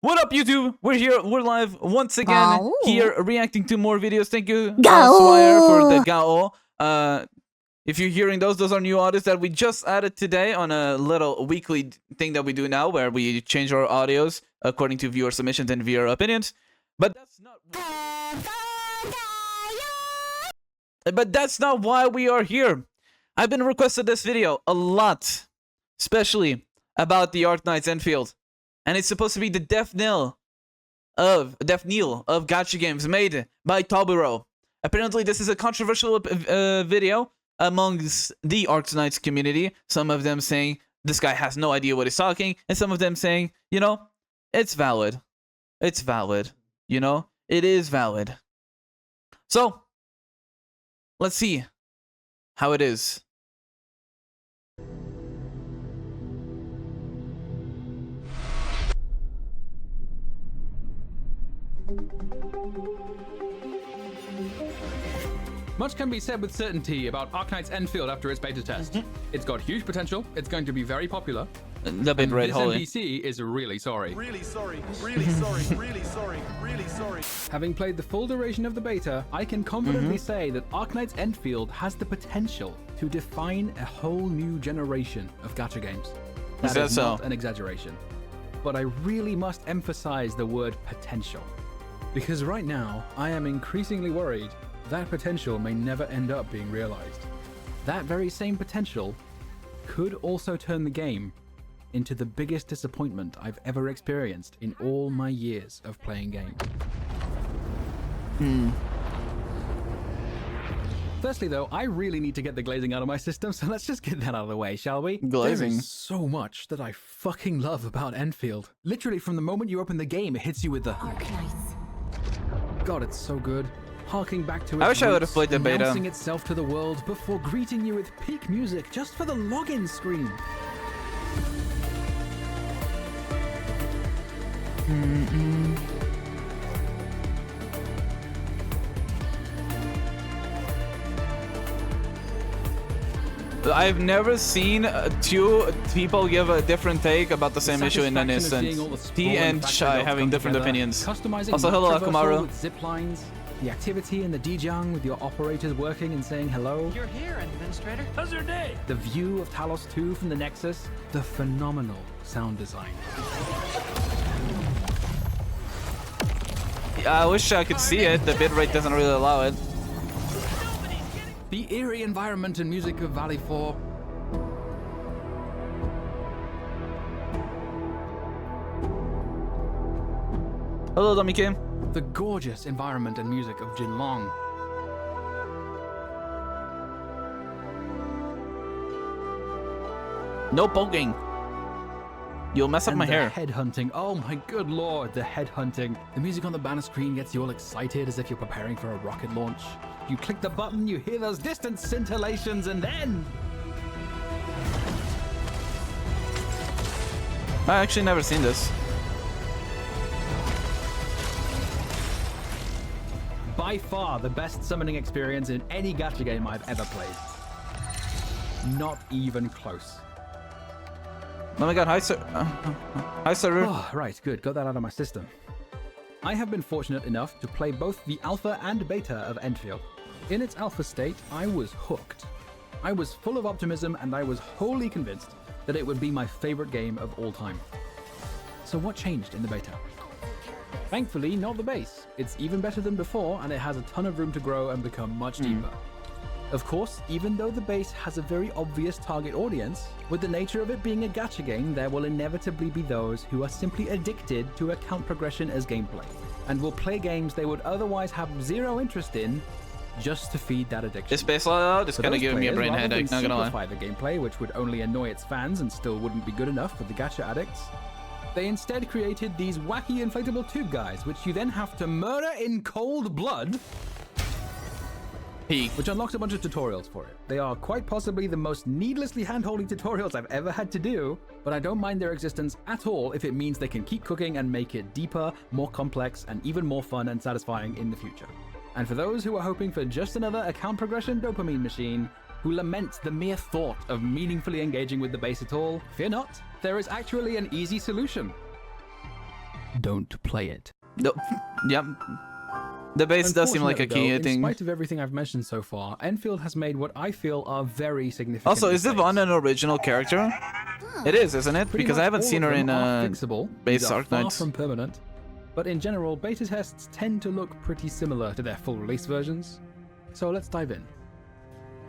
What up, YouTube? We're here. We're live once again here reacting to more videos. Thank you, Swire, for the Gao. If you're hearing those are new audios that we just added today on a little weekly thing that we do now, where we change our audios according to viewer submissions and viewer opinions. But that's not why we are here. I've been requested this video a lot, especially about the Arknights Enfield. And it's supposed to be the death knell of gacha games made by Toboruo. Apparently, this is a controversial video amongst the Arknights community. Some of them saying this guy has no idea what he's talking, and some of them saying, you know, it's valid. It's valid. You know, it is valid. So, let's see how it is. Much can be said with certainty about Arknights Enfield after its beta test. It's got huge potential, it's going to be very popular. The bit red holy. This NPC is really sorry. Really sorry, really sorry, really sorry, really sorry. Having played the full duration of the beta, I can confidently say that Arknights Enfield has the potential to define a whole new generation of gacha games. That is not an exaggeration. But I really must emphasize the word potential. Because right now, I am increasingly worried that potential may never end up being realized. That very same potential could also turn the game into the biggest disappointment I've ever experienced in all my years of playing games. Firstly though, I really need to get the glazing out of my system, so let's just get that out of the way, shall we? Glazing? There is so much that I fucking love about Enfield. Literally from the moment you open the game, it hits you with the Arknights. God, it's so good. Harking back to its I wish I would have roots, played the beta. announcing itself to the world before greeting you with peak music just for the login screen. I've never seen two people give a different take about the same issue in an instant. T and Shy having different opinions. Also, hello, Akumaru. With zip lines, the activity in the Dijang with your operators working and saying hello. You're here, Administrator. How's your day? The view of Talos 2 from the Nexus. The phenomenal sound design. I wish I could see it. The bitrate doesn't really allow it. The eerie environment and music of Valley 4. Hello, Domike. The gorgeous environment and music of Jinlong. No poking. You'll mess up my hair. Headhunting. Oh my good lord, the headhunting. The music on the banner screen gets you all excited as if you're preparing for a rocket launch. You click the button, you hear those distant scintillations, and then... I actually never seen this. By far the best summoning experience in any gacha game I've ever played. Not even close. Oh my god, hi sir. Hi sir. Oh, right, good. Got that out of my system. I have been fortunate enough to play both the alpha and beta of Enfield. In its alpha state, I was hooked. I was full of optimism and I was wholly convinced that it would be my favorite game of all time. So what changed in the beta? Thankfully, not the base. It's even better than before and it has a ton of room to grow and become much deeper. Of course, even though the base has a very obvious target audience, with the nature of it being a gacha game, there will inevitably be those who are simply addicted to account progression as gameplay, and will play games they would otherwise have zero interest in just to feed that addiction. This base layout is kind of giving me a brain headache, not gonna lie. Simplify the gameplay, which would only annoy its fans and still wouldn't be good enough for the gacha addicts. They instead created these wacky inflatable tube guys, which you then have to murder in cold blood, which unlocks a bunch of tutorials for it. They are quite possibly the most needlessly hand-holding tutorials I've ever had to do, but I don't mind their existence at all if it means they can keep cooking and make it deeper, more complex, and even more fun and satisfying in the future. And for those who are hoping for just another account progression dopamine machine, who lament the mere thought of meaningfully engaging with the base at all, fear not, there is actually an easy solution. don't play it. No. Yep. The base does seem like a key Unfortunately, though, thing. in spite of everything I've mentioned so far, Enfield has made what I feel are very significant Also, is mistakes. Yvonne an original character? It is, isn't it? Pretty Because much I haven't all seen of her them in are fixable. base These are Arc far Knights. from permanent. But in general, beta tests tend to look pretty similar to their full release versions. So let's dive in.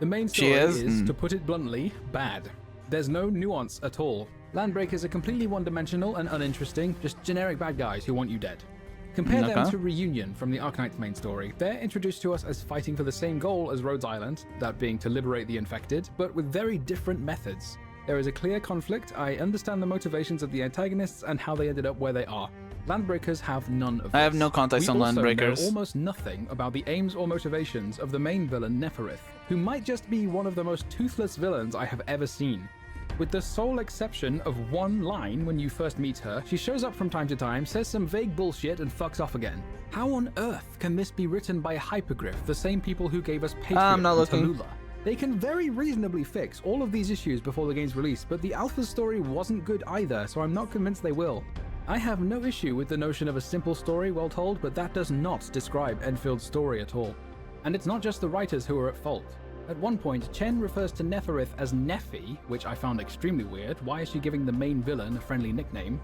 The main story is, to put it bluntly, bad. There's no nuance at all. Landbreakers are completely one-dimensional and uninteresting, just generic bad guys who want you dead. Compare them to Reunion from the Arknight's main story. They're introduced to us as fighting for the same goal as Rhodes Island, that being to liberate the infected, but with very different methods. There is a clear conflict. I understand the motivations of the antagonists and how they ended up where they are. Landbreakers have none of this. I have no context on Landbreakers. We know almost nothing about the aims or motivations of the main villain Neferith, who might just be one of the most toothless villains I have ever seen. With the sole exception of one line when you first meet her, she shows up from time to time, says some vague bullshit, and fucks off again. How on earth can this be written by Hypergriff, the same people who gave us Patriot and Tallulah? They can very reasonably fix all of these issues before the game's release, but the alpha story wasn't good either, so I'm not convinced they will. I have no issue with the notion of a simple story well told, but that does not describe Enfield's story at all. And it's not just the writers who are at fault. At one point, Chen refers to Neferith as Nephi, which I found extremely weird. Why is she giving the main villain a friendly nickname?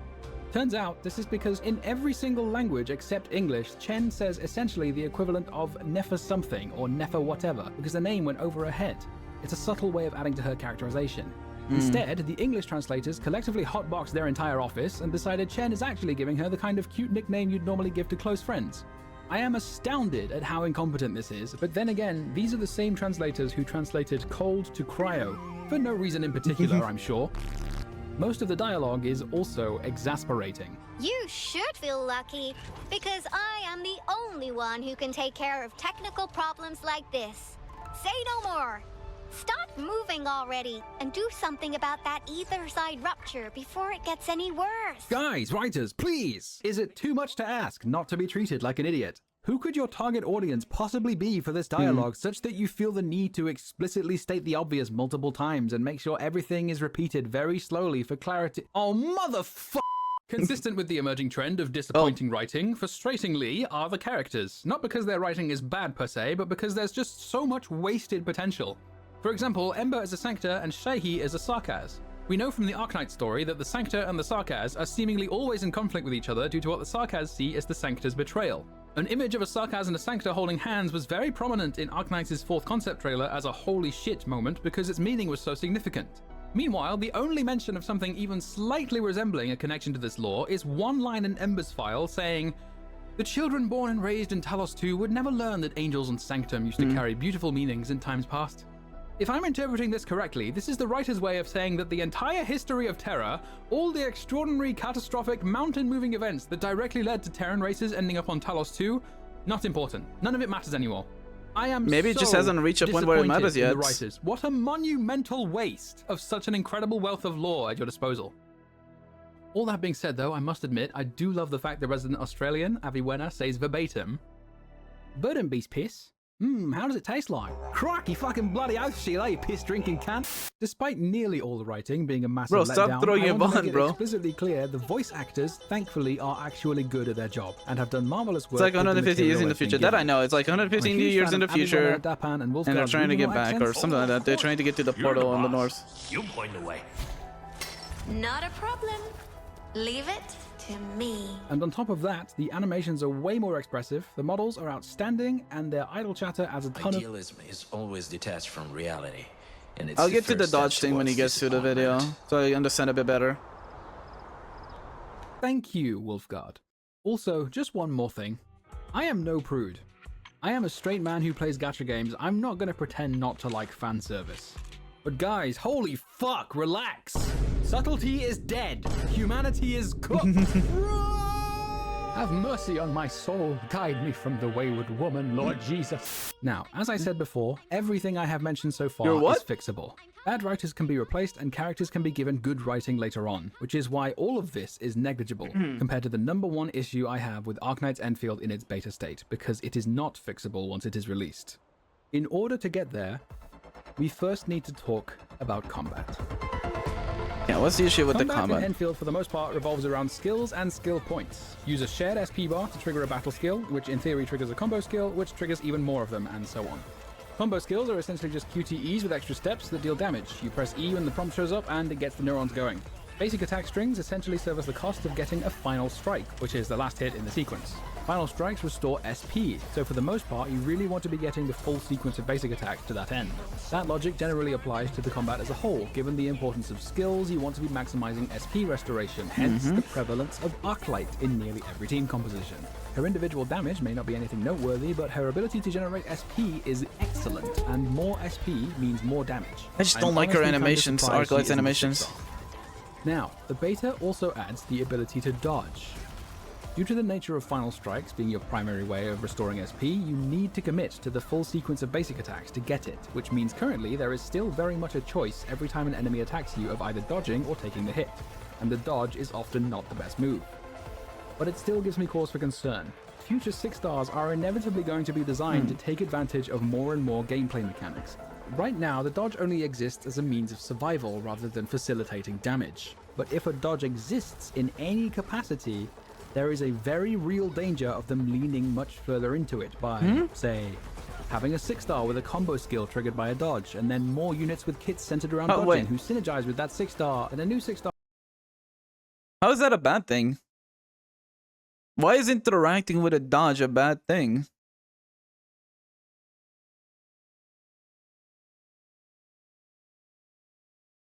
Turns out this is because in every single language except English, Chen says essentially the equivalent of Nefer something or Nefer whatever, because the name went over her head. It's a subtle way of adding to her characterization. Instead, the English translators collectively hotboxed their entire office and decided Chen is actually giving her the kind of cute nickname you'd normally give to close friends. I am astounded at how incompetent this is, but then again, these are the same translators who translated cold to cryo, for no reason in particular, I'm sure. Most of the dialogue is also exasperating. You should feel lucky, because I am the only one who can take care of technical problems like this. Say no more! Stop moving already, and do something about that ether side rupture before it gets any worse. Guys, writers, please! Is it too much to ask not to be treated like an idiot? Who could your target audience possibly be for this dialogue such that you feel the need to explicitly state the obvious multiple times and make sure everything is repeated very slowly for clarity? Oh, motherfucker! Consistent with the emerging trend of disappointing writing, frustratingly are the characters. Not because their writing is bad per se, but because there's just so much wasted potential. For example, Ember is a Sancta and Shaihi is a Sarkaz. We know from the Arknight story that the Sancta and the Sarkaz are seemingly always in conflict with each other due to what the Sarkaz see as the Sancta's betrayal. An image of a Sarkaz and a Sancta holding hands was very prominent in Arknight's fourth concept trailer as a holy shit moment because its meaning was so significant. Meanwhile, the only mention of something even slightly resembling a connection to this lore is one line in Ember's file saying, "The children born and raised in Talos 2 would never learn that angels and sanctum used to carry beautiful meanings in times past." If I'm interpreting this correctly, this is the writer's way of saying that the entire history of Terra, all the extraordinary, catastrophic, mountain-moving events that directly led to Terran races ending up on Talos 2, not important. None of it matters anymore. I am Maybe it just hasn't reached a point where it matters yet. The writers. What a monumental waste of such an incredible wealth of lore at your disposal. All that being said, though, I must admit, I do love the fact the resident Australian, Aviwena, says verbatim, "Burden beast piss. How does it taste like? Crikey fucking bloody oath, Sheila, you piss-drinking cunt." Despite nearly all the writing being a massive letdown, stop throwing I your want to bun, make it bro. explicitly clear the voice actors, thankfully, are actually good at their job and have done marvelous work. It's like with the 150 years in material the they've been future. That I given. know. It's like I'm a 115 huge years fan in the of Aviwena, future. Dapan, and And they're Wolfgard's trying to get regional back or accents. something like that. They're trying to get to the portal in the north. You point the way. Not a problem. Leave it to me. And on top of that, the animations are way more expressive, the models are outstanding, and their idle chatter adds a ton of... Idealism is always detached from reality. And it's I'll the get to the first step dodge thing when he towards gets to the video, disappointment. so I understand a bit better. Thank you, Wolfgard. Also, just one more thing. I am no prude. I am a straight man who plays gacha games. I'm not gonna pretend not to like fan service. But guys, holy fuck, relax. Subtlety is dead. Humanity is cooked. Have mercy on my soul. Guide me from the wayward woman, Lord Jesus. Now, as I said before, everything I have mentioned so far You're what? is fixable. Bad writers can be replaced and characters can be given good writing later on, which is why all of this is negligible compared to the #1 issue I have with Arknight's Enfield in its beta state, because it is not fixable once it is released. In order to get there, we first need to talk about combat. Yeah, what's the issue with the Combat in combat? Enfield, for the most part, revolves around skills and skill points. Use a shared SP bar to trigger a battle skill, which in theory triggers a combo skill, which triggers even more of them, and so on. Combo skills are essentially just QTEs with extra steps that deal damage. You press E when the prompt shows up, and it gets the neurons going. Basic attack strings essentially serve as the cost of getting a final strike, which is the last hit in the sequence. Final strikes restore SP, so for the most part you really want to be getting the full sequence of basic attacks to that end. That logic generally applies to the combat as a whole. Given the importance of skills, you want to be maximizing SP restoration, hence the prevalence of Arclight in nearly every team composition. Her individual damage may not be anything noteworthy, but her ability to generate SP is excellent, and more SP means more damage. I just don't like her animations, Arclight's animations. Now, the beta also adds the ability to dodge. Due to the nature of final strikes being your primary way of restoring SP, you need to commit to the full sequence of basic attacks to get it, which means currently there is still very much a choice every time an enemy attacks you of either dodging or taking the hit, and the dodge is often not the best move. But it still gives me cause for concern. Future 6 stars are inevitably going to be designed to take advantage of more and more gameplay mechanics. Right now, the dodge only exists as a means of survival rather than facilitating damage. But if a dodge exists in any capacity, there is a very real danger of them leaning much further into it by, say, having a 6-star with a combo skill triggered by a dodge, and then more units with kits centered around dodging who synergize with that 6-star, and a new 6-star. How is that a bad thing? Why is interacting with a dodge a bad thing?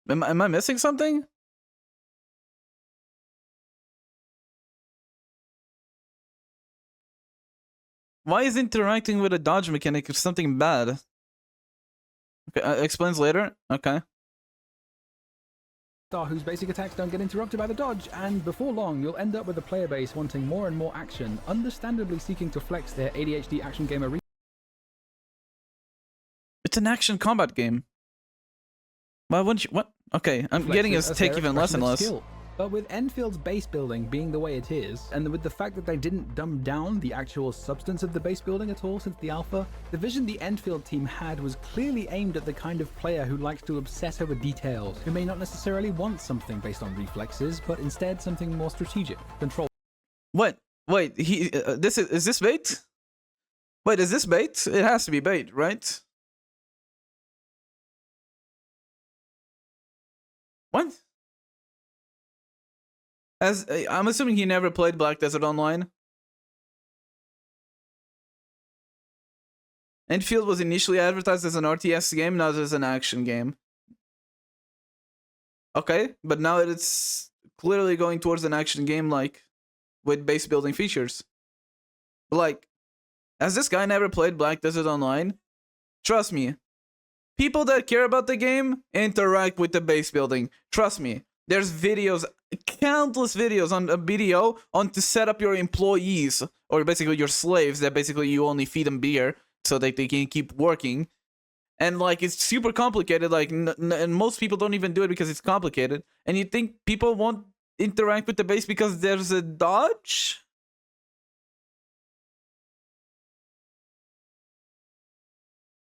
Am I missing something? Why is interacting with a dodge mechanic something bad? Okay, explains later. Okay. Star whose basic attacks don't get interrupted by the dodge, and before long you'll end up with a player base wanting more and more action, understandably seeking to flex their ADHD action gamer. It's an action combat game. Why wouldn't you? What? Okay, I'm getting his take even less and less. Skill. But with Enfield's base building being the way it is, and with the fact that they didn't dumb down the actual substance of the base building at all since the alpha, the vision the Enfield team had was clearly aimed at the kind of player who likes to obsess over details, who may not necessarily want something based on reflexes, but instead something more strategic, control. What? Wait, this is this bait? Wait, is this bait? It has to be bait, right? What? I'm assuming he never played Black Desert Online. Enfield was initially advertised as an RTS game, not as an action game. Okay, but now it's clearly going towards an action game, like, with base building features. Like, as this guy never played Black Desert Online, trust me, people that care about the game interact with the base building. Trust me. There's videos, countless videos on a video on to set up your employees, or basically your slaves, that basically you only feed them beer so that they can keep working. And like, it's super complicated, like, and most people don't even do it because it's complicated. And you think people won't interact with the base because there's a dodge?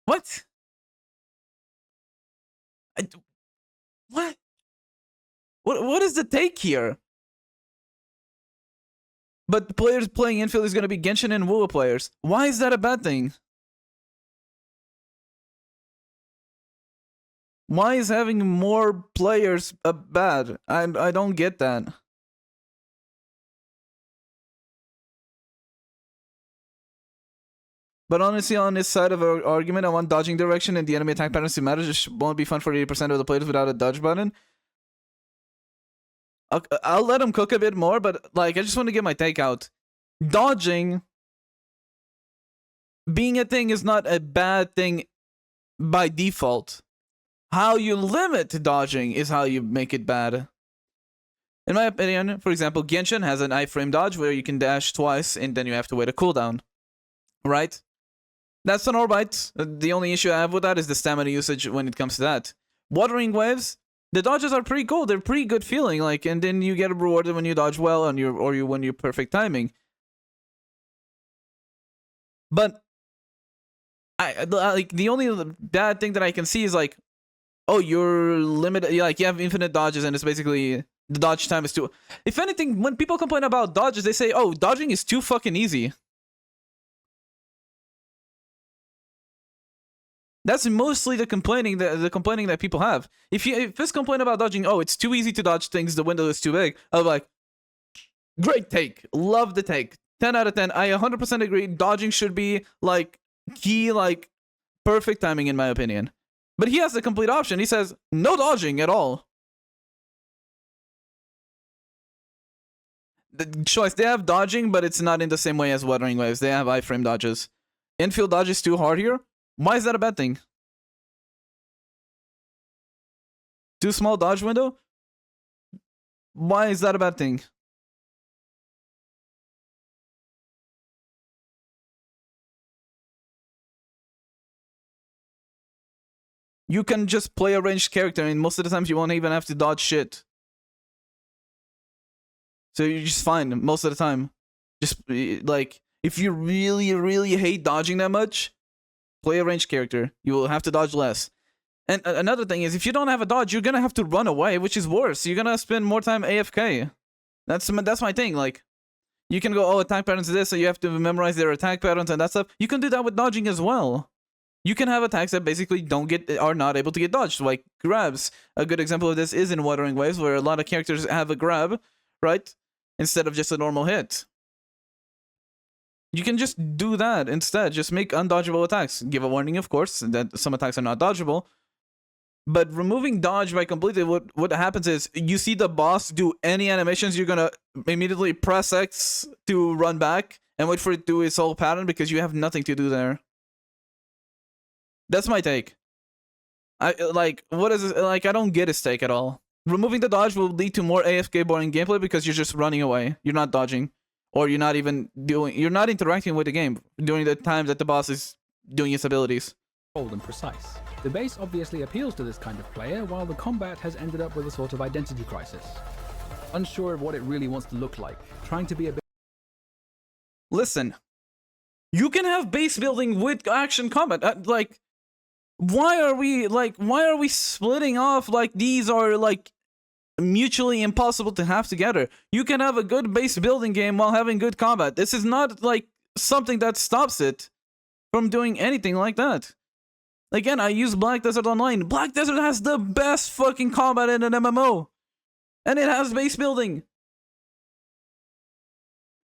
What? What? What is the take here? But the players playing Infield is going to be Genshin and WoW players. Why is that a bad thing? Why is having more players bad? I don't get that. But honestly, on this side of our argument, I want dodging direction and the enemy attack patterns to matter. Just won't be fun for 80% of the players without a dodge button. I'll let him cook a bit more, but like, I just want to get my take out. Dodging being a thing is not a bad thing by default. How you limit dodging is how you make it bad. In my opinion, for example, Genshin has an iframe dodge where you can dash twice and then you have to wait a cooldown. Right? That's an alright. The only issue I have with that is the stamina usage when it comes to that. Watering Waves, the dodges are pretty cool. They're pretty good feeling, like, and then you get rewarded when you dodge well and when you're perfect timing. But I like the only bad thing that I can see is like, oh, you're limited, like you have infinite dodges and it's basically the dodge time is too. If anything, when people complain about dodges, they say, oh, dodging is too fucking easy. That's mostly the complaining that people have. If this complaint about dodging, oh, it's too easy to dodge things, the window is too big. I'm like, great take, love the take, 10 out of 10. I 100% agree. Dodging should be like key, like perfect timing in my opinion. But he has the complete option. He says no dodging at all. The choice, they have dodging, but it's not in the same way as Wuthering Waves. They have iframe dodges. Infield dodge is too hard here. Why is that a bad thing? Too small dodge window? Why is that a bad thing? You can just play a ranged character and most of the times you won't even have to dodge shit. So you're just fine most of the time. Just like, if you really, really hate dodging that much, play a ranged character. You will have to dodge less. And another thing is, if you don't have a dodge, you're gonna have to run away, which is worse. You're gonna spend more time AFK. That's my thing. Like, you can go, oh, attack patterns is this, so you have to memorize their attack patterns and that stuff. You can do that with dodging as well. You can have attacks that basically are not able to get dodged, like grabs. A good example of this is in Wuthering Waves, where a lot of characters have a grab, right? Instead of just a normal hit. You can just do that instead. Just make undodgeable attacks. Give a warning, of course, that some attacks are not dodgeable. But removing dodge by completely, what happens is, you see the boss do any animations, you're gonna immediately press X to run back and wait for it to do its whole pattern because you have nothing to do there. That's my take. What is it? Like, I don't get his take at all. Removing the dodge will lead to more AFK boring gameplay because you're just running away. You're not dodging. Or you're not interacting with the game during the time that the boss is doing its abilities. Bold and precise. The base obviously appeals to this kind of player, while the combat has ended up with a sort of identity crisis. Unsure of what it really wants to look like, trying to be a bit... Listen, you can have base building with action combat. Why are we splitting off like these are like mutually impossible to have together? You can have a good base building game while having good combat. This is not like something that stops it from doing anything like that. Again, I use Black Desert Online. Black Desert has the best fucking combat in an MMO. And it has base building.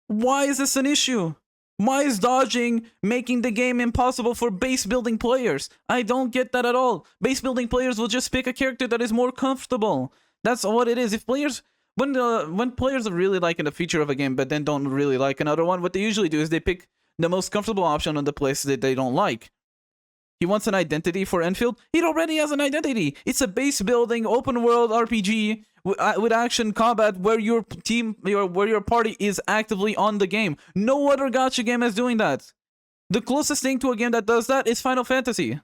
Why is this an issue? Why is dodging making the game impossible for base building players? I don't get that at all. Base building players will just pick a character that is more comfortable. That's what it is. If players, when players are really liking a feature of a game but then don't really like another one, what they usually do is they pick the most comfortable option on the place that they don't like. He wants an identity for Enfield. It already has an identity. It's a base building open world RPG with action combat where your party is actively on the game. No other gacha game is doing that. The closest thing to a game that does that is Final Fantasy.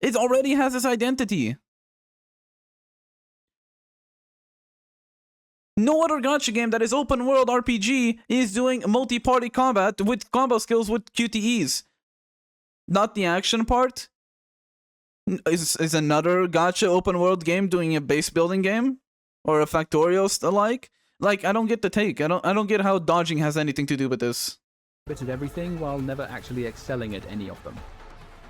It already has its identity. No other gacha game that is open world RPG is doing multi-party combat with combo skills with QTEs. Not the action part. Is another gacha open world game doing a base building game? Or a Factorial alike? Like, I don't get the take. I don't get how dodging has anything to do with this. Bit at everything while never actually excelling at any of them.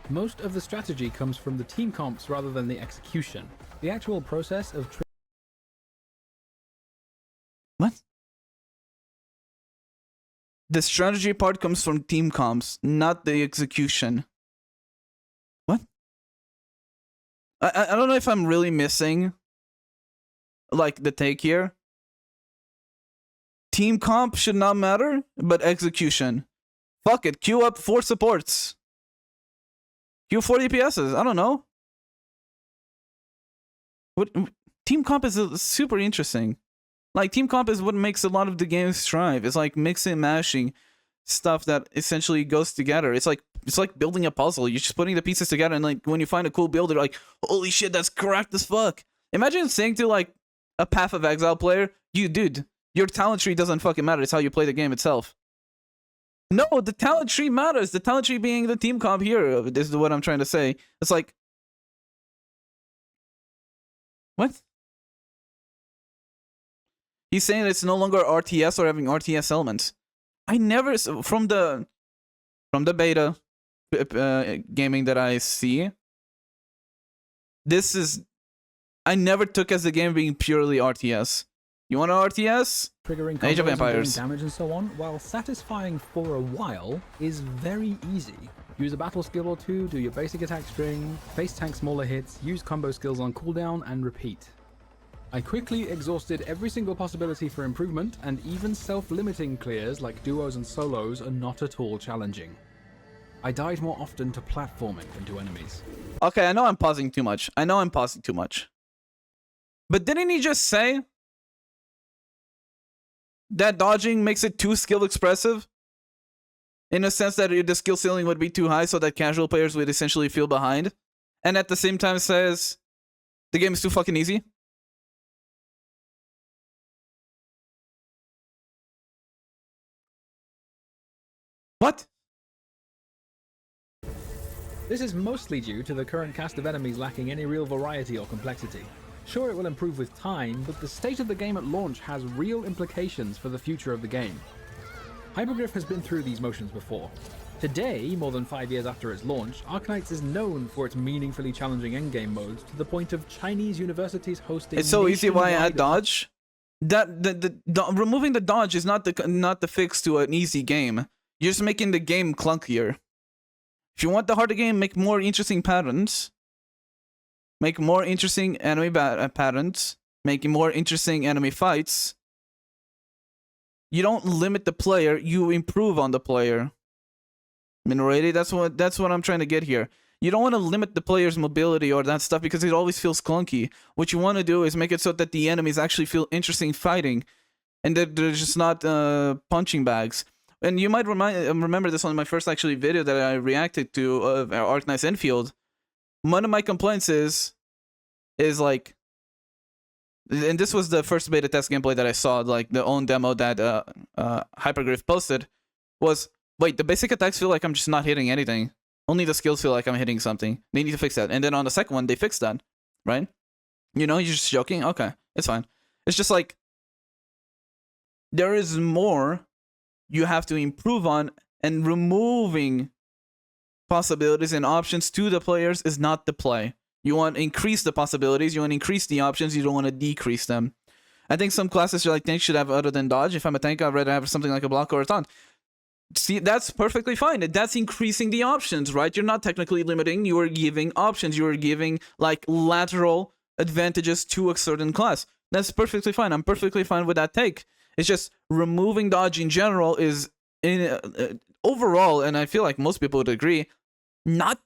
Most of the strategy comes from the team comps rather than the execution. The actual process of What? The strategy part comes from team comps, not the execution. What? I don't know if I'm really missing like the take here. Team comp should not matter, but execution. Fuck it, queue up 4 supports. Queue 4 DPSs, I don't know. What team comp is super interesting. Like, team comp is what makes a lot of the games thrive. It's like mixing and mashing stuff that essentially goes together. It's like building a puzzle. You're just putting the pieces together, and like when you find a cool build, you're like, holy shit, that's correct as fuck. Imagine saying to like a Path of Exile player, dude, your talent tree doesn't fucking matter. It's how you play the game itself. No, the talent tree matters. The talent tree being the team comp here. This is what I'm trying to say. It's like, What? He's saying it's no longer RTS or having RTS elements. I never from the beta gaming that I see. This is I never took as the game being purely RTS. You want an RTS? Triggering Age of combos and doing Empires. damage and so on, while satisfying for a while, is very easy. Use a battle skill or two, do your basic attack string, face tank smaller hits, use combo skills on cooldown, and repeat. I quickly exhausted every single possibility for improvement, and even self-limiting clears like duos and solos are not at all challenging. I died more often to platforming than to enemies. Okay, I know I'm pausing too much. But didn't he just say that dodging makes it too skill expressive? In a sense that the skill ceiling would be too high so that casual players would essentially feel behind. And at the same time says the game is too fucking easy. What? This is mostly due to the current cast of enemies lacking any real variety or complexity. Sure, it will improve with time, but the state of the game at launch has real implications for the future of the game. Hypergriff has been through these motions before. Today, more than 5 years after its launch, Arknights is known for its meaningfully challenging endgame modes to the point of Chinese universities hosting. It's so easy why I add dodge. That the removing the dodge is not the fix to an easy game. You're just making the game clunkier. If you want the harder game, make more interesting patterns. Make more interesting enemy patterns. Making more interesting enemy fights. You don't limit the player, you improve on the player. I mean, really, that's what I'm trying to get here. You don't want to limit the player's mobility or that stuff because it always feels clunky. What you want to do is make it so that the enemies actually feel interesting fighting, and that they're just not punching bags. And you might remember this on my first actually video that I reacted to of Arknights Enfield. One of my complaints is like, and this was the first beta test gameplay that I saw, like the own demo that Hypergriff posted, was, wait, the basic attacks feel like I'm just not hitting anything. Only the skills feel like I'm hitting something. They need to fix that. And then on the second one, they fixed that, right? You know, you're just joking? Okay, it's fine. It's just like, there is more you have to improve on, and removing possibilities and options to the players is not the play. You want to increase the possibilities, you want to increase the options, you don't want to decrease them. I think some classes like tanks should have other than dodge. If I'm a tank, I'd rather have something like a block or a taunt. See, that's perfectly fine. That's increasing the options, right? You're not technically limiting, you are giving options. You are giving, like, lateral advantages to a certain class. That's perfectly fine. I'm perfectly fine with that take. It's just removing dodge in general is, overall, and I feel like most people would agree, not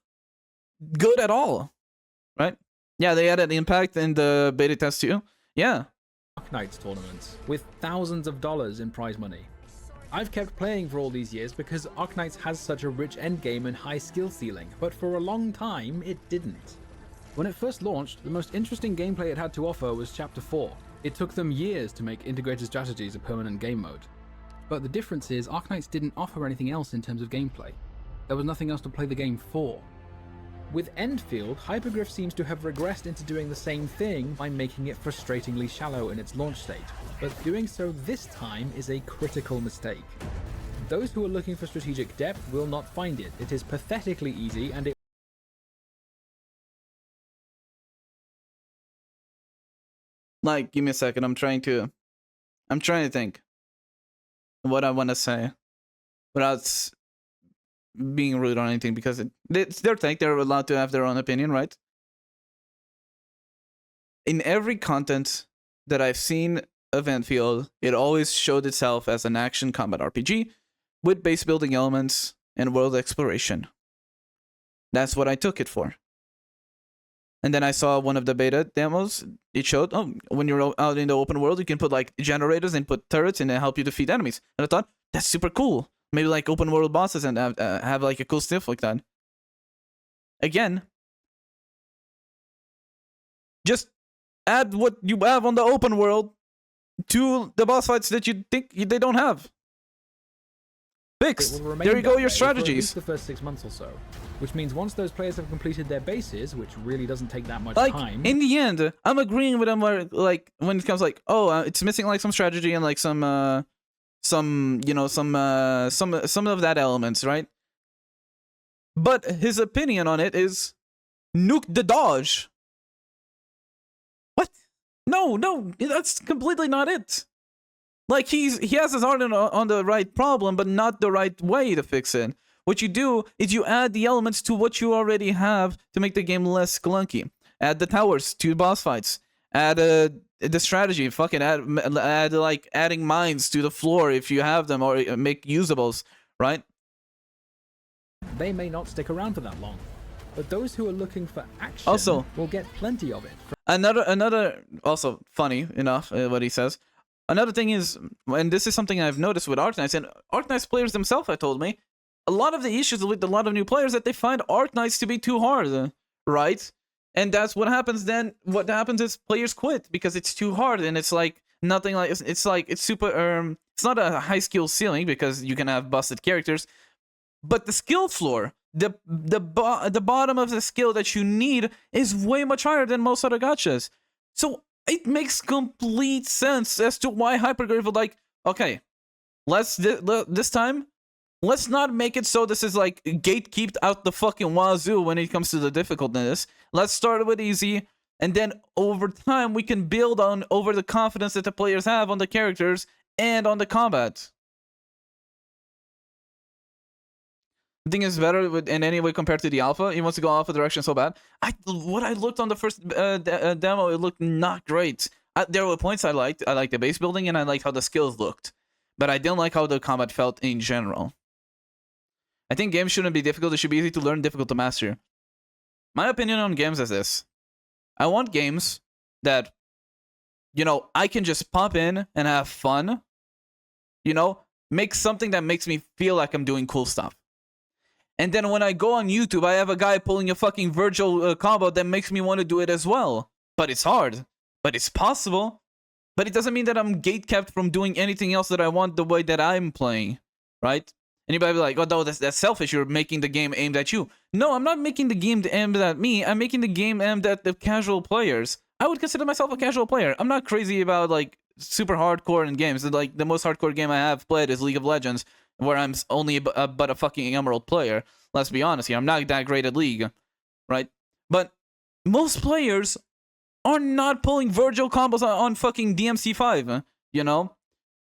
good at all, right? Yeah, they added impact in the beta test too. Yeah. Arknights tournaments with thousands of dollars in prize money. I've kept playing for all these years because Arknights has such a rich endgame and high skill ceiling, but for a long time it didn't. When it first launched, the most interesting gameplay it had to offer was Chapter 4. It took them years to make integrated strategies a permanent game mode. But the difference is Arknights didn't offer anything else in terms of gameplay. There was nothing else to play the game for. With Enfield, Hypergriff seems to have regressed into doing the same thing by making it frustratingly shallow in its launch state, but doing so this time is a critical mistake. Those who are looking for strategic depth will not find it. It is pathetically easy, and it Like, give me a second. I'm trying to think what I want to say without being rude or anything, because it's their take. They're allowed to have their own opinion, right? In every content that I've seen of Enfield, it always showed itself as an action combat RPG with base building elements and world exploration. That's what I took it for. And then I saw one of the beta demos. It showed, oh, when you're out in the open world, you can put like generators and put turrets and help you defeat enemies. And I thought, that's super cool. Maybe like open world bosses and have like a cool stuff like that. Again, just add what you have on the open world to the boss fights that you think they don't have. It fixed. will remain There you go, that your way for at least strategies. the first 6 months or so, which means once those players have completed their bases, which really doesn't take that much Like, time. in the end, I'm agreeing with him where, like, when it comes like, oh, it's missing like some strategy and like some of that elements, right? But his opinion on it is nuke the dodge. What? No, that's completely not it. Like, he has his heart on the right problem, but not the right way to fix it. What you do is you add the elements to what you already have to make the game less clunky. Add the towers to boss fights. Add the strategy. Fucking add like adding mines to the floor if you have them, or make usables, right? They may not stick around for that long, but those who are looking for action Also, will get plenty of it. Another also funny enough, what he says. Another thing is, and this is something I've noticed with Arknights, and Arknights players themselves have told me, a lot of the issues with a lot of new players that they find Arknights to be too hard, right? And that's what happens then. What happens is players quit because it's too hard, and it's like nothing like it's super. It's not a high skill ceiling because you can have busted characters, but the skill floor, the bottom of the skill that you need is way much higher than most other gachas. So it makes complete sense as to why Hypergrave would like, okay, this time, let's not make it so this is like gatekeeped out the fucking wazoo when it comes to the difficultness. Let's start with easy, and then over time we can build on over the confidence that the players have on the characters and on the combat. The thing is better in any way compared to the alpha. He wants to go alpha direction so bad. What I looked on the first demo, it looked not great. There were points I liked. I liked the base building, and I liked how the skills looked. But I didn't like how the combat felt in general. I think games shouldn't be difficult. It should be easy to learn, difficult to master. My opinion on games is this. I want games that, you know, I can just pop in and have fun. You know, make something that makes me feel like I'm doing cool stuff. And then when I go on YouTube, I have a guy pulling a fucking Virgil combo that makes me want to do it as well. But it's hard. But it's possible. But it doesn't mean that I'm gatekept from doing anything else that I want the way that I'm playing. Right? Anybody be like, oh no, that's selfish. You're making the game aimed at you. No, I'm not making the game aimed at me. I'm making the game aimed at the casual players. I would consider myself a casual player. I'm not crazy about like super hardcore in games. Like the most hardcore game I have played is League of Legends, where I'm only but a fucking Emerald player. Let's be honest here. I'm not that great at League, right? But most players are not pulling Virgil combos on fucking DMC5, you know?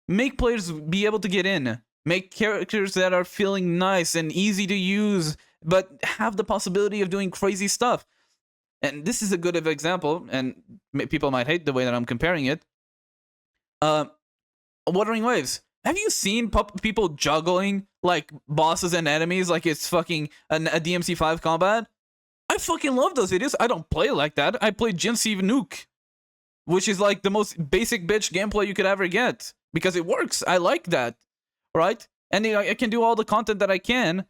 Make players be able to get in. Make characters that are feeling nice and easy to use, but have the possibility of doing crazy stuff. And this is a good example, and people might hate the way that I'm comparing it. Wuthering Waves. Have you seen people juggling like bosses and enemies like it's fucking a DMC5 combat? I fucking love those videos. I don't play like that. I play Jinsei Nuke, which is like the most basic bitch gameplay you could ever get because it works. I like that, right? And you know, I can do all the content that I can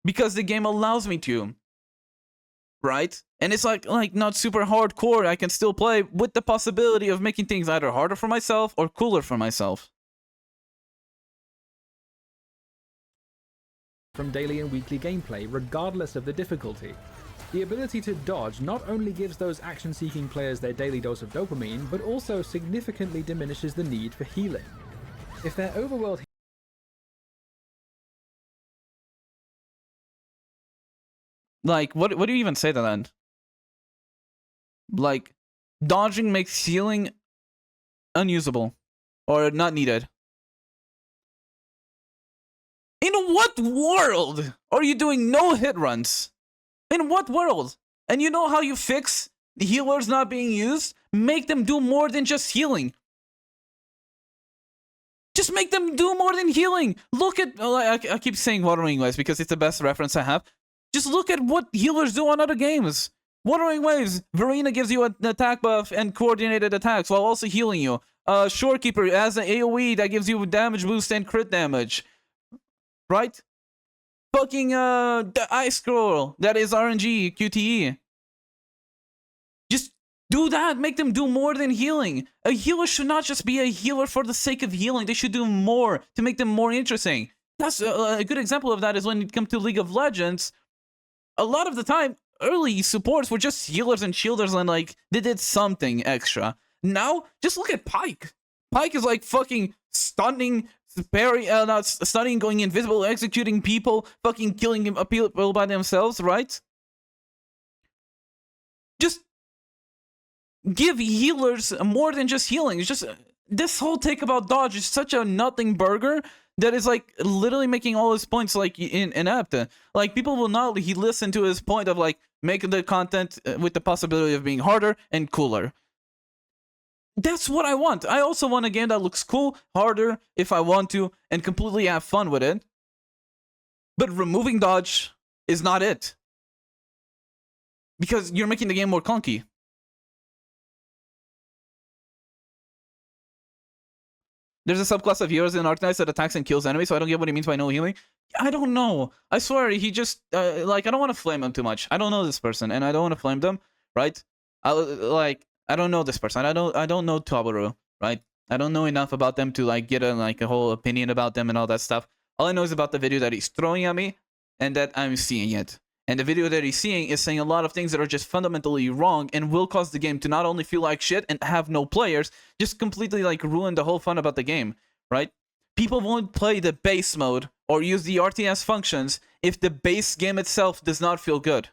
because the game allows me to, right? And it's like not super hardcore. I can still play with the possibility of making things either harder for myself or cooler for myself. From daily and weekly gameplay, regardless of the difficulty. The ability to dodge not only gives those action-seeking players their daily dose of dopamine, but also significantly diminishes the need for healing. If their overworld Like, what do you even say to that? Like, dodging makes healing unusable or not needed. In what world are you doing no hit runs? In what world? And you know how you fix healers not being used? Make them do more than just healing. Just make them do more than healing. Look at, I keep saying Wuthering Waves because it's the best reference I have. Just look at what healers do on other games. Wuthering Waves, Verena gives you an attack buff and coordinated attacks while also healing you. Shorekeeper has an AoE that gives you damage boost and crit damage. Right? Fucking the Ice Scroll that is RNG QTE. Just do that. Make them do more than healing. A healer should not just be a healer for the sake of healing. They should do more to make them more interesting. That's a good example of that is when it comes to League of Legends. A lot of the time, early supports were just healers and shielders and like they did something extra. Now, just look at Pyke. Pyke is like fucking stunning, not stunning, going invisible, executing people, fucking killing people by themselves, right? Just give healers more than just healing. It's just this whole take about dodge is such a nothing burger that is like literally making all his points like inept. Like people will not listen to his point of like making the content with the possibility of being harder and cooler. That's what I want. I also want a game that looks cool, harder if I want to, and completely have fun with it. But removing dodge is not it. Because you're making the game more clunky. There's a subclass of heroes in Arknights that attacks and kills enemies, so I don't get what he means by no healing. I don't know. I swear, he just, like, I don't want to flame him too much. I don't know this person, and I don't want to flame them, right? I don't know this person. I don't know Toboruo, right? I don't know enough about them to, like, get a whole opinion about them and all that stuff. All I know is about the video that he's throwing at me, and that I'm seeing it. And the video that he's seeing is saying a lot of things that are just fundamentally wrong and will cause the game to not only feel like shit and have no players, just completely like ruin the whole fun about the game, right? People won't play the base mode or use the RTS functions if the base game itself does not feel good.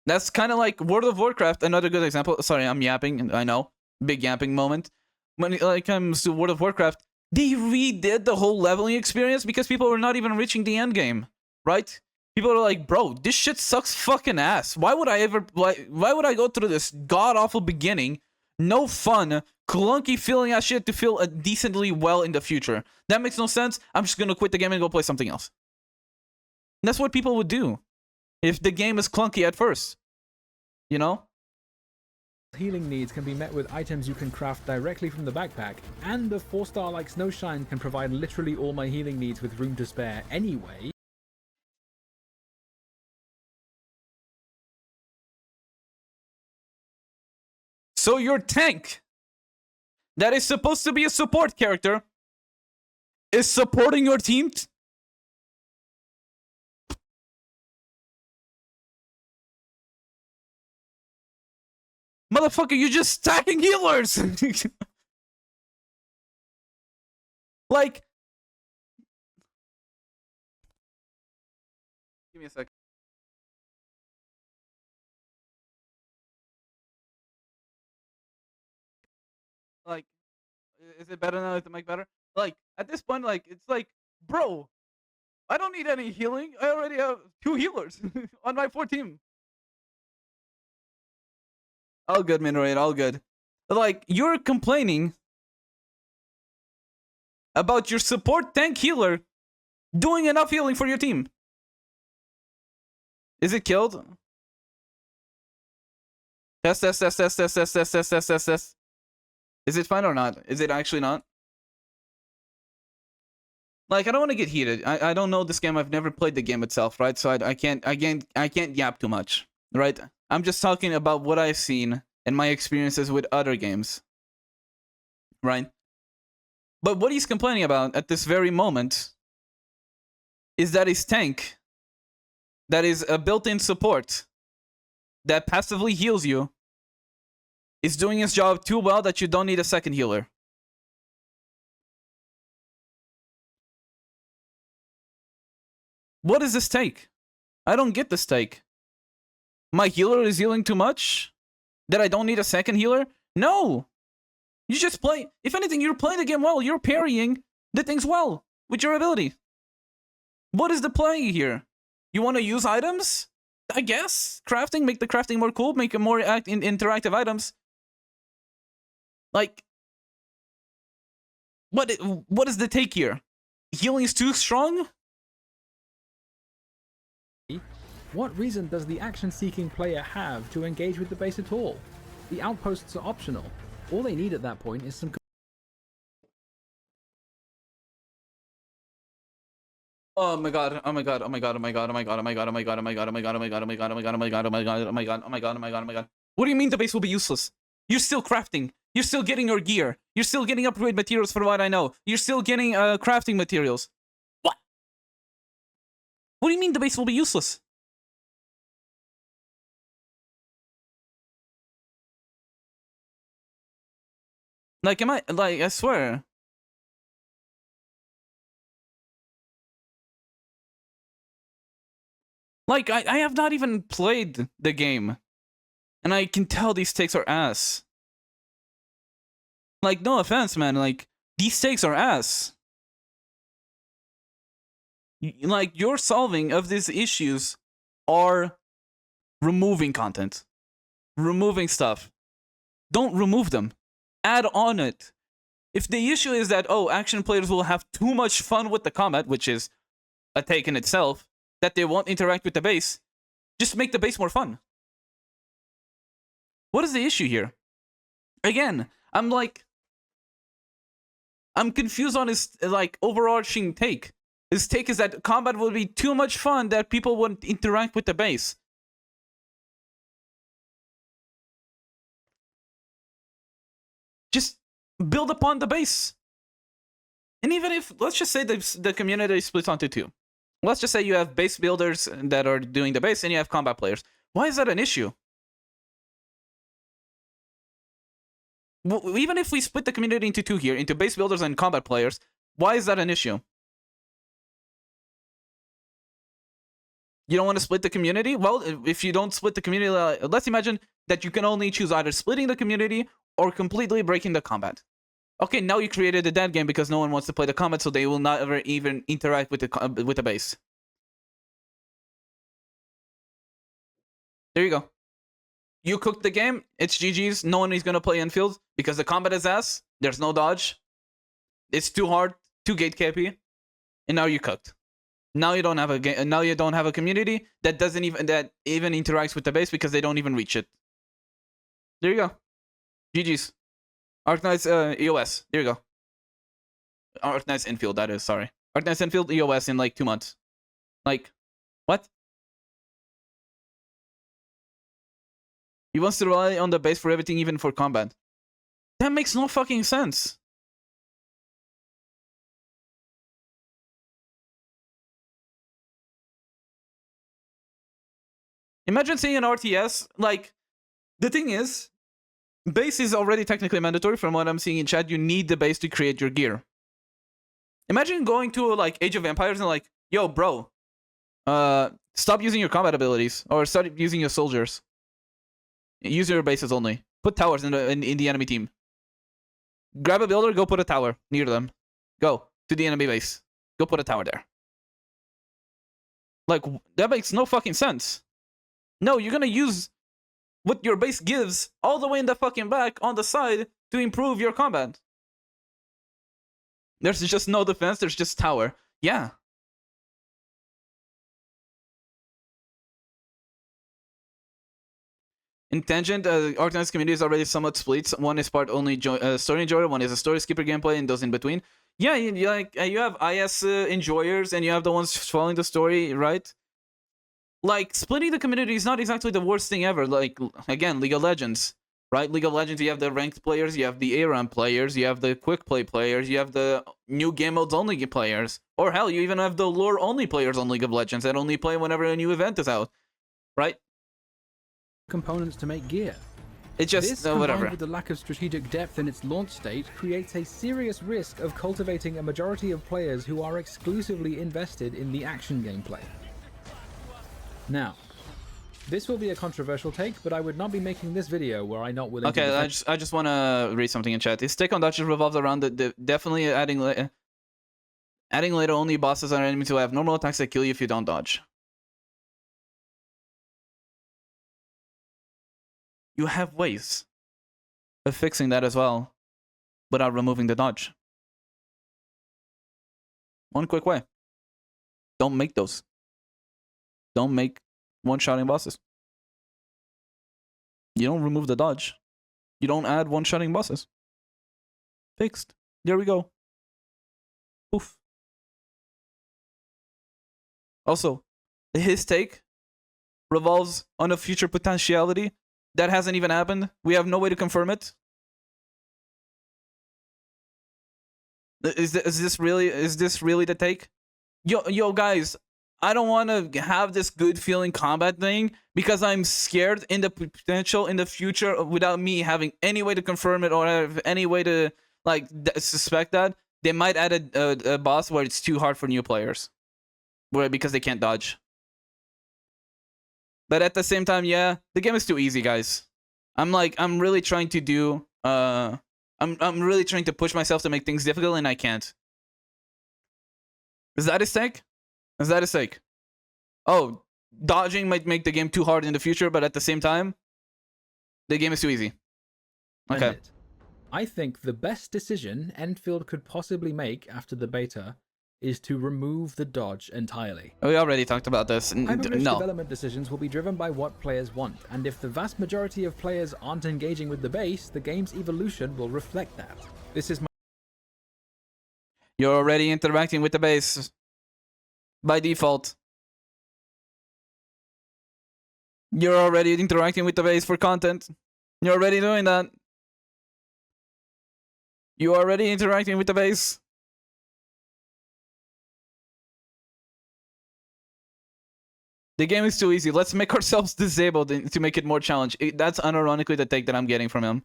That's kind of like World of Warcraft, another good example. Sorry, I'm yapping, I know. Big yapping moment. When it comes to World of Warcraft, they redid the whole leveling experience because people were not even reaching the end game. Right? People are like, bro, this shit sucks fucking ass. Why would I why would I go through this god-awful beginning, no fun, clunky feeling ass shit to feel decently well in the future? That makes no sense. I'm just gonna quit the game and go play something else. And that's what people would do if the game is clunky at first. You know? Healing needs can be met with items you can craft directly from the backpack, and the 4-star like Snowshine can provide literally all my healing needs with room to spare anyway. So your tank, that is supposed to be a support character, is supporting your team? Motherfucker, you're just stacking healers! Like... Give me a sec. Like, is it better now? Is the mic better? Like, at this point, like, it's like, bro, I don't need any healing. I already have 2 healers on my 4 team. All good, Minorate, all good. But, like, you're complaining about your support tank healer doing enough healing for your team. Is it killed? Test. Is it fine or not? Is it actually not? Like, I don't want to get heated. I don't know this game. I've never played the game itself, right? So I can't yap too much, right? I'm just talking about what I've seen and my experiences with other games, right? But what he's complaining about at this very moment is that his tank, that is a built-in support that passively heals you, is doing his job too well that you don't need a second healer. What is this take? I don't get this take. My healer is healing too much? That I don't need a second healer? No! You just play... If anything, you're playing the game well. You're parrying the things well with your ability. What is the play here? You want to use items? I guess. Crafting, make the crafting more cool, make it more interactive items. Like, what is the take here? Healing is too strong? What reason does the action-seeking player have to engage with the base at all? The outposts are optional. All they need at that point is some... Oh my god, oh my god, oh my god, oh my god, oh my god, oh my god, oh my god, oh my god, oh my god, oh my god, oh my god, oh my god, oh my god, oh my god, oh my god, oh my god, oh my god, oh my god. What do you mean the base will be useless? You're still crafting. You're still getting your gear. You're still getting upgrade materials for what I know. You're still getting crafting materials. What? What do you mean the base will be useless? Like, am I, like, I swear. Like, I have not even played the game. And I can tell these stakes are ass. Like, no offense, man. Like, these stakes are ass. Like, your solving of these issues are removing content. Removing stuff. Don't remove them. Add on it. If the issue is that, oh, action players will have too much fun with the combat, which is a take in itself, that they won't interact with the base, just make the base more fun. What is the issue here? Again, I'm confused on his, like, overarching take. His take is that combat will be too much fun that people won't interact with the base. Just build upon the base. And even if, let's just say the community splits onto two. Let's just say you have base builders that are doing the base and you have combat players. Why is that an issue? Well, even if we split the community into two here, into base builders and combat players, why is that an issue? You don't want to split the community? Well, if you don't split the community, let's imagine that you can only choose either splitting the community or completely breaking the combat. Okay, now you created a dead game because no one wants to play the combat, so they will not ever even interact with the base. There you go. You cooked the game. It's GG's. No one is gonna play Enfield because the combat is ass. There's no dodge. It's too hard, too gate capy, and now you cooked. Now you don't have a now you don't have a community that even interacts with the base because they don't even reach it. There you go. GG's. Arknight's EOS. There you go. Arknight's Enfield, that is, sorry. Arknight's Enfield EOS in like 2 months. Like, what? He wants to rely on the base for everything, even for combat. That makes no fucking sense. Imagine seeing an RTS, like, the thing is, base is already technically mandatory. From what I'm seeing in chat, you need the base to create your gear. Imagine going to like Age of Empires and like, yo, bro, stop using your combat abilities or start using your soldiers. Use your bases only. Put towers in the enemy team. Grab a builder, go put a tower near them. Go to the enemy base. Go put a tower there. Like, that makes no fucking sense. No, you're gonna use what your base gives all the way in the fucking back on the side to improve your combat. There's just no defense, there's just tower. Yeah. In Tangent, Arknight's community is already somewhat split. One is part only story enjoyer, one is a story skipper gameplay, and those in between. Yeah, you have IS enjoyers, and you have the ones following the story, right? Like, splitting the community is not exactly the worst thing ever. Like, again, League of Legends, right? League of Legends, you have the ranked players, you have the ARAM players, you have the quick play players, you have the new game modes only players. Or hell, you even have the lore only players on League of Legends that only play whenever a new event is out, right? Components to make gear. It just, this, whatever. combined with the lack of strategic depth in its launch state, creates a serious risk of cultivating a majority of players who are exclusively invested in the action gameplay. Now, this will be a controversial take, but I would not be making this video were I not willing to... Okay, I just want to read something in chat. His take on dodges revolves around definitely adding later only bosses and enemies who have normal attacks that kill you if you don't dodge. You have ways of fixing that as well without removing the dodge. One quick way. Don't make those. Don't make one-shotting bosses. You don't remove the dodge. You don't add one-shotting bosses. Fixed. There we go. Poof. Also, his take revolves on a future potentiality that hasn't even happened. We have no way to confirm it. Is this really the take? Yo, guys, I don't want to have this good feeling combat thing because I'm scared in the potential in the future without me having any way to confirm it or have any way to like suspect that they might add a boss where it's too hard for new players, where because they can't dodge. But at the same time, yeah, the game is too easy, guys. I'm really trying to do I'm really trying to push myself to make things difficult and I can't. Is that a stake? Is that a stake? Oh, dodging might make the game too hard in the future, but at the same time, the game is too easy. Okay. I think the best decision Enfield could possibly make after the beta is to remove the dodge entirely. We already talked about this. Hyper-rich No. development decisions will be driven by what players want, and if the vast majority of players aren't engaging with the base, the game's evolution will reflect that. This is my... You're already interacting with the base by default. You're already interacting with the base for content. You're already doing that. You're already interacting with the base. The game is too easy. Let's make ourselves disabled to make it more challenging. That's unironically the take that I'm getting from him.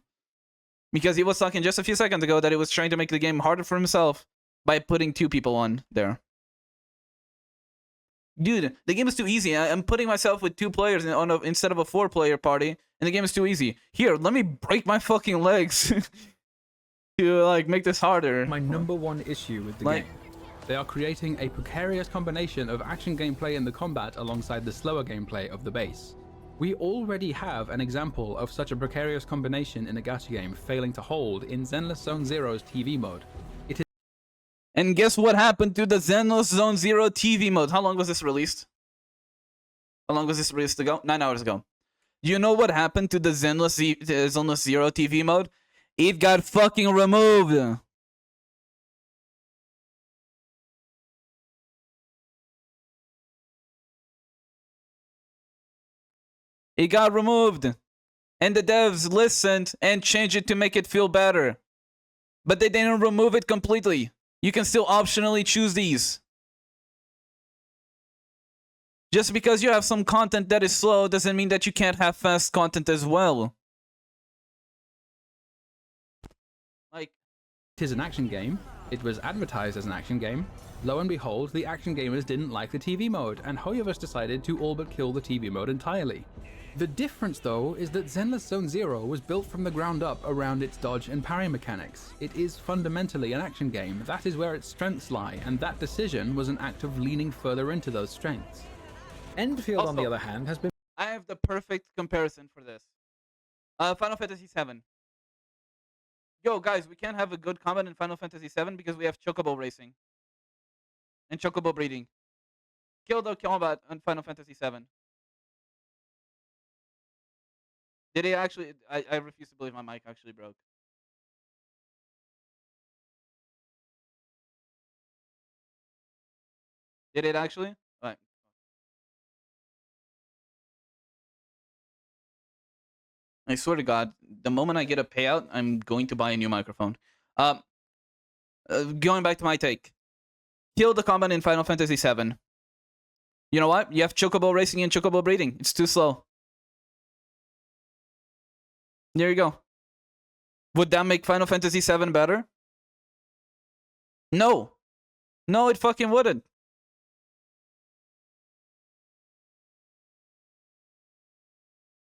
Because he was talking just a few seconds ago that he was trying to make the game harder for himself by putting 2 people on there. Dude, the game is too easy. I'm putting myself with 2 players instead of a 4-player party, and the game is too easy. Here, let me break my fucking legs to like make this harder. My number 1 issue with the game. They are creating a precarious combination of action gameplay in the combat alongside the slower gameplay of the base. We already have an example of such a precarious combination in a gacha game failing to hold in Zenless Zone Zero's TV mode. And guess what happened to the Zenless Zone Zero TV mode? How long was this released? How long was this released ago? 9 hours ago. You know what happened to the Zenless Zero TV mode? It got fucking removed. It got removed. And the devs listened and changed it to make it feel better. But they didn't remove it completely. You can still optionally choose these. Just because you have some content that is slow doesn't mean that you can't have fast content as well. Like, It is an action game. It was advertised as an action game. Lo and behold, the action gamers didn't like the TV mode, and Hoyoverse decided to all but kill the TV mode entirely. The difference, though, is that Zenless Zone Zero was built from the ground up around its dodge and parry mechanics. It is fundamentally an action game. That is where its strengths lie, and that decision was an act of leaning further into those strengths. Enfield, on the other hand, has been... I have the perfect comparison for this. Final Fantasy VII. Yo, guys, we can't have a good combat in Final Fantasy VII because we have chocobo racing. And chocobo breeding. Kill the combat in Final Fantasy VII. Did he actually... I refuse to believe my mic actually broke. Did it actually? Alright. I swear to God, the moment I get a payout, I'm going to buy a new microphone. Going back to my take. Kill the combat in Final Fantasy VII. You know what? You have chocobo racing and chocobo breeding. It's too slow. There you go. Would that make Final Fantasy VII better? No. No, it fucking wouldn't.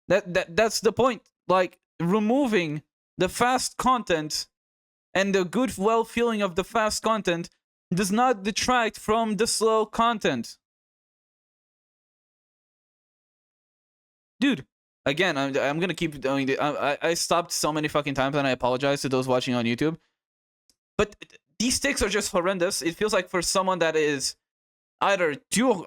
That's the point. Like, removing the fast content and the good well feeling of the fast content does not detract from the slow content. Dude, again, I'm gonna keep doing it. I stopped so many fucking times, and I apologize to those watching on YouTube. But these stakes are just horrendous. It feels like for someone that is either too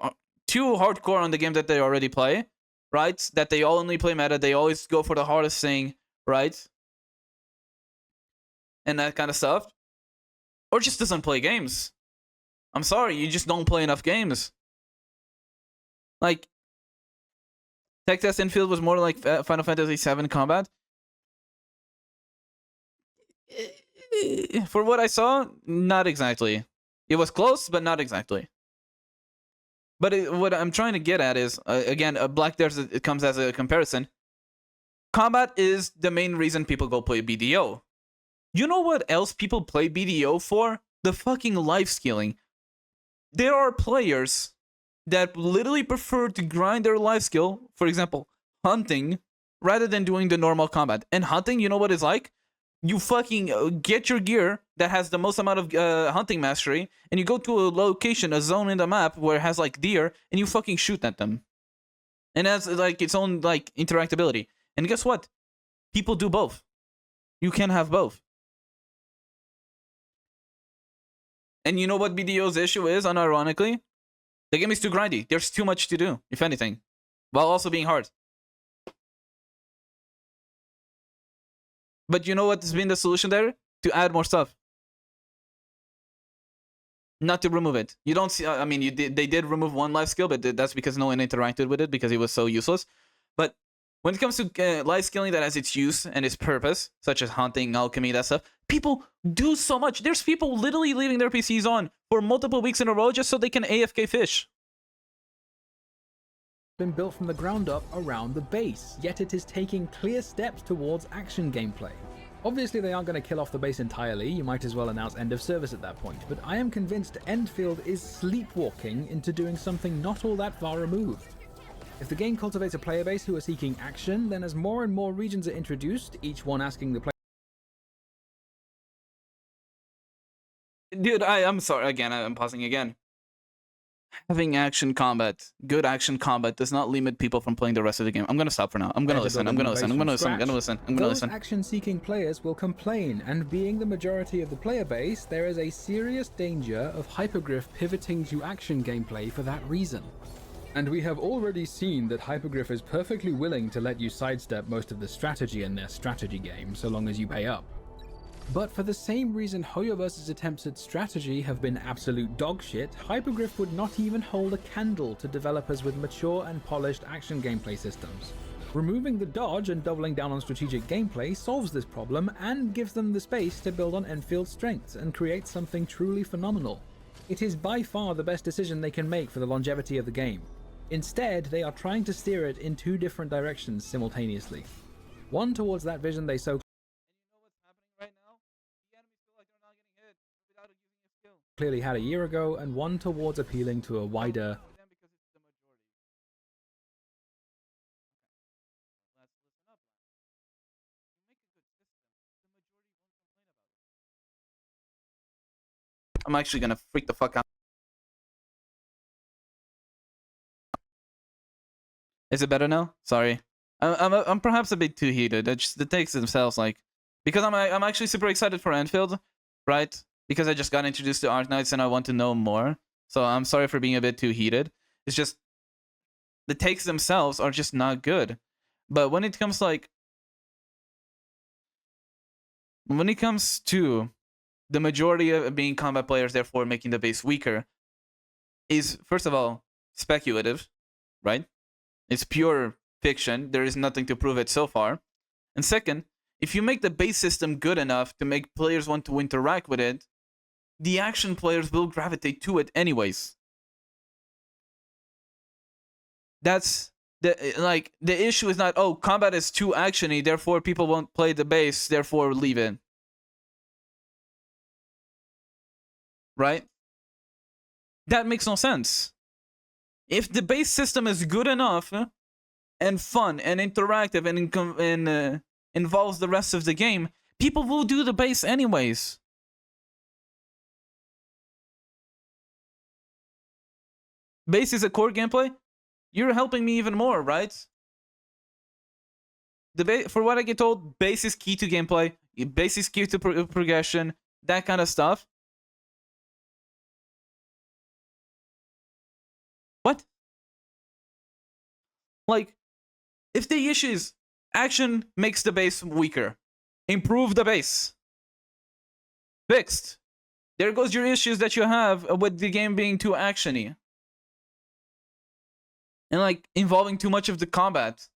hardcore on the game that they already play, right? That they only play meta, they always go for the hardest thing, right? And that kind of stuff. Or just doesn't play games. I'm sorry, you just don't play enough games. Like, Tech Test Infield was more like Final Fantasy VII combat. For what I saw, not exactly. It was close, but not exactly. But what I'm trying to get at is, again, Black Desert, it comes as a comparison. Combat is the main reason people go play BDO. You know what else people play BDO for? The fucking life skilling. There are players that literally prefer to grind their life skill, for example, hunting, rather than doing the normal combat. And hunting, you know what it's like? You fucking get your gear that has the most amount of hunting mastery, and you go to a location, a zone in the map where it has like deer, and you fucking shoot at them. And it has like its own like interactability. And guess what? People do both. You can have both. And you know what BDO's issue is, unironically? The game is too grindy. There's too much to do, if anything, while also being hard. But you know what has been the solution there? To add more stuff. Not to remove it. You don't see, I mean, they did remove one life skill, but that's because no one interacted with it because it was so useless. But when it comes to life skilling that has its use and its purpose, such as hunting, alchemy, that stuff, people do so much. There's people literally leaving their PCs on for multiple weeks in a row just so they can AFK fish. Been built from the ground up around the base, yet it is taking clear steps towards action gameplay. Obviously they aren't going to kill off the base entirely, you might as well announce end of service at that point, but I am convinced Enfield is sleepwalking into doing something not all that far removed. If the game cultivates a player base who are seeking action, then as more and more regions are introduced, each one asking the player... Dude, I'm sorry, again, I'm pausing again. Having action combat, good action combat, does not limit people from playing the rest of the game. I'm gonna stop for now. I'm gonna listen. Those action-seeking players will complain, and being the majority of the player base, there is a serious danger of Hypergriff pivoting to action gameplay for that reason. And we have already seen that Hypergriff is perfectly willing to let you sidestep most of the strategy in their strategy game, so long as you pay up. But for the same reason Hoyoverse's attempts at strategy have been absolute dogshit, Hypergriff would not even hold a candle to developers with mature and polished action gameplay systems. Removing the dodge and doubling down on strategic gameplay solves this problem and gives them the space to build on Enfield's strengths and create something truly phenomenal. It is by far the best decision they can make for the longevity of the game. Instead, they are trying to steer it in two different directions simultaneously. One towards that vision they so clearly had a year ago, and one towards appealing to a wider... I'm actually gonna freak the fuck out. Is it better now? Sorry. I'm perhaps a bit too heated. The takes themselves, like... Because I'm actually super excited for Enfield, right? Because I just got introduced to Arknights and I want to know more. So I'm sorry for being a bit too heated. It's just... The takes themselves are just not good. But when it comes, like... When it comes to the majority of being combat players, therefore making the base weaker, is, first of all, speculative, right? It's pure fiction. There is nothing to prove it so far. And second, if you make the base system good enough to make players want to interact with it, the action players will gravitate to it anyways. That's the issue is not, oh, combat is too actiony, therefore people won't play the base, therefore leave it. Right? That makes no sense. If the base system is good enough and fun and interactive and involves the rest of the game, people will do the base anyways. Base is a core gameplay? You're helping me even more, right? For what I get told, base is key to gameplay. Base is key to progression. That kind of stuff. What? Like, if the issue is action makes the base weaker, improve the base. Fixed. There goes your issues that you have with the game being too actiony. And like involving too much of the combat.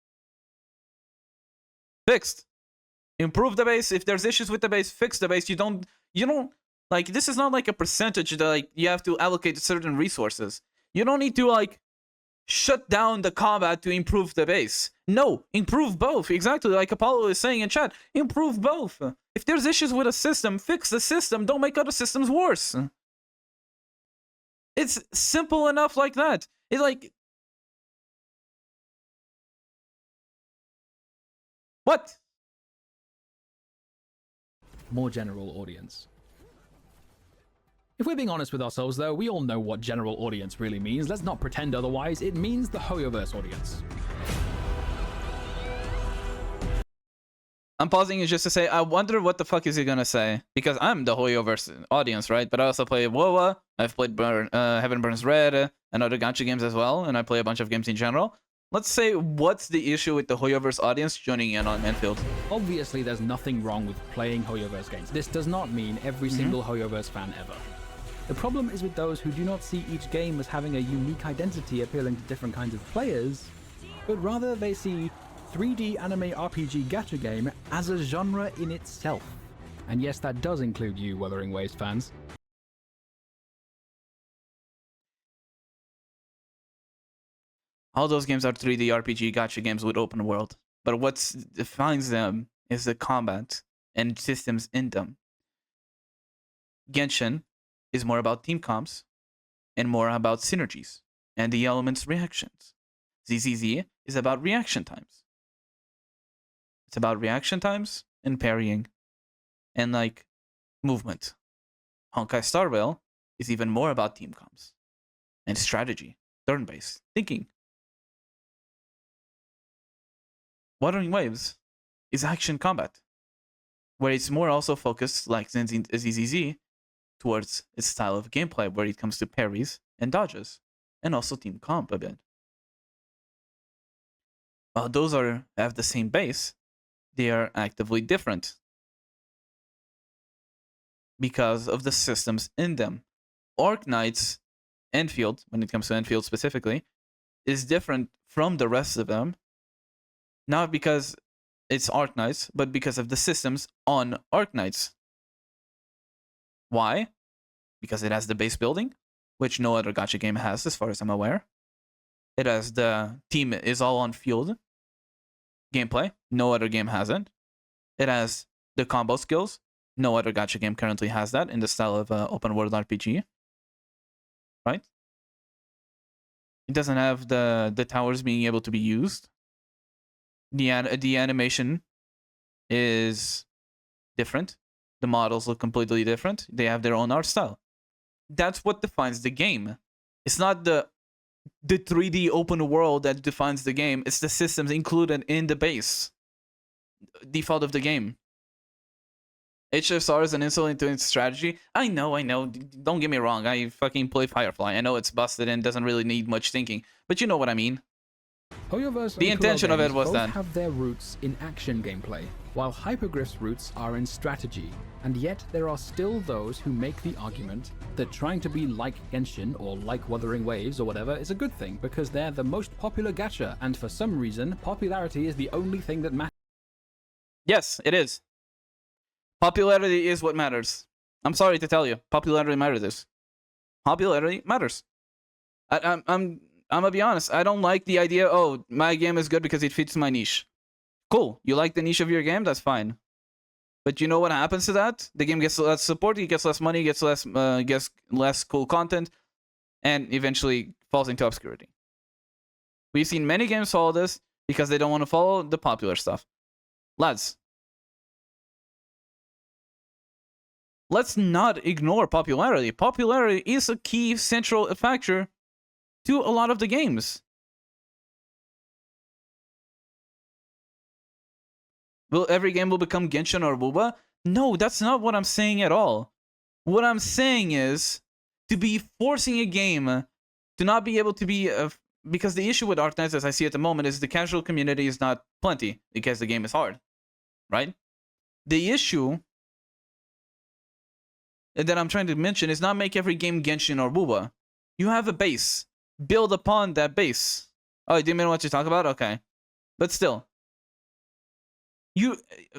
Fixed. Improve the base. If there's issues with the base, fix the base. You don't like, this is not like a percentage that like you have to allocate to certain resources. You don't need to like shut down the combat to improve the base. No, improve both. Exactly like Apollo is saying in chat. Improve both. If there's issues with a system, fix the system. Don't make other systems worse. It's simple enough like that. It's like, what? More general audience. If we're being honest with ourselves though, we all know what general audience really means. Let's not pretend otherwise. It means the Hoyoverse audience. I'm pausing it just to say, I wonder what the fuck is he gonna say. Because I'm the Hoyoverse audience, right? But I also play WoW, I've played Heaven Burns Red, and other gacha games as well, and I play a bunch of games in general. Let's say, what's the issue with the Hoyoverse audience joining in on Enfield? Obviously, there's nothing wrong with playing Hoyoverse games. This does not mean every single Hoyoverse fan ever. The problem is with those who do not see each game as having a unique identity appealing to different kinds of players, but rather they see 3D anime RPG gacha game as a genre in itself. And yes, that does include you, Wuthering Waves fans. All those games are 3D RPG gacha games with open world. But what defines them is the combat and systems in them. Genshin is more about team comps and more about synergies and the elements reactions. ZZZ is about reaction times. It's about reaction times and parrying and like movement. Honkai Star Rail is even more about team comps and strategy, turn-based thinking. Wuthering Waves is action combat, where it's more also focused, like ZZZ, towards its style of gameplay, where it comes to parries and dodges, and also team comp a bit. While those have the same base, they are actively different because of the systems in them. Arknight's Enfield, when it comes to Enfield specifically, is different from the rest of them, not because it's Arknights, but because of the systems on Arknights. Why? Because it has the base building, which no other gacha game has as far as I'm aware. It has the team is all on field gameplay. No other game has it. It has the combo skills. No other gacha game currently has that in the style of open world RPG. Right? It doesn't have the towers being able to be used. The animation is different. The models look completely different. They have their own art style. That's what defines the game. It's not the 3D open world that defines the game. It's the systems included in the base default of the game. HSR is an insult into its strategy. I know. Don't get me wrong. I fucking play Firefly. I know it's busted and doesn't really need much thinking. But you know what I mean. Hoyoverse The and intention of it was both that. have their roots in action gameplay, while Hypergriff's roots are in strategy. And yet there are still those who make the argument that trying to be like Genshin or like Wuthering Waves or whatever is a good thing because they're the most popular gacha, and for some reason, popularity is the only thing that matters. Yes, it is. Popularity is what matters. I'm sorry to tell you, popularity matters. Popularity matters. I'm gonna be honest. I don't like the idea. Oh, my game is good because it fits my niche. Cool. You like the niche of your game? That's fine. But you know what happens to that? The game gets less support. It gets less money. Gets less cool content, and eventually falls into obscurity. We've seen many games follow this because they don't want to follow the popular stuff. Lads, let's not ignore popularity. Popularity is a key central factor to a lot of the games. Will every game will become Genshin or WoBA? No, that's not what I'm saying at all. What I'm saying is to be forcing a game to not be able to be because the issue with Arknights, as I see at the moment, is the casual community is not plenty because the game is hard, right? The issue that I'm trying to mention is not make every game Genshin or WoBA. You have a base. Build upon that base. Oh, you didn't know what to talk about? Okay. But still.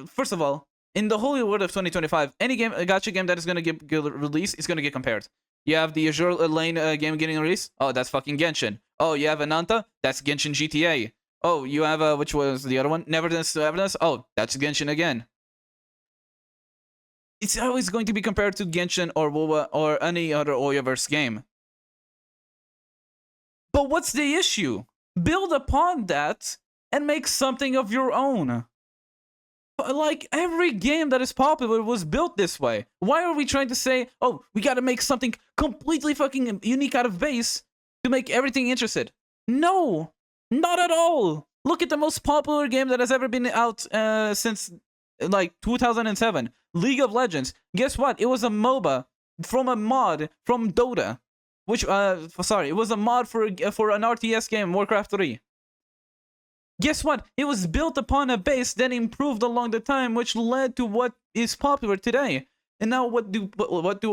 First of all, in the holy world of 2025, any game, a gacha game that is gonna get released is gonna get compared. You have the Azure Lane game getting released. Oh, that's fucking Genshin. Oh, you have Ananta. That's Genshin GTA. Oh, you have which was the other one? Neverness to Everness. Oh, that's Genshin again. It's always going to be compared to Genshin or WoW or any other Oyaverse game. But what's the issue? Build upon that and make something of your own. Like, every game that is popular was built this way. Why are we trying to say, oh, we gotta make something completely fucking unique out of base to make everything interested? No, not at all. Look at the most popular game that has ever been out since, like, 2007. League of Legends. Guess what? It was a MOBA from a mod from Dota. Which, sorry, it was a mod for an RTS game, Warcraft 3. Guess what? It was built upon a base, then improved along the time, which led to what is popular today. And now what do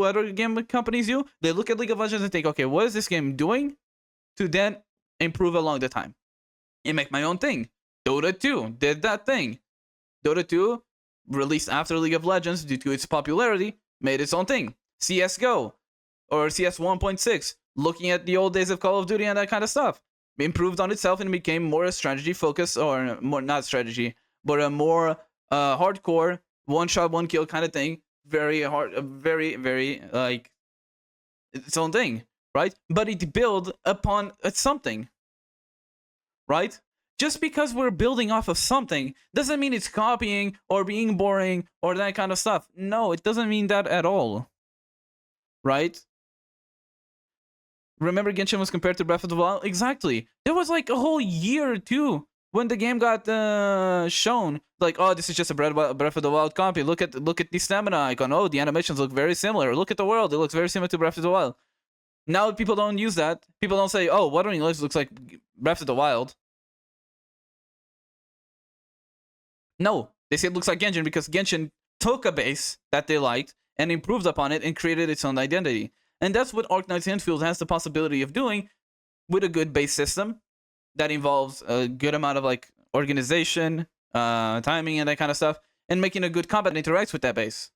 other game companies do? They look at League of Legends and think, okay, what is this game doing? To then improve along the time. And make my own thing. Dota 2 did that thing. Dota 2, released after League of Legends due to its popularity, made its own thing. CSGO, or CS 1.6, looking at the old days of Call of Duty and that kind of stuff. Improved on itself and became more a strategy focused, or more, not strategy, but a more hardcore one shot one kill kind of thing. Very hard, very like its own thing, right? But it built upon something, right? Just because we're building off of something doesn't mean it's copying or being boring or that kind of stuff. No, it doesn't mean that at all, right? Remember Genshin was compared to Breath of the Wild? Exactly. There was like a whole year or two when the game got shown. Like, oh, this is just a Breath of the Wild copy. Look at the stamina icon. Oh, the animations look very similar. Look at the world. It looks very similar to Breath of the Wild. Now people don't use that. People don't say, oh, Wuthering Waves looks like Breath of the Wild. No, they say it looks like Genshin because Genshin took a base that they liked and improved upon it and created its own identity. And that's what Arknight's Endfield has the possibility of doing with a good base system that involves a good amount of like organization, timing, and that kind of stuff, and making a good combat that interacts with that base.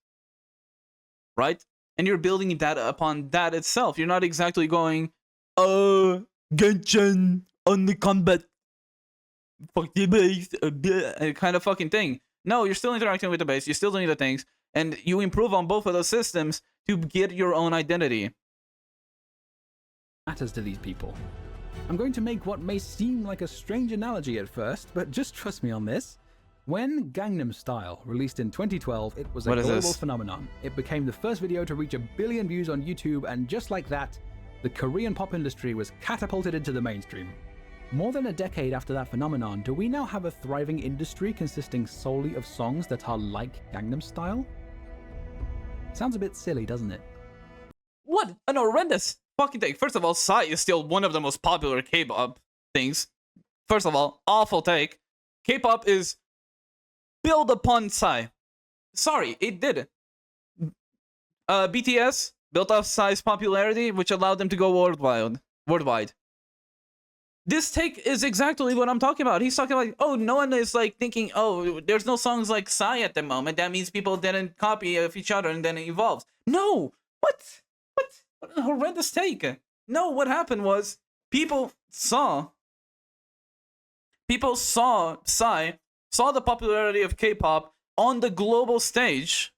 Right? And you're building that upon that itself. You're not exactly going, Genshin on the combat. Fuck the base, kind of fucking thing. No, you're still interacting with the base. You're still doing the things. And you improve on both of those systems to get your own identity. Matters to these people. I'm going to make what may seem like a strange analogy at first, but just trust me on this. When Gangnam Style released in 2012, it was a global phenomenon. It became the first video to reach 1 billion views on YouTube, and just like that, the Korean pop industry was catapulted into the mainstream. More than a decade after that phenomenon, do we now have a thriving industry consisting solely of songs that are like Gangnam Style? Sounds a bit silly, doesn't it? What an horrendous fucking thing. First of all, Psy is still one of the most popular K-pop things. First of all, awful take. K-pop is built upon Psy. Sorry, it did. BTS built off Psy's popularity, which allowed them to go worldwide. This take is exactly what I'm talking about. He's talking like, oh, no one is like thinking, oh, there's no songs like Psy at the moment. That means people didn't copy of each other and then it evolves. No! What a horrendous take. No, what happened was people saw Psy, saw the popularity of K-pop on the global stage,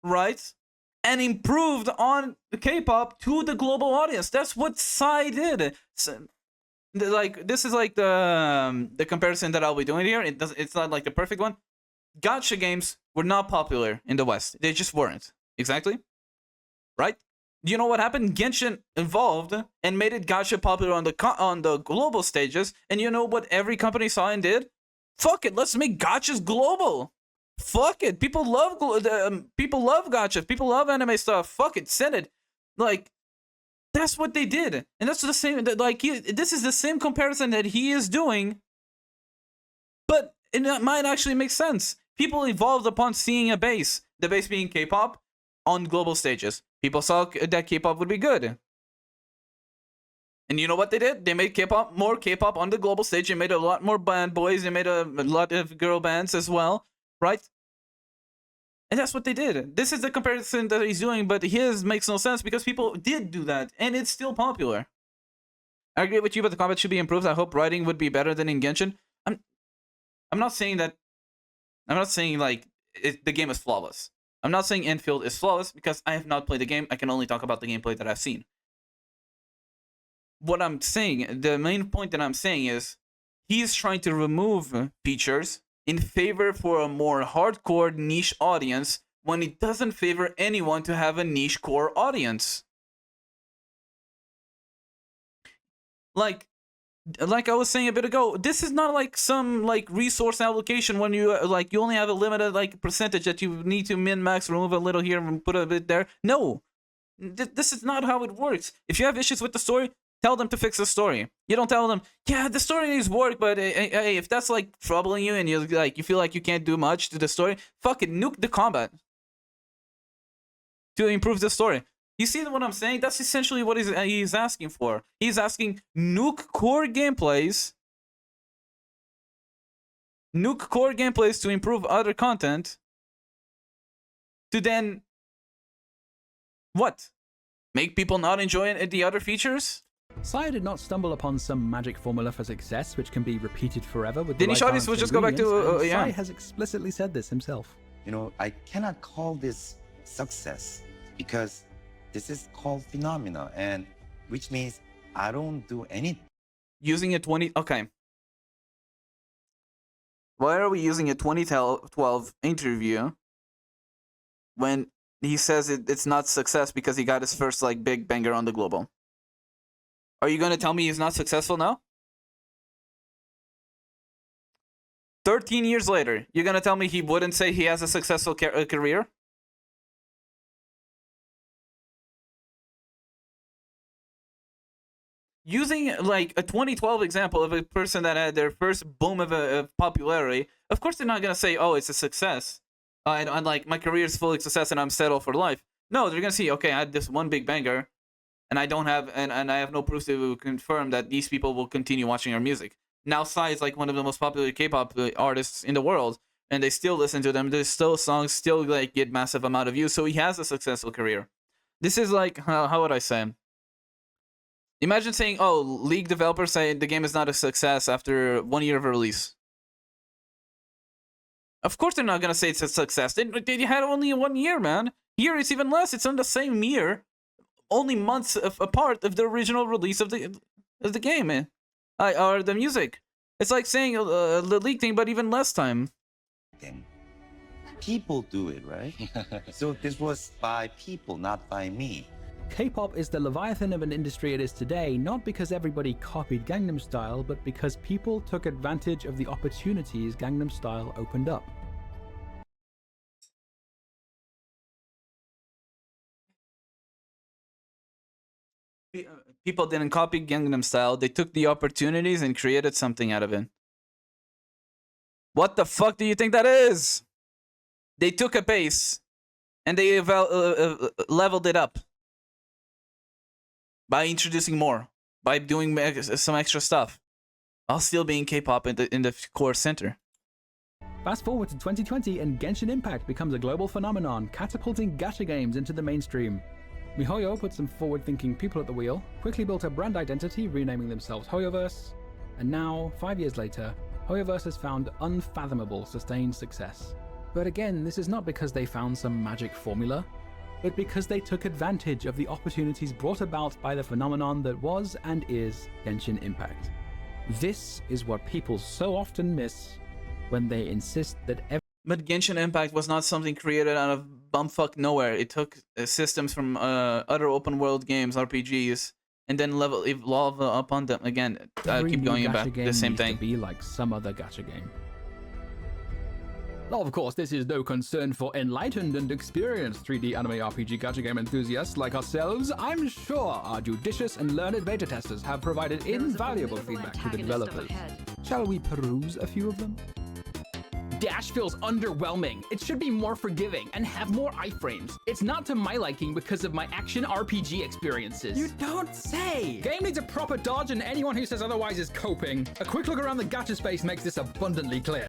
right? And improved on K-pop to the global audience. That's what Psy did. So, like, this is like the comparison that I'll be doing here. It's not like the perfect one. Gacha games were not popular in the West. They just weren't. Exactly. Right? You know what happened? Genshin evolved and made it gacha popular on the global stages. And you know what every company saw and did? Fuck it, let's make gachas global. Fuck it, people love gachas. People love anime stuff. Fuck it, send it. Like, that's what they did, and that's the same. Like, this is the same comparison that he is doing, but it might actually make sense. People evolved upon seeing a base, the base being K-pop, on global stages. People saw that K-pop would be good, and you know what they did? They made more K-pop on the global stage. They made a lot more band boys. They made a lot of girl bands as well. right? And that's what they did. This is the comparison that he's doing, but his makes no sense because people did do that, and it's still popular. I agree with you, but the combat should be improved. I hope writing would be better than in Genshin. I'm not saying that. I'm not saying like the game is flawless. I'm not saying Enfield is flawless because I have not played the game. I can only talk about the gameplay that I've seen. What I'm saying, the main point that I'm saying is, he's trying to remove features in favor for a more hardcore niche audience when it doesn't favor anyone to have a niche core audience. Like I was saying a bit ago, this is not like some like resource allocation when you like you only have a limited like percentage that you need to min max, remove a little here and put a bit there. No, this is not how it works. If you have issues with the story, tell them to fix the story. You don't tell them, yeah, the story needs work, but hey, if that's like troubling you and you feel like you can't do much to the story, fuck it, nuke the combat to improve the story. You see what I'm saying? That's essentially what he's asking for. He's asking nuke core gameplays to improve other content, to then what? Make people not enjoy the other features? Sire did not stumble upon some magic formula for success which can be repeated forever with Didn't the right he balance of just go back to ingredients, yeah. Sai has explicitly said this himself. You know, I cannot call this success because this is called phenomena, and which means I don't do anything. Using a 20... Okay. Why are we using a 2012 interview when he says it's not success because he got his first like big banger on the global? Are you gonna tell me he's not successful now? 13 years later, you're gonna tell me he wouldn't say he has a successful career? Using like a 2012 example of a person that had their first boom of popularity, of course they're not gonna say, "Oh, it's a success," and like my career is fully success and I'm settled for life. No, they're gonna see, okay, I had this one big banger, and I don't have, and I have no proof to confirm that these people will continue watching our music. Now, Psy is like one of the most popular K-pop artists in the world, and they still listen to them. There's still songs, still like get massive amount of views, so he has a successful career. This is like, how would I say? Imagine saying, oh, League developers say the game is not a success after 1 year of release. Of course they're not going to say it's a success. They had only 1 year, man. Here it's even less. It's on the same year. Only months apart of the original release of the game, man. Or the music. It's like saying the League thing, but even less time. People do it, right? So this was by people, not by me. K-pop is the leviathan of an industry it is today, not because everybody copied Gangnam Style, but because people took advantage of the opportunities Gangnam Style opened up. People didn't copy Gangnam Style, they took the opportunities and created something out of it. What the fuck do you think that is? They took a base and they leveled it up. By introducing more, by doing some extra stuff, while still being K-pop in the core center. Fast forward to 2020 and Genshin Impact becomes a global phenomenon, catapulting gacha games into the mainstream. MiHoYo put some forward-thinking people at the wheel, quickly built a brand identity, renaming themselves HoYoverse, and now, 5 years later, HoYoverse has found unfathomable sustained success. But again, this is not because they found some magic formula, but because they took advantage of the opportunities brought about by the phenomenon that was and is Genshin Impact. This is what people so often miss when they insist that But Genshin Impact was not something created out of bumfuck nowhere. It took systems from other open world games, RPGs, and then evolve upon them. Again, keep going about the same thing. To be like some other gacha game. Of course, this is no concern for enlightened and experienced 3D anime RPG gacha game enthusiasts like ourselves. I'm sure our judicious and learned beta testers have provided invaluable feedback to the developers. Shall we peruse a few of them? Dash feels underwhelming. It should be more forgiving and have more iframes. It's not to my liking because of my action RPG experiences. You don't say! Game needs a proper dodge, and anyone who says otherwise is coping. A quick look around the gacha space makes this abundantly clear.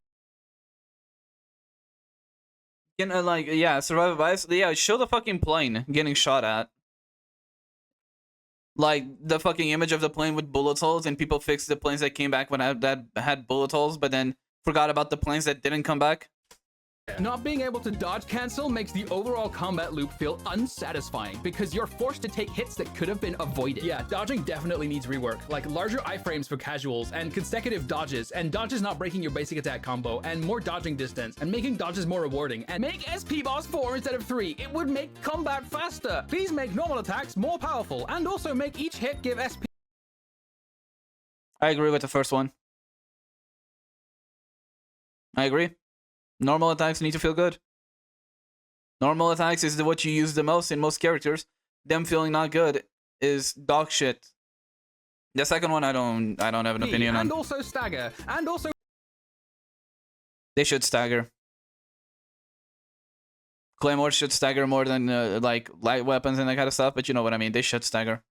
Like, yeah, survival bias. Yeah, show the fucking plane getting shot at. Like the fucking image of the plane with bullet holes, and people fixed the planes that came back that had bullet holes, but then forgot about the planes that didn't come back. Not being able to dodge cancel makes the overall combat loop feel unsatisfying because you're forced to take hits that could have been avoided. Yeah, dodging definitely needs rework, like larger iframes for casuals and consecutive dodges, and dodges not breaking your basic attack combo, and more dodging distance, and making dodges more rewarding, and make SP boss 4 instead of 3. It would make combat faster. Please make normal attacks more powerful, and also make each hit give SP. I agree with the first one. I agree. Normal attacks need to feel good. Normal attacks is what you use the most in most characters. Them feeling not good is dog shit. The second one, I don't have an opinion on. And also stagger, and also They should stagger. Claymore should stagger more than like light weapons and that kind of stuff, but you know what I mean. They should stagger.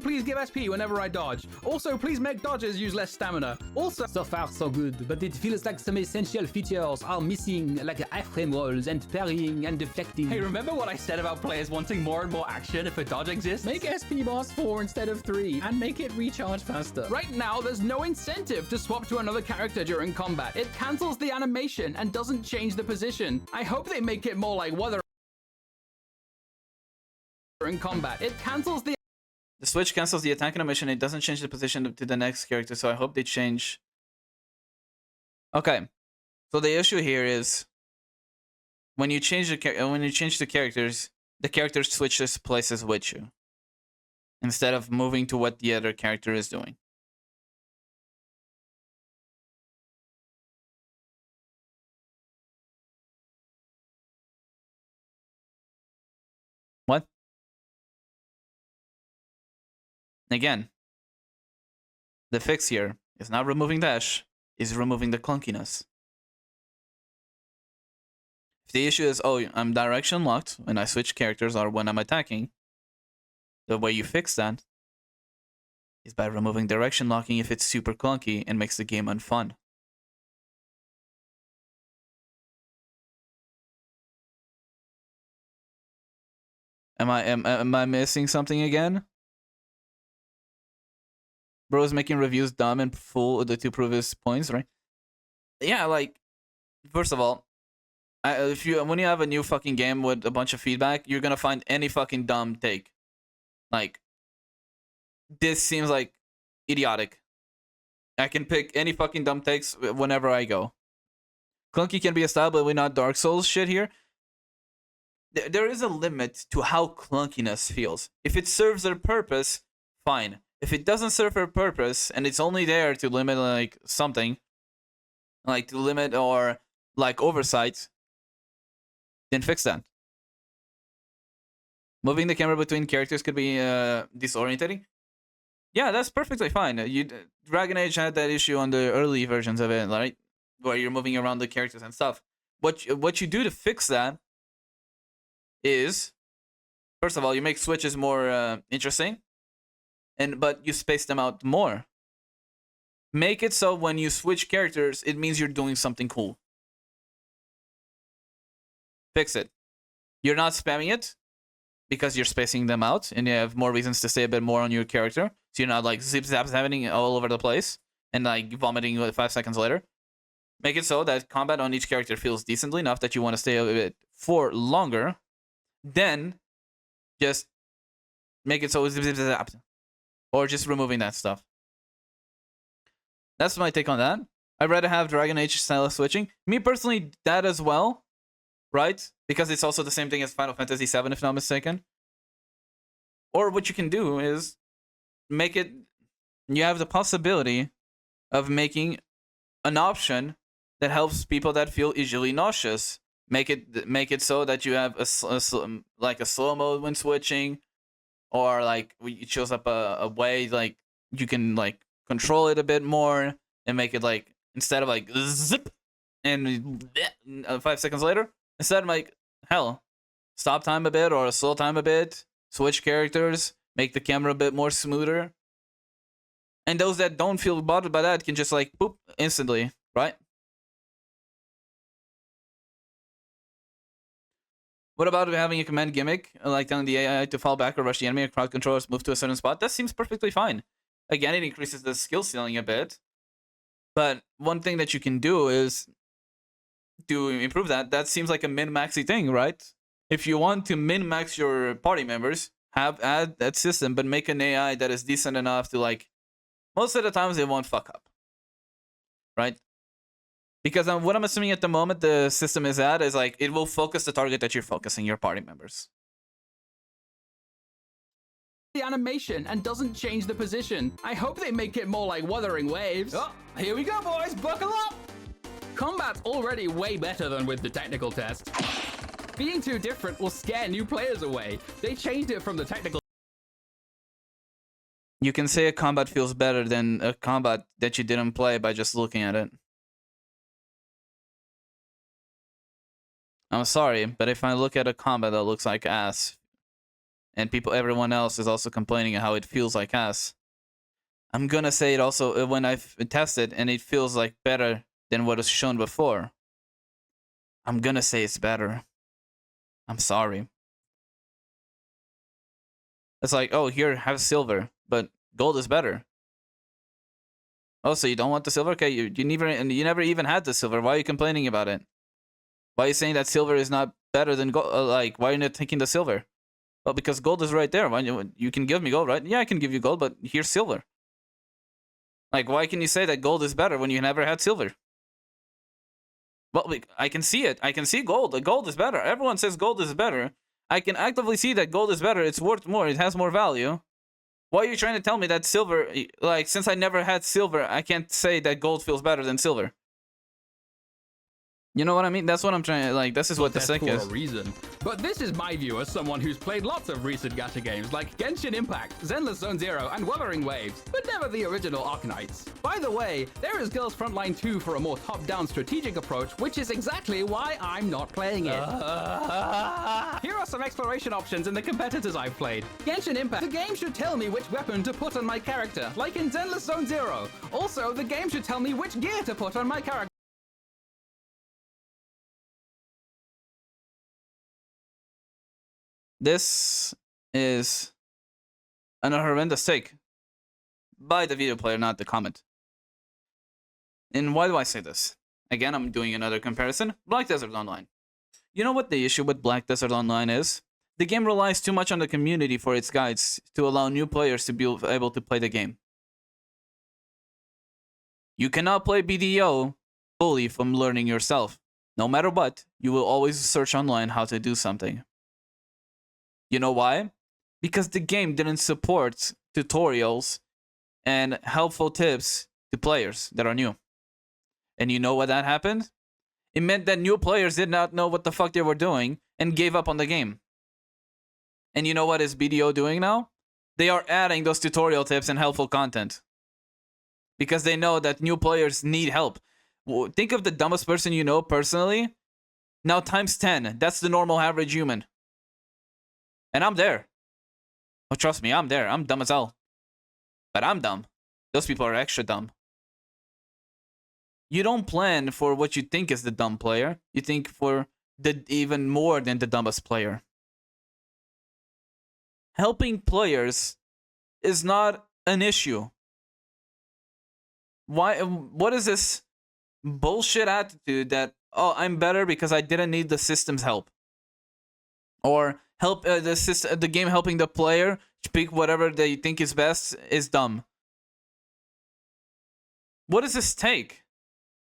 please give SP whenever I dodge. Also, please make dodges use less stamina. Also, so far so good, but it feels like some essential features are missing, like iframe rolls and parrying and deflecting. Hey, remember what I said about players wanting more and more action if a dodge exists? Make SP boss 4 instead of 3, and make it recharge faster. Right now, there's no incentive to swap to another character during combat. It cancels the animation and doesn't change the position. I hope they make it more like Wuthering in combat. It cancels the switch cancels the attack animation. It doesn't change the position to the next character, so I hope they change. Okay, so the issue here is when you change the characters, the character switches places with you instead of moving to what the other character is doing. What? Again, the fix here is not removing dash, is removing the clunkiness. If the issue is, oh, I'm direction locked when I switch characters or when I'm attacking, the way you fix that is by removing direction locking if it's super clunky and makes the game unfun. Am I missing something again? Bro's making reviews dumb and full to prove his points, right? Yeah, like, first of all, when you have a new fucking game with a bunch of feedback, you're gonna find any fucking dumb take. Like, this seems like idiotic. I can pick any fucking dumb takes whenever I go. Clunky can be a style, but we're not Dark Souls shit here. There is a limit to how clunkiness feels. If it serves a purpose, fine. If it doesn't serve a purpose and it's only there to limit like something, like to limit or like oversight, then fix that. Moving the camera between characters could be disorientating. Yeah, that's perfectly fine. Dragon Age had that issue on the early versions of it, right? Where you're moving around the characters and stuff. What you do to fix that is, first of all, you make switches more interesting. But you space them out more. Make it so when you switch characters, it means you're doing something cool. Fix it. You're not spamming it because you're spacing them out and you have more reasons to stay a bit more on your character. So you're not like zip zap happening all over the place and like vomiting 5 seconds later. Make it so that combat on each character feels decently enough that you want to stay a bit for longer. Then just make it so zip zip zap. Or just removing that stuff. That's my take on that. I'd rather have Dragon Age style of switching. Me personally, that as well. Right? Because it's also the same thing as Final Fantasy VII, if not mistaken. Or what you can do is make it... You have the possibility of making an option that helps people that feel easily nauseous. Make it so that you have a slow mode when switching. Or like it shows up a way like you can like control it a bit more and make it like instead of like zip and 5 seconds later, instead of like hell, stop time a bit or slow time a bit, switch characters, make the camera a bit more smoother. And those that don't feel bothered by that can just like boop instantly, right? What about having a command gimmick, like telling the AI to fall back or rush the enemy, or crowd controllers move to a certain spot? That seems perfectly fine. Again, it increases the skill ceiling a bit. But one thing that you can do is to improve that. That seems like a min-maxy thing, right? If you want to min-max your party members, add that system, but make an AI that is decent enough to, like, most of the times it won't fuck up, right? Because what I'm assuming at the moment the system is at is like it will focus the target that you're focusing, your party members. The animation and doesn't change the position. I hope they make it more like Wuthering Waves. Oh, here we go, boys. Buckle up. Combat's already way better than with the technical test. Being too different will scare new players away. They changed it from the technical. You can say a combat feels better than a combat that you didn't play by just looking at it. I'm sorry, but if I look at a combat that looks like ass, and everyone else is also complaining how it feels like ass, I'm gonna say it also when I've tested and it feels like better than what was shown before. I'm gonna say it's better. I'm sorry. It's like, oh, here, have silver, but gold is better. Oh, so you don't want the silver? Okay, you never even had the silver. Why are you complaining about it? Why are you saying that silver is not better than gold? Like, why are you not taking the silver? Well, because gold is right there. Why you can give me gold, right? Yeah, I can give you gold, but here's silver. Like, why can you say that gold is better when you never had silver? Well, I can see it. I can see gold. The gold is better. Everyone says gold is better. I can actively see that gold is better. It's worth more. It has more value. Why are you trying to tell me that silver, like, since I never had silver, I can't say that gold feels better than silver? You know what I mean? That's what I'm trying to, like, this is what the sick for is. a reason. But this is my view as someone who's played lots of recent gacha games like Genshin Impact, Zenless Zone Zero, and Wuthering Waves, but never the original Arknights. By the way, there is Girls Frontline 2 for a more top-down strategic approach, which is exactly why I'm not playing it. Here are some exploration options in the competitors I've played. Genshin Impact, the game should tell me which weapon to put on my character, like in Zenless Zone Zero. Also, the game should tell me which gear to put on my character. This is an horrendous take by the video player, not the comment. And why do I say this? Again, I'm doing another comparison. Black Desert Online. You know what the issue with Black Desert Online is? The game relies too much on the community for its guides to allow new players to be able to play the game. You cannot play BDO fully from learning yourself. No matter what, you will always search online how to do something. You know why? Because the game didn't support tutorials and helpful tips to players that are new. And you know what that happened? It meant that new players did not know what the fuck they were doing and gave up on the game. And you know what is BDO doing now? They are adding those tutorial tips and helpful content. Because they know that new players need help. Think of the dumbest person you know personally. Now times 10. That's the normal average human. And I'm there. Oh, trust me, I'm there. I'm dumb as hell. But I'm dumb. Those people are extra dumb. You don't plan for what you think is the dumb player. You think for the even more than the dumbest player. Helping players is not an issue. Why? What is this bullshit attitude that, oh, I'm better because I didn't need the system's help? Or the game helping the player pick whatever they think is best is dumb. What does this take?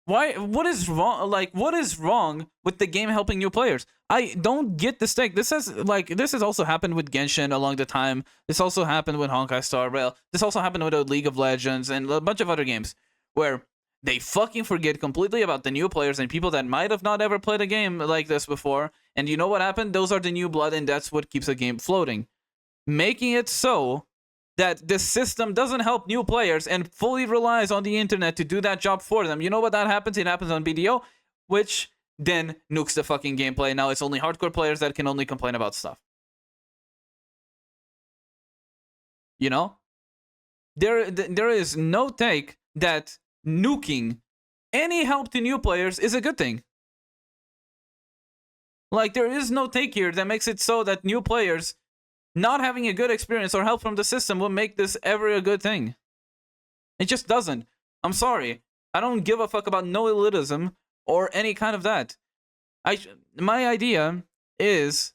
Why? What is wrong? Like, what is wrong with the game helping new players? I don't get this take. This has also happened with Genshin along the time. This also happened with Honkai Star Rail. This also happened with League of Legends and a bunch of other games where they fucking forget completely about the new players and people that might have not ever played a game like this before. And you know what happened? Those are the new blood, and that's what keeps a game floating. Making it so that the system doesn't help new players and fully relies on the internet to do that job for them. You know what that happens? It happens on BDO, which then nukes the fucking gameplay. Now it's only hardcore players that can only complain about stuff. You know? There is no take that nuking any help to new players is a good thing. Like, there is no take here that makes it so that new players not having a good experience or help from the system will make this ever a good thing. It just doesn't. I'm sorry. I don't give a fuck about no elitism or any kind of that. My idea is,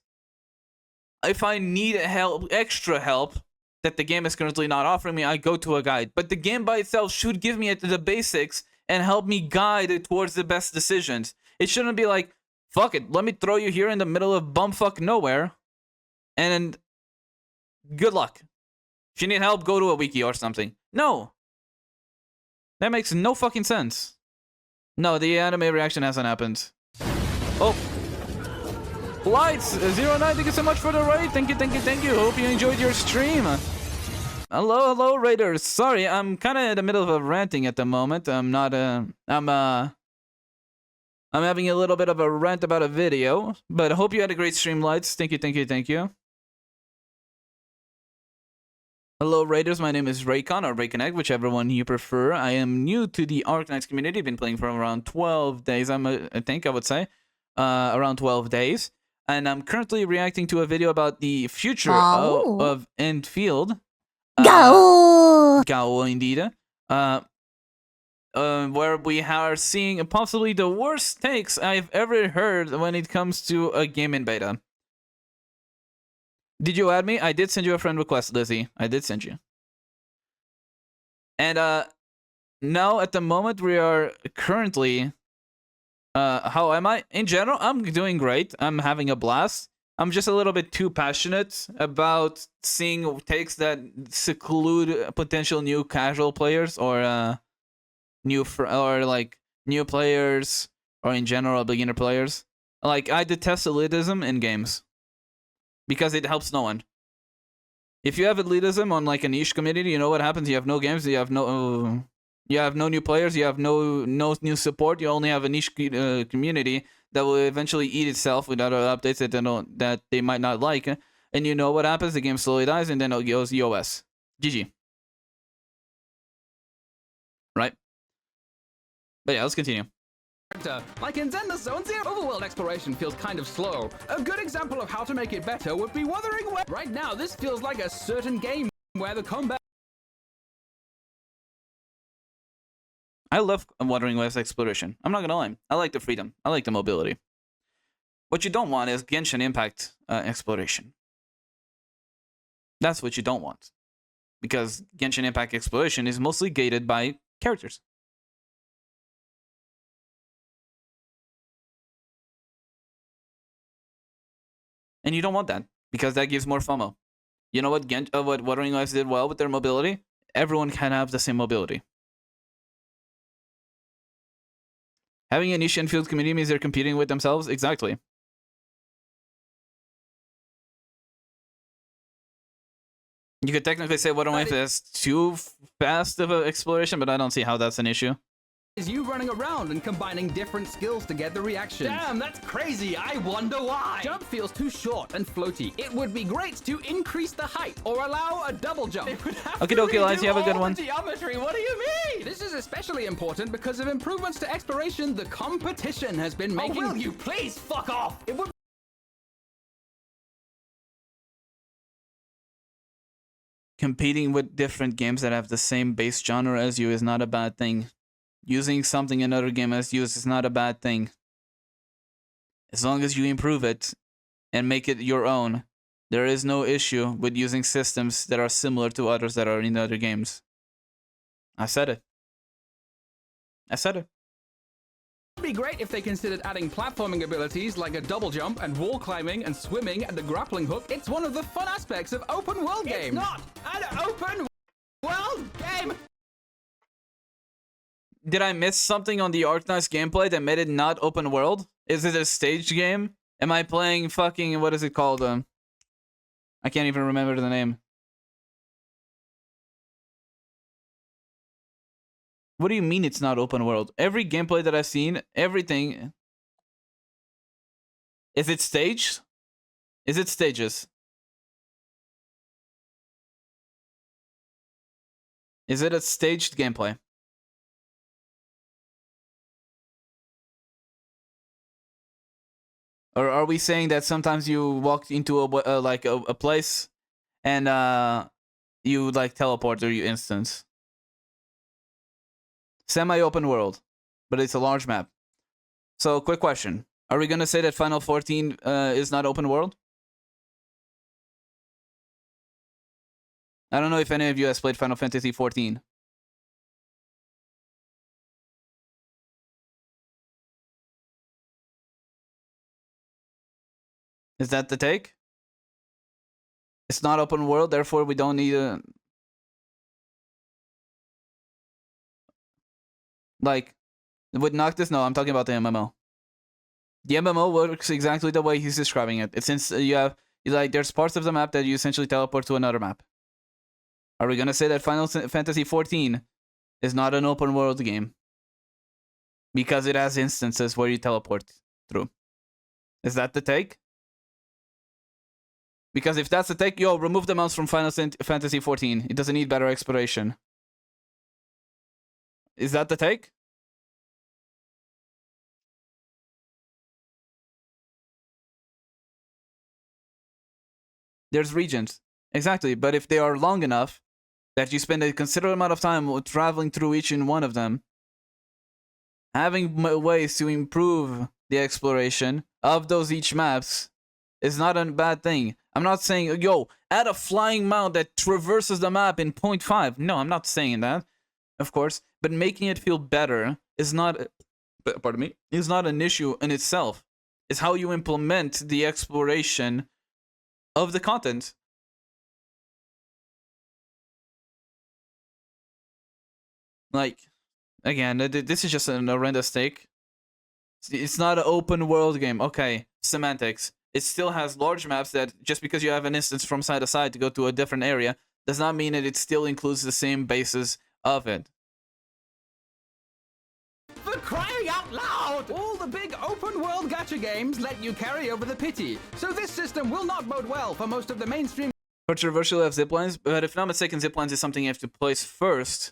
if I need help, extra help that the game is currently not offering me, I go to a guide. But the game by itself should give me the basics and help me guide it towards the best decisions. It shouldn't be like, fuck it, let me throw you here in the middle of bumfuck nowhere, and good luck. If you need help, go to a wiki or something. No. That makes no fucking sense. No, the anime reaction hasn't happened. Oh. Lights09, thank you so much for the raid. Thank you, thank you, thank you. Hope you enjoyed your stream. Hello, hello, raiders. Sorry, I'm kind of in the middle of a ranting at the moment. I'm having a little bit of a rant about a video, but I hope you had a great stream, Lights. Thank you, thank you, thank you. Hello, raiders. My name is Raycon or Rayconnect, whichever one you prefer. I am new to the Arknights community. Been playing for around 12 days. I think I would say around 12 days. And I'm currently reacting to a video about the future of Enfield. Go! Gao, indeed. Where we are seeing possibly the worst takes I've ever heard when it comes to a game in beta. Did you add me? I did send you a friend request, Lizzie. I did send you. And now at the moment we are currently... how am I? In general, I'm doing great. I'm having a blast. I'm just a little bit too passionate about seeing takes that seclude potential new casual players or new players or in general beginner players. Like, I detest elitism in games because it helps no one. If you have elitism on like a niche community, you know what happens? You have no games. You have no new players. You have no new support. You only have a niche community that will eventually eat itself with other updates that they might not like. And you know what happens? The game slowly dies, and then it goes EOS. GG. Right? But yeah, let's continue. Like in Zen the Zone Zero, overworld exploration feels kind of slow. A good example of how to make it better would be Wuthering Waves. Right now, this feels like a certain game where the combat... I love Wuthering Waves exploration. I'm not gonna lie. I like the freedom. I like the mobility. What you don't want is Genshin Impact exploration. That's what you don't want. Because Genshin Impact exploration is mostly gated by characters. And you don't want that, because that gives more FOMO. You know what what Wuthering Waves did well with their mobility? Everyone can have the same mobility. Having a niche Enfield community means they're competing with themselves? Exactly. You could technically say Wuthering Waves is too fast of an exploration, but I don't see how that's an issue. Is you running around and combining different skills to get the reactions. Damn, that's crazy. I wonder why. Jump feels too short and floaty. It would be great to increase the height or allow a double jump. Okay, Lies, you have a good one. Geometry. What do you mean? This is especially important because of improvements to exploration the competition has been making. Oh, will you please fuck off? It would... Competing with different games that have the same base genre as you is not a bad thing. Using something another game has used is not a bad thing. As long as you improve it and make it your own, there is no issue with using systems that are similar to others that are in other games. I said it. I said it. It would be great if they considered adding platforming abilities like a double jump and wall climbing and swimming and the grappling hook. It's one of the fun aspects of open world games. It's not an open world game! Did I miss something on the Arknights gameplay that made it not open world? Is it a staged game? Am I playing fucking, what is it called? I can't even remember the name. What do you mean it's not open world? Every gameplay that I've seen, everything... Is it staged? Is it stages? Is it a staged gameplay? Or are we saying that sometimes you walk into a place and you like teleport or you instance? Semi-open world, but it's a large map. So, quick question. Are we going to say that Final 14 is not open world? I don't know if any of you has played Final Fantasy 14. Is that the take? It's not open world, therefore we don't need a... Like, with Noctis, no, I'm talking about the MMO. The MMO works exactly the way he's describing it. It's since there's parts of the map that you essentially teleport to another map. Are we gonna say that Final Fantasy 14 is not an open world game? Because it has instances where you teleport through. Is that the take? Because if that's the take, yo, remove the mouse from Final Fantasy 14. It doesn't need better exploration. Is that the take? There's regions. Exactly, but if they are long enough that you spend a considerable amount of time traveling through each and one of them, having ways to improve the exploration of those each maps is not a bad thing. I'm not saying, yo, add a flying mount that traverses the map in 0.5. No, I'm not saying that, of course. But making it feel better is not, pardon me, is not an issue in itself. It's how you implement the exploration of the content. Like, again, this is just an horrendous take. It's not an open world game. Okay, semantics. It still has large maps that just because you have an instance from side to side to go to a different area does not mean that it still includes the same basis of it. For crying out loud! All the big open world gacha games let you carry over the pity, so this system will not bode well for most of the mainstream. Controversial of ziplines, but if not mistaken, ziplines is something you have to place first,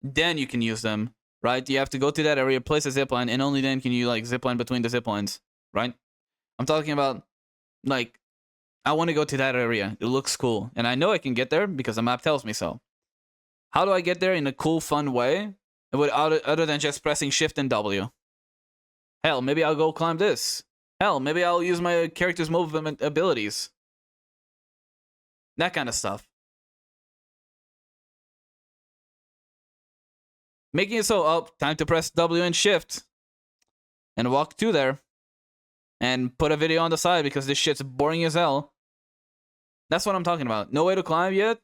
then you can use them, right? You have to go to that area, place a zipline, and only then can you like zipline between the ziplines, right? I'm talking about, like, I want to go to that area. It looks cool, and I know I can get there because the map tells me so. How do I get there in a cool, fun way? Other than just pressing Shift and W. Hell, maybe I'll go climb this. Hell, maybe I'll use my character's movement abilities. That kind of stuff. Making it so, oh, time to press W and Shift. And walk to there. And put a video on the side because this shit's boring as hell. That's what I'm talking about. No way to climb yet?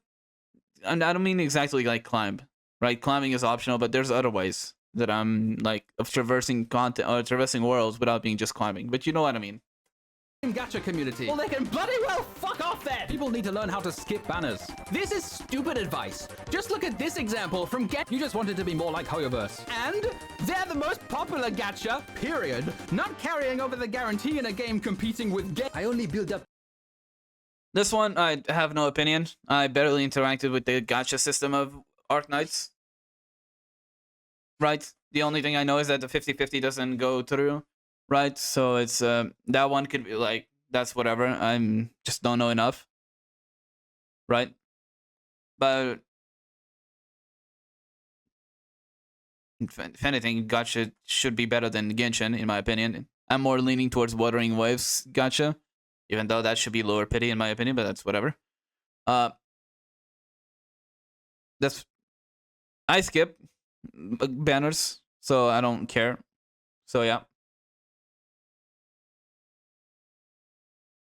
And I don't mean exactly like climb. Right, climbing is optional, but there's other ways that I'm like of traversing content or traversing worlds without being just climbing. But you know what I mean. Gacha community. Well, they can bloody well fuck off then! People need to learn how to skip banners. This is stupid advice. Just look at this example from You just wanted to be more like Hoyoverse. And they're the most popular gacha, period. Not carrying over the guarantee in a game competing with I only build up. This one, I have no opinion. I barely interacted with the gacha system of Arknights. Right? The only thing I know is that the 50-50 doesn't go through. Right? So it's, that one could be like, that's whatever. I'm just don't know enough. Right? But if anything, Gacha should be better than Genshin, in my opinion. I'm more leaning towards Wuthering Waves Gacha, even though that should be lower pity, in my opinion, but that's whatever. That's... I skip banners, so I don't care. So yeah.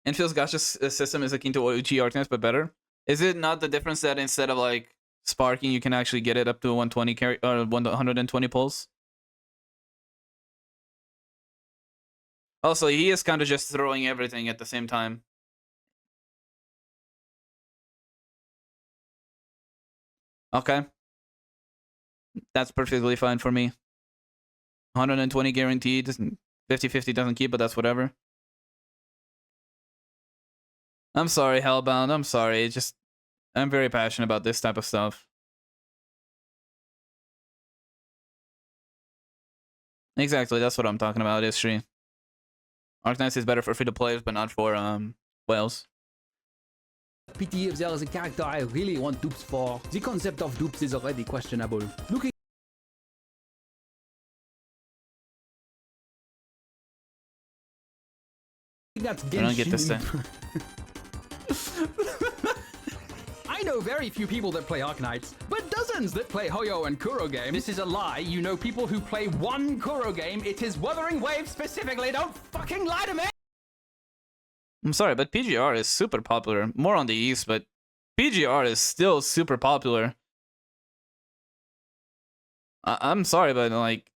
Enfield's Gacha system is akin to OG Arknights, but better. Is it not the difference that instead of like sparking, you can actually get it up to 120 carry or 120 pulls? Also, he is kind of just throwing everything at the same time. Okay. That's perfectly fine for me. 120 guaranteed. 50-50 doesn't keep, but that's whatever. I'm sorry, Hellbound. I'm sorry. It's just, I'm very passionate about this type of stuff. Exactly, that's what I'm talking about, history. Arknights is better for free-to-players, but not for whales. Pity if there is a character I really want dupes for. The concept of dupes is already questionable. Looking at I don't get this Genshin. I know very few people that play Arknights, but dozens that play Hoyo and Kuro games. This is a lie. You know people who play one Kuro game. It is Wuthering Waves specifically. Don't fucking lie to me! I'm sorry, but PGR is super popular. More on the East, but PGR is still super popular. I'm sorry, but like...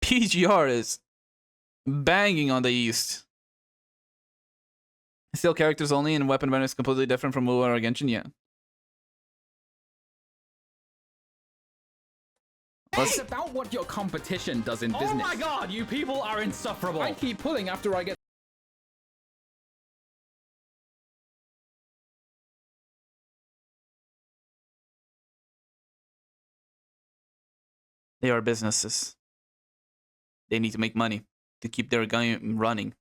PGR is banging on the East. Still characters only, and weapon banner is completely different from Wu or Genshin, yeah. It's about what your competition does in business. Oh my god, you people are insufferable. I keep pulling after I get... They are businesses. They need to make money to keep their game running.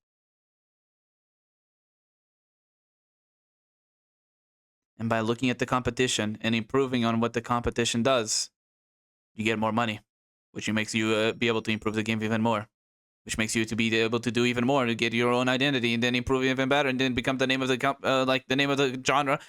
And by looking at the competition and improving on what the competition does, you get more money, which makes you be able to improve the game even more, which makes you to be able to do even more, to get your own identity and then improve even better and then become the name of the like the name of the genre.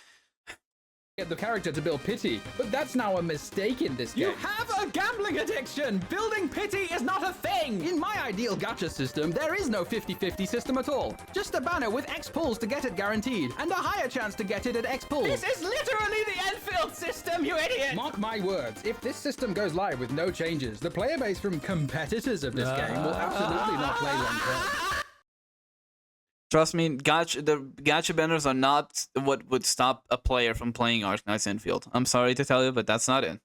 Get the character to build pity, but that's now a mistake in this game. You have a gambling addiction! Building pity is not a thing! In my ideal gacha system, there is no 50-50 system at all. Just a banner with X pulls to get it guaranteed, and a higher chance to get it at X pulls. This is literally the Enfield system, you idiot! Mark my words, if this system goes live with no changes, the player base from competitors of this game will absolutely not play long term. Trust me, the gacha banners are not what would stop a player from playing Arknights Enfield. I'm sorry to tell you, but that's not it.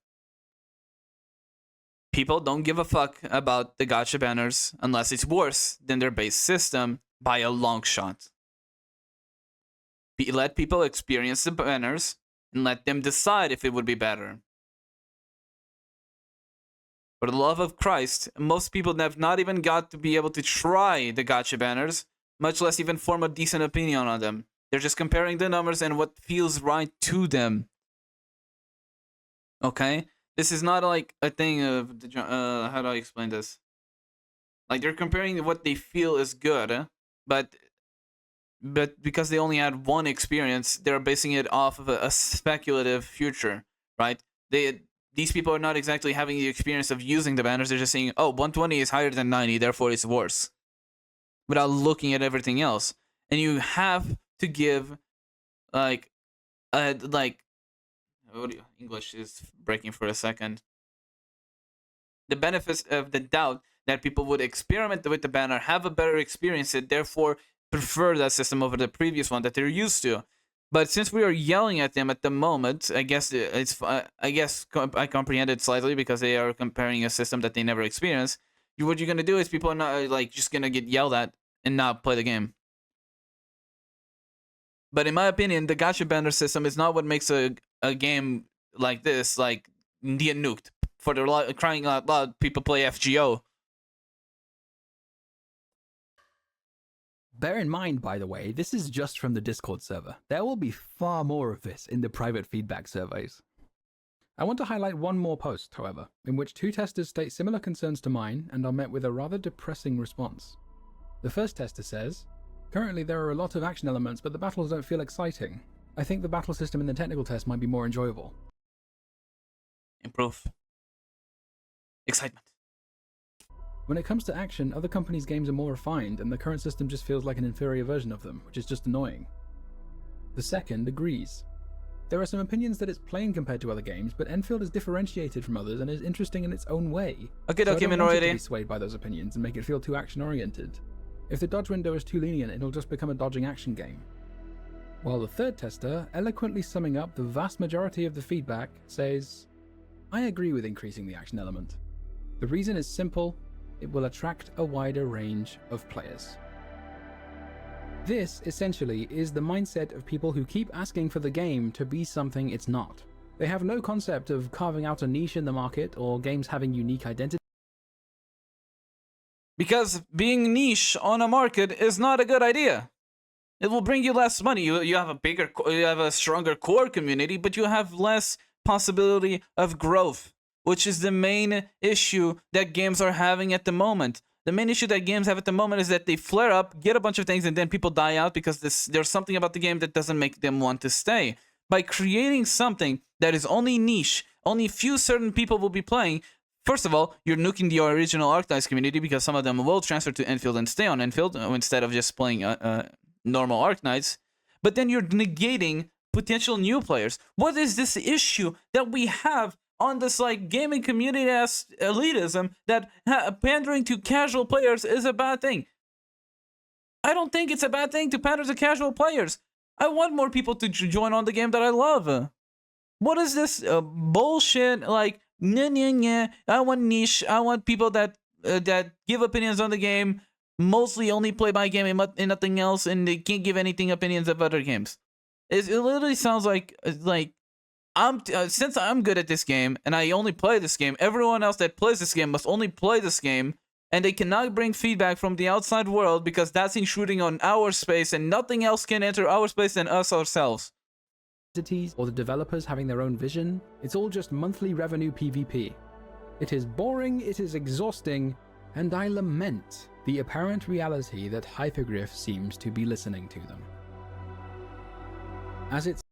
People don't give a fuck about the gacha banners unless it's worse than their base system by a long shot. Let people experience the banners and let them decide if it would be better. For the love of Christ, most people have not even got to be able to try the gacha banners, much less even form a decent opinion on them. They're just comparing the numbers and what feels right to them. Okay? This is not like a thing of, how do I explain this? Like, they're comparing what they feel is good, but because they only had one experience, they're basing it off of a speculative future, right? These people are not exactly having the experience of using the banners. They're just saying, oh, 120 is higher than 90, therefore it's worse, without looking at everything else. And you have to give, like, English is breaking for a second. The benefits of the doubt that people would experiment with the banner, have a better experience, and therefore prefer that system over the previous one that they're used to. But since we are yelling at them at the moment, I guess I comprehend it slightly because they are comparing a system that they never experienced. What you're gonna do is people are not like just gonna get yelled at and not play the game. But in my opinion, the gacha banner system is not what makes a game like this like get nuked. For the crying out loud, people play FGO. Bear in mind, by the way, this is just from the Discord server. There will be far more of this in the private feedback surveys. I want to highlight one more post, however, in which two testers state similar concerns to mine and are met with a rather depressing response. The first tester says, "Currently there are a lot of action elements, but the battles don't feel exciting. I think the battle system in the technical test might be more enjoyable." Improve. Excitement. When it comes to action, other companies' games are more refined, and the current system just feels like an inferior version of them, which is just annoying. The second agrees. There are some opinions that it's plain compared to other games, but Enfield is differentiated from others and is interesting in its own way. Okay, so I don't want you to minority. be swayed by those opinions and make it feel too action-oriented. If the dodge window is too lenient, it'll just become a dodging action game. While the third tester, eloquently summing up the vast majority of the feedback, says, "I agree with increasing the action element. The reason is simple. It will attract a wider range of players." This, essentially, is the mindset of people who keep asking for the game to be something it's not. They have no concept of carving out a niche in the market or games having unique identity. Because being niche on a market is not a good idea. It will bring you less money. You have you have a stronger core community, but you have less possibility of growth, which is the main issue that games are having at the moment. The main issue that games have at the moment is that they flare up, get a bunch of things, and then people die out because there's something about the game that doesn't make them want to stay. By creating something that is only niche, only few certain people will be playing, first of all, you're nuking the original Arknights community because some of them will transfer to Enfield and stay on Enfield instead of just playing normal Arknights. But then you're negating potential new players. What is this issue that we have on this like gaming community as elitism that pandering to casual players is a bad thing? I don't think it's a bad thing to pander to casual players. I want more people to join on the game that I love. What is this bullshit like? I want niche. I want people that give opinions on the game, mostly only play my game and nothing else, and they can't give anything opinions of other games. It literally sounds like since I'm good at this game and I only play this game, everyone else that plays this game must only play this game, and they cannot bring feedback from the outside world because that's intruding on our space, and nothing else can enter our space than us ourselves. Or the developers having their own vision, it's all just monthly revenue PvP. It is boring, it is exhausting, and I lament the apparent reality that Hypergriff seems to be listening to them. As it's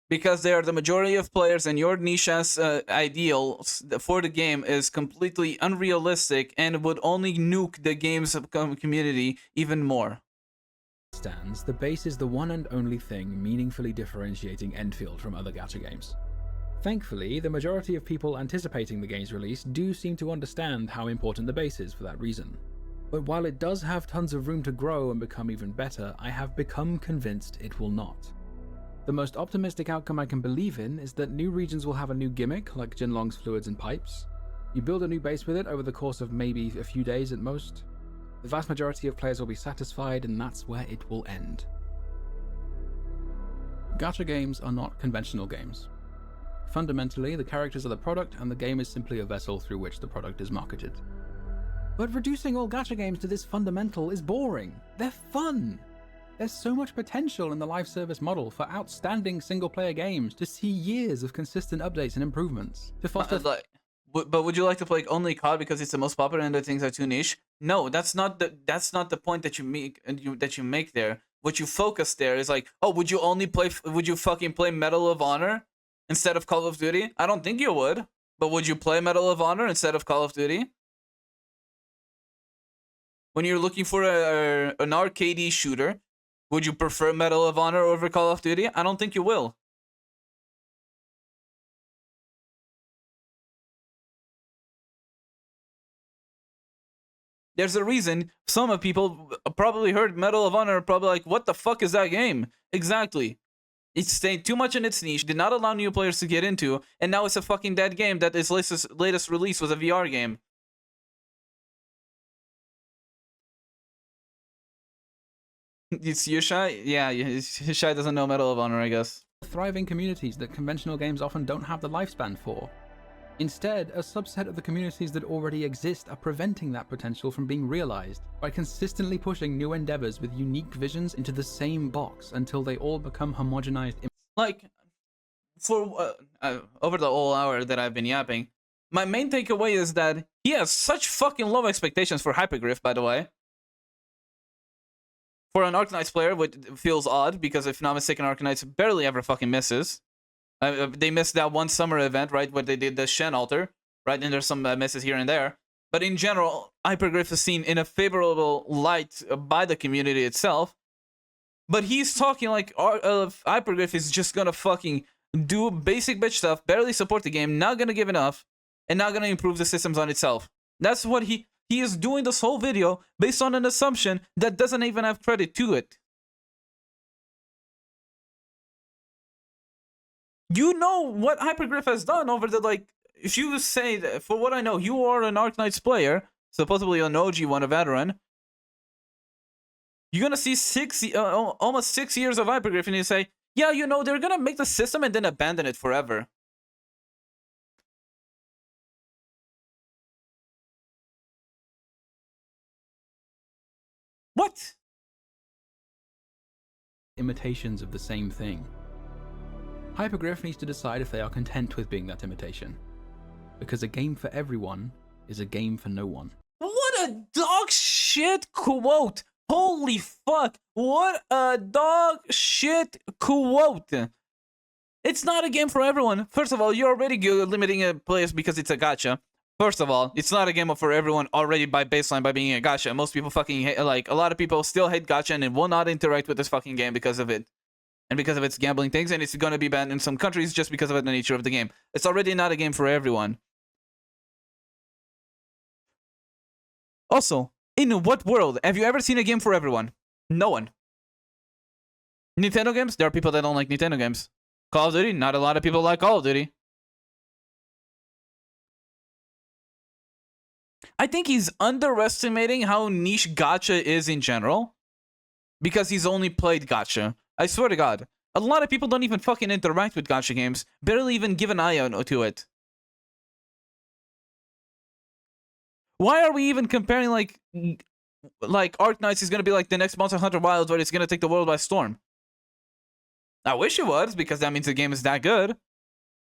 Because they are the majority of players, and your niche as ideals for the game is completely unrealistic and would only nuke the game's community even more. stands, the base is the one and only thing meaningfully differentiating Enfield from other gacha games. Thankfully, the majority of people anticipating the game's release do seem to understand how important the base is for that reason. But while it does have tons of room to grow and become even better, I have become convinced it will not. The most optimistic outcome I can believe in is that new regions will have a new gimmick, like Jinlong's fluids and pipes. You build a new base with it over the course of maybe a few days at most. The vast majority of players will be satisfied, and that's where it will end. Gacha games are not conventional games. Fundamentally, the characters are the product, and the game is simply a vessel through which the product is marketed. But reducing all gacha games to this fundamental is boring. They're fun! There's so much potential in the live service model for outstanding single-player games to see years of consistent updates and improvements. To foster But would you like to play only COD because it's the most popular and the things are too niche? No, that's not the point that you make there. What you focus there is like, oh, would you fucking play Medal of Honor instead of Call of Duty? I don't think you would. But would you play Medal of Honor instead of Call of Duty? When you're looking for an arcade shooter, would you prefer Medal of Honor over Call of Duty? I don't think you will. There's a reason some of people probably heard Medal of Honor, probably like, what the fuck is that game? Exactly. It stayed too much in its niche, did not allow new players to get into, and now it's a fucking dead game that its latest release was a VR game. It's Yushai? Yeah, Yushai doesn't know Medal of Honor, I guess. Thriving communities that conventional games often don't have the lifespan for. Instead, a subset of the communities that already exist are preventing that potential from being realized by consistently pushing new endeavors with unique visions into the same box until they all become homogenized. Like, for over the whole hour that I've been yapping, my main takeaway is that he has such fucking low expectations for Hypergriff, by the way. For an Arknights player, which feels odd, because if not mistaken, Arknights barely ever fucking misses. They missed that one summer event, right, where they did the Shen altar, right, and there's some misses here and there. But in general, Hypergriff is seen in a favorable light by the community itself. But he's talking like Hypergriff is just gonna fucking do basic bitch stuff, barely support the game, not gonna give enough, and not gonna improve the systems on itself. That's what he is doing this whole video based on an assumption that doesn't even have credit to it. You know what Hypergriff has done over the, like, if you say, that, for what I know, you are an Arknights player, supposedly an OG one, a veteran, you're gonna see almost 6 years of Hypergriff, and you say, yeah, you know, they're gonna make the system and then abandon it forever. What? Imitations of the same thing. Hypergriff needs to decide if they are content with being that imitation. Because a game for everyone is a game for no one. What a dog shit quote! Holy fuck! What a dog shit quote! It's not a game for everyone. First of all, you're already limiting a place because it's a gacha. First of all, it's not a game for everyone already by baseline by being a gacha. Most people fucking hate, like, a lot of people still hate gacha and will not interact with this fucking game because of it. And because of its gambling things, and it's gonna be banned in some countries just because of the nature of the game. It's already not a game for everyone. Also, in what world have you ever seen a game for everyone? No one. Nintendo games? There are people that don't like Nintendo games. Call of Duty? Not a lot of people like Call of Duty. I think he's underestimating how niche gacha is in general. Because he's only played gacha. I swear to God. A lot of people don't even fucking interact with gacha games. Barely even give an eye out to it. Why are we even comparing like Arknights is gonna be like the next Monster Hunter Wilds where it's gonna take the world by storm? I wish it was, because that means the game is that good.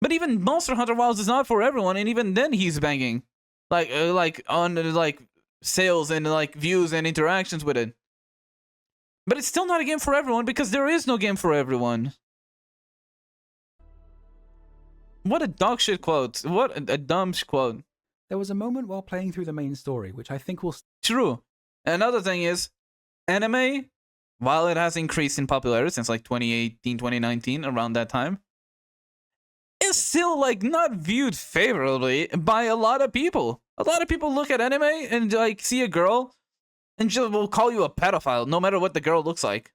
But even Monster Hunter Wilds is not for everyone, and even then he's banging. Like on like sales and like views and interactions with it. But it's still not a game for everyone because there is no game for everyone. What a dog shit quote. What a dumb quote. There was a moment while playing through the main story, which I think will... True. Another thing is, anime, while it has increased in popularity since like 2018, 2019, around that time, is still like not viewed favorably by a lot of people. A lot of people look at anime and like see a girl and just will call you a pedophile no matter what the girl looks like.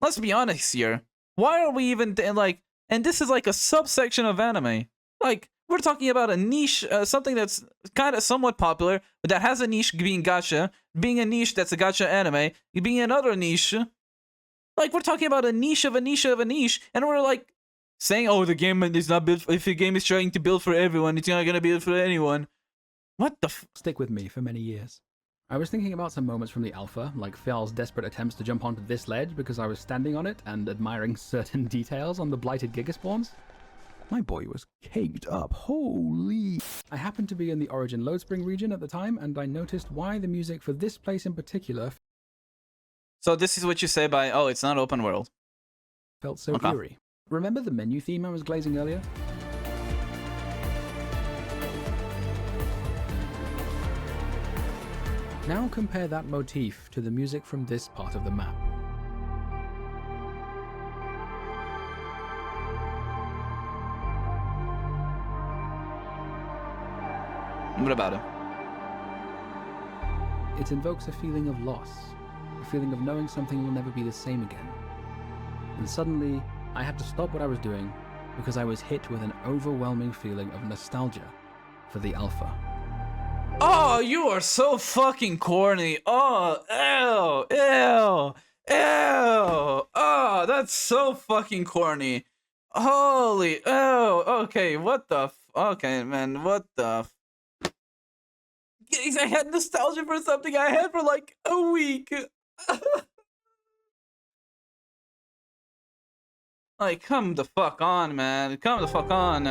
Let's be honest here. Why are we even like, and this is like a subsection of anime. Like, we're talking about a niche, something that's kind of somewhat popular, but that has a niche being gacha, being a niche that's a gacha anime, being another niche. Like, we're talking about a niche of a niche of a niche, and we're like saying, oh, the game is not built, if the game is trying to build for everyone, it's not gonna build for anyone. What the stick with me for many years. I was thinking about some moments from the alpha, like Fial's desperate attempts to jump onto this ledge because I was standing on it and admiring certain details on the blighted gigaspawns. My boy was caked up, holy... I happened to be in the Origin Lodespring region at the time, and I noticed why the music for this place in particular... So this is what you say by, oh, it's not open world. ...felt so eerie. Remember the menu theme I was glazing earlier? Now compare that motif to the music from this part of the map. What about it? It invokes a feeling of loss, a feeling of knowing something will never be the same again. And suddenly, I had to stop what I was doing because I was hit with an overwhelming feeling of nostalgia for the alpha. Oh, you are so fucking corny. Oh, ew, ew, ew. Oh, that's so fucking corny. Holy, oh, okay, what the okay, man, what the I had nostalgia for something I had for like a week. Like, come the fuck on, man. Come the fuck on.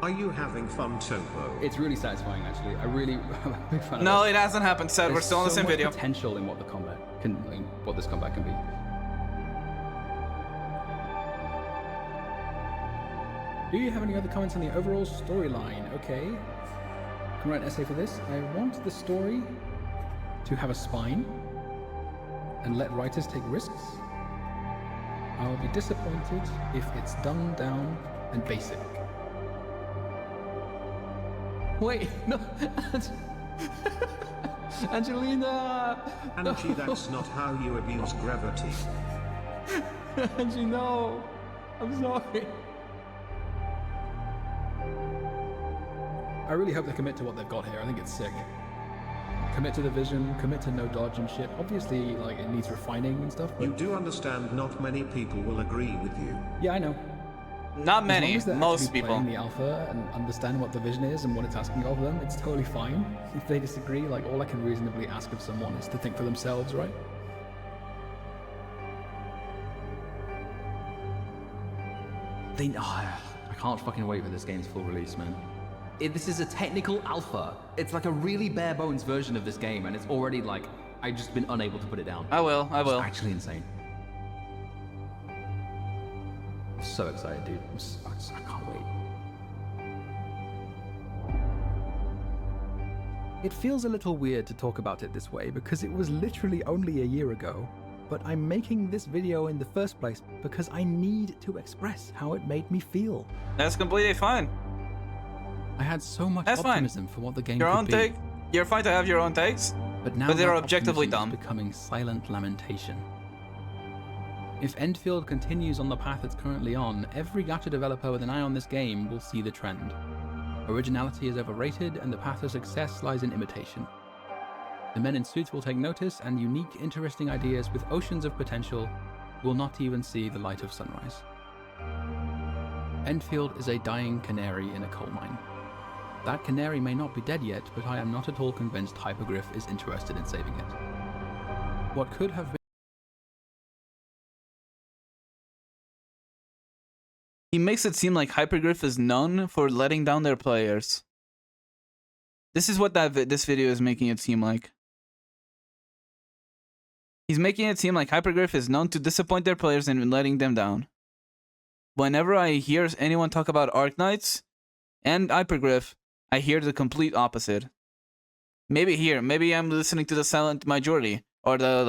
Are you having fun, Tobo? It's really satisfying, actually. I really am a big fan of it. No, it hasn't happened, Seth. We're still on the same video. There's potential in what the combat can, like, what this combat can be. Do you have any other comments on the overall storyline? Okay. I can write an essay for this. I want the story to have a spine and let writers take risks. I'll be disappointed if it's dumbed down and basic. Wait, no. Angelina! Angie, that's not how you abuse gravity. Angie, no. I'm sorry. I really hope they commit to what they've got here. I think it's sick. Commit to the vision, commit to no dodge and shit. Obviously, like, it needs refining and stuff, but... You do understand not many people will agree with you. Yeah, I know. Not As long many. as they're Most actually people. playing the alpha and understand what the vision is and what it's asking of them, it's totally fine. If they disagree, like, all I can reasonably ask of someone is to think for themselves, right? I can't fucking wait for this game's full release, man. This is a technical alpha. It's like a really bare bones version of this game, and it's already like, I've just been unable to put it down. I will. I will. It's actually insane. I'm so excited, dude. I can't wait. It feels a little weird to talk about it this way because it was literally only a year ago, but I'm making this video in the first place because I need to express how it made me feel. That's completely fine. I had so much That's fine. optimism for what the game Your could own be, take. You're fine to have your own takes. but now but they're that objectively optimism dumb. is becoming silent lamentation. If Enfield continues on the path it's currently on, every gacha developer with an eye on this game will see the trend. Originality is overrated, and the path to success lies in imitation. The men in suits will take notice, and unique, interesting ideas with oceans of potential will not even see the light of sunrise. Enfield is a dying canary in a coal mine. That canary may not be dead yet, but I am not at all convinced Hypergriff is interested in saving it. What could have been He makes it seem like Hypergriff is known for letting down their players. This is what this video is making it seem like. He's making it seem like Hypergriff is known to disappoint their players and letting them down. Whenever I hear anyone talk about Arknights and Hypergriff, I hear the complete opposite. Maybe I'm listening to the silent majority or the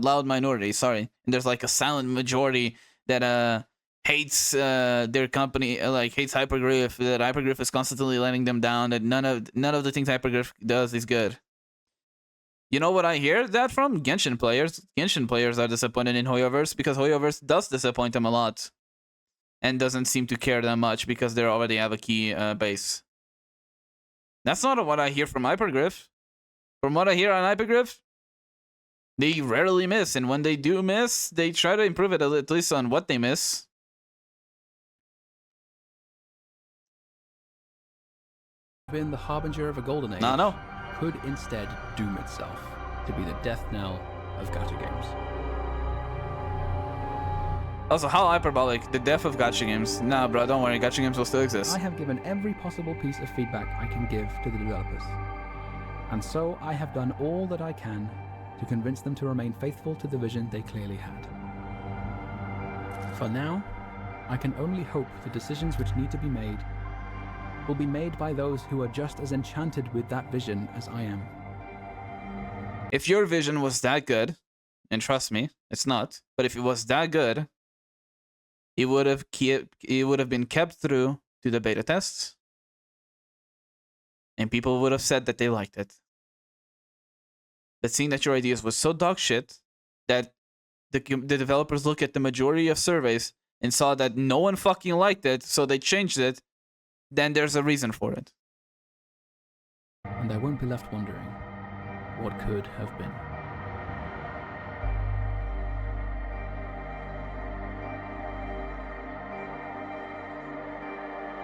loud minority. Sorry, and there's like a silent majority that hates their company, like hates Hypergriff. That Hypergriff is constantly letting them down. That none of the things Hypergriff does is good. You know what I hear that from? Genshin players. Genshin players are disappointed in Hoyoverse because Hoyoverse does disappoint them a lot, and doesn't seem to care that much because they already have a key base. That's not what I hear from Hypergriff. From what I hear on Hypergriff, they rarely miss, and when they do miss, they try to improve it at least on what they miss. the harbinger of a golden age, No. could instead doom itself to be the death knell of gacha games. Also, how hyperbolic. The death of gacha games. Nah, bro, don't worry. Gacha games will still exist. I have given every possible piece of feedback I can give to the developers. And so I have done all that I can to convince them to remain faithful to the vision they clearly had. For now, I can only hope the decisions which need to be made will be made by those who are just as enchanted with that vision as I am. If your vision was that good, and trust me, it's not, but if it was that good, it would have been kept through to the beta tests, and people would have said that they liked it. But seeing that your ideas was so dog shit that the developers look at the majority of surveys and saw that no one fucking liked it, so they changed it, then there's a reason for it. And I won't be left wondering what could have been.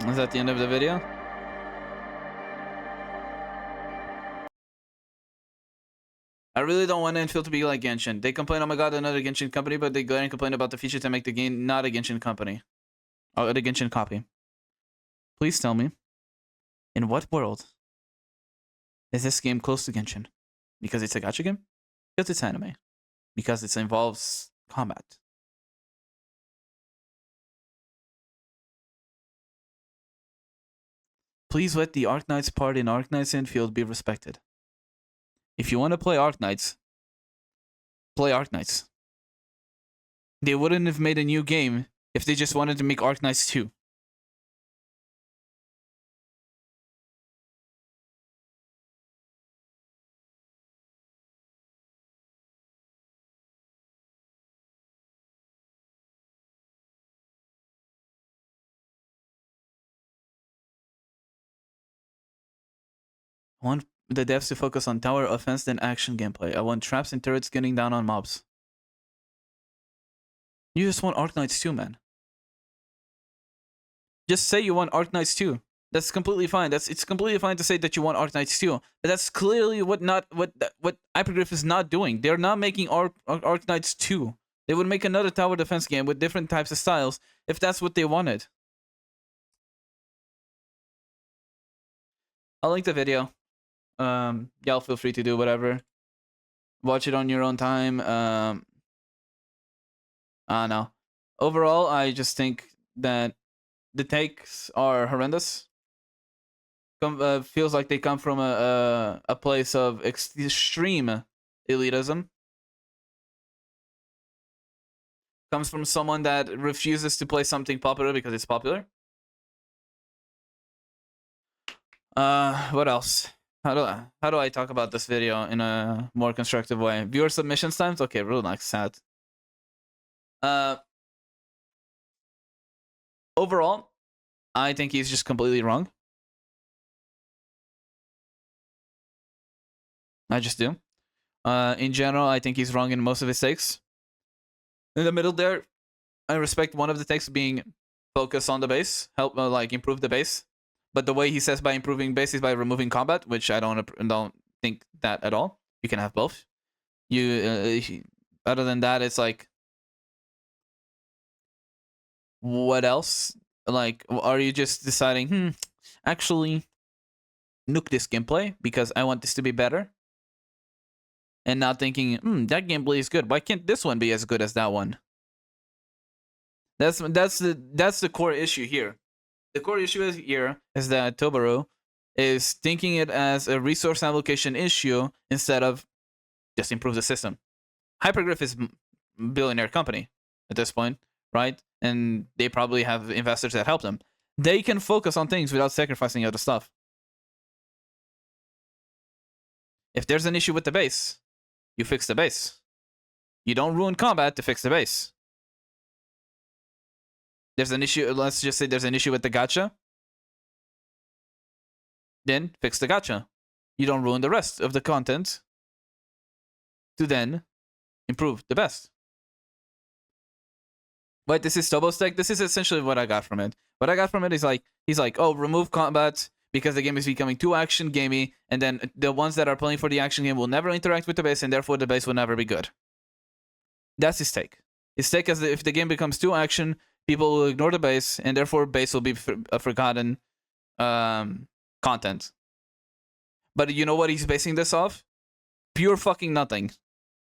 Is that the end of the video? I really don't want Enfield to be like Genshin. They complain, oh my god, another Genshin company, but they go and complain about the feature to make the game not a Genshin company. Or the Genshin copy. Please tell me, in what world is this game close to Genshin? Because it's a gacha game? Because it's anime? Because it involves combat? Please let the Arknights part in Arknights Enfield be respected. If you want to play Arknights, play Arknights. They wouldn't have made a new game if they just wanted to make Arknights 2. I want the devs to focus on tower offense than action gameplay. I want traps and turrets getting down on mobs. You just want Arknights 2, man. Just say you want Arknights 2. That's completely fine. It's completely fine to say that you want Arknights 2. But that's clearly what Hypergriff is not doing. They're not making Arknights 2. They would make another tower defense game with different types of styles if that's what they wanted. I'll link the video. Y'all feel free to do whatever. Watch it on your own time. I don't know. Overall, I just think that the takes are horrendous. Feels like they come from a place of extreme elitism. Comes from someone that refuses to play something popular because it's popular. What else? How do I talk about this video in a more constructive way? Viewer submissions times? Okay, real nice, sad. Overall, I think he's just completely wrong. I just do. In general, I think he's wrong in most of his takes. In the middle there, I respect one of the takes being focus on the base, help like improve the base. But the way he says by improving base is by removing combat, which I don't think that at all. You can have both. Other than that, it's like, what else? Like, are you just deciding, actually, nuke this gameplay because I want this to be better? And not thinking, that gameplay is good. Why can't this one be as good as that one? That's the core issue here. The core issue is that Toboruo is thinking it as a resource allocation issue instead of just improve the system. Hypergriff is a billionaire company at this point, right? And they probably have investors that help them. They can focus on things without sacrificing other stuff. If there's an issue with the base, you fix the base. You don't ruin combat to fix the base. There's an issue, let's just say there's an issue with the gacha. Then fix the gacha. You don't ruin the rest of the content to then improve the best. But this is Tobo's take. This is essentially what I got from it. What I got from it is like, he's like, oh, remove combat because the game is becoming too action gamey, and then the ones that are playing for the action game will never interact with the base, and therefore the base will never be good. That's his take. His take is that if the game becomes too action, people will ignore the base, and therefore base will be a forgotten content. But you know what he's basing this off? Pure fucking nothing.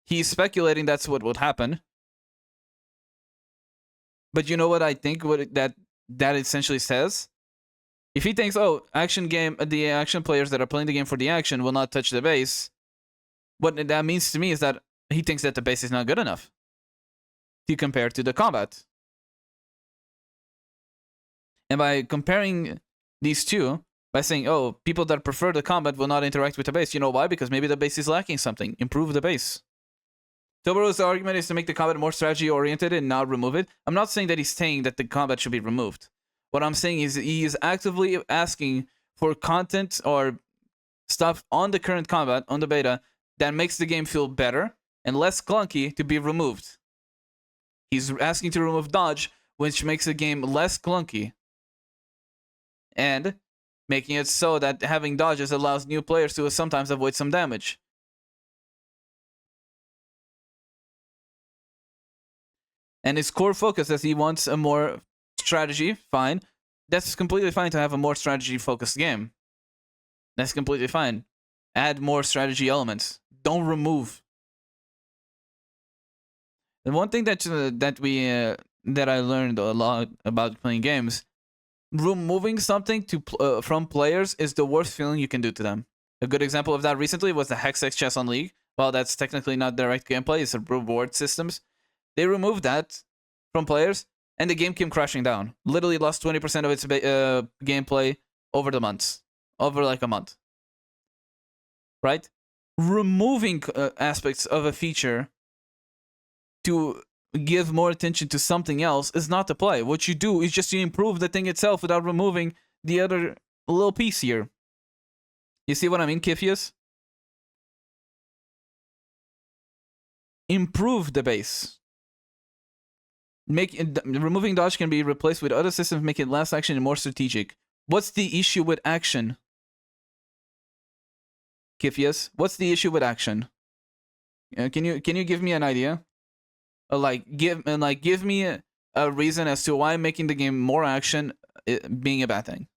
He's speculating that's what would happen. But you know what I think that essentially says? If he thinks, oh, the action players that are playing the game for the action will not touch the base, what that means to me is that he thinks that the base is not good enough to compare to the combat. And by comparing these two, by saying, oh, people that prefer the combat will not interact with the base, you know why? Because maybe the base is lacking something. Improve the base. Toboruo's argument is to make the combat more strategy-oriented and not remove it. I'm not saying that he's saying that the combat should be removed. What I'm saying is he is actively asking for content or stuff on the current combat, on the beta, that makes the game feel better and less clunky to be removed. He's asking to remove dodge, which makes the game less clunky. And making it so that having dodges allows new players to sometimes avoid some damage. And his core focus is he wants a more strategy, fine. That's completely fine to have a more strategy-focused game. That's completely fine. Add more strategy elements. Don't remove. And one thing that I learned a lot about playing games, removing something from players is the worst feeling you can do to them. A good example of that recently was the Hexx chess on League. While that's technically not direct gameplay, it's a reward systems. They removed that from players, and the game came crashing down. Literally lost 20% of its gameplay over the months. Over like a month. Right? Removing aspects of a feature to give more attention to something else is not the play. What you do is just you improve the thing itself without removing the other little piece here. You see what I mean, Kifius? Improve the base. Removing dodge can be replaced with other systems, making less action and more strategic. What's the issue with action? Kiphias, what's the issue with action? Can you give me an idea? Give me a reason as to why making the game more action being a bad thing.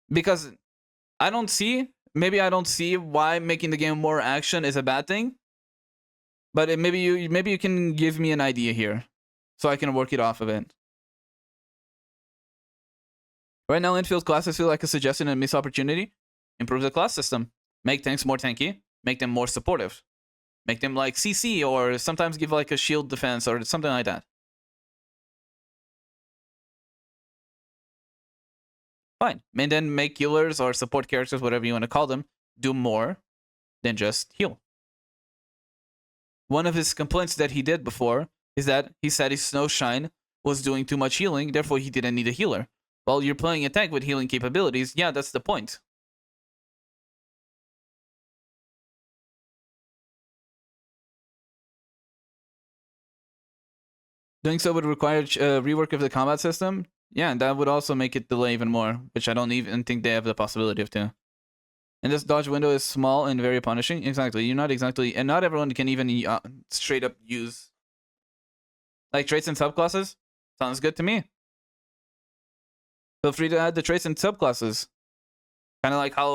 Because I don't see why making the game more action is a bad thing. But maybe you can give me an idea here, so I can work it off of it. Right now, infield classes feel like a suggestion and missed opportunity. Improve the class system. Make tanks more tanky. Make them more supportive. Make them like CC, or sometimes give like a shield defense or something like that. Fine. And then make healers or support characters, whatever you want to call them, do more than just heal. One of his complaints that he did before is that he said his Snowshine was doing too much healing, therefore he didn't need a healer. Well, you're playing a tank with healing capabilities. Yeah, that's the point. Doing so would require rework of the combat system. Yeah, and that would also make it delay even more, which I don't even think they have the possibility of doing. And this dodge window is small and very punishing. Exactly. You're not exactly... And not everyone can even straight up use... Like traits and subclasses? Sounds good to me. Feel free to add the traits and subclasses. Kind of like how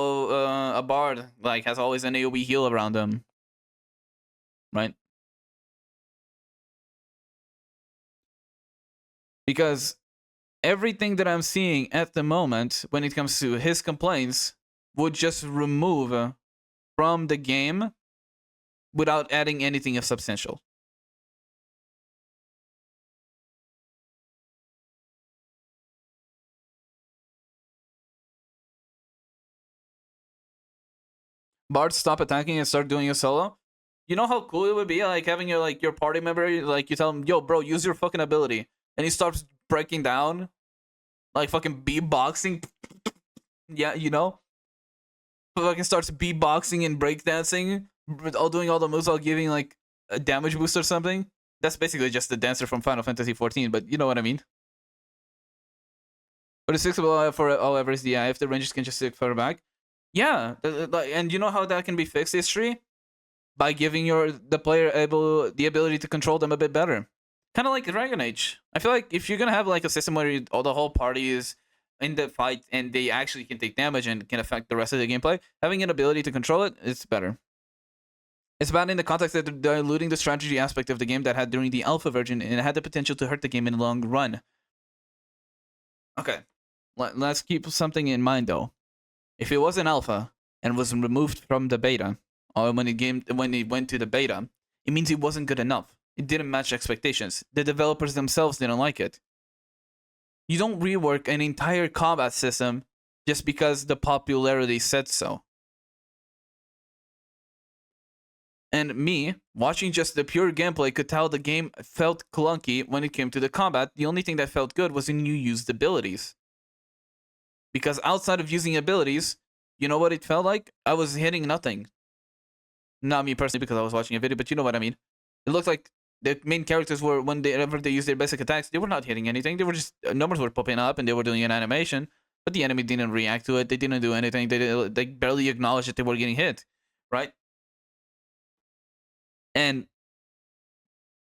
a bard like has always an AoE heal around them. Right? Because everything that I'm seeing at the moment when it comes to his complaints would just remove from the game without adding anything of substantial. Bards stop attacking and start doing a solo. You know how cool it would be, like having your party member, like you tell him, "Yo, bro, use your fucking ability," and he starts breaking down, like fucking beatboxing. Yeah, you know. Fucking starts beatboxing and breakdancing, all doing all the moves while giving like a damage boost or something. That's basically just the dancer from Final Fantasy XIV, but you know what I mean. But it's fixable for all evers, yeah, if the rangers can just stick further back. Yeah, and you know how that can be fixed, history? By giving the player the ability to control them a bit better. Kind of like Dragon Age. I feel like if you're gonna have like a system where the whole party is in the fight and they actually can take damage and can affect the rest of the gameplay, having an ability to control it is better. It's bad in the context that they're diluting the strategy aspect of the game that had during the alpha version, and it had the potential to hurt the game in the long run. Okay, let's keep something in mind though. If it was an alpha and was removed from the beta, or when it went to the beta, it means it wasn't good enough. It didn't match expectations. The developers themselves didn't like it. You don't rework an entire combat system just because the popularity said so. And me, watching just the pure gameplay, could tell the game felt clunky when it came to the combat. The only thing that felt good was when you used abilities. Because outside of using abilities, you know what it felt like? I was hitting nothing. Not me personally, because I was watching a video, but you know what I mean. It looked like the main characters were, whenever they used their basic attacks, they were not hitting anything. They were just, numbers were popping up and they were doing an animation, but the enemy didn't react to it. They didn't do anything. They barely acknowledged that they were getting hit, right? And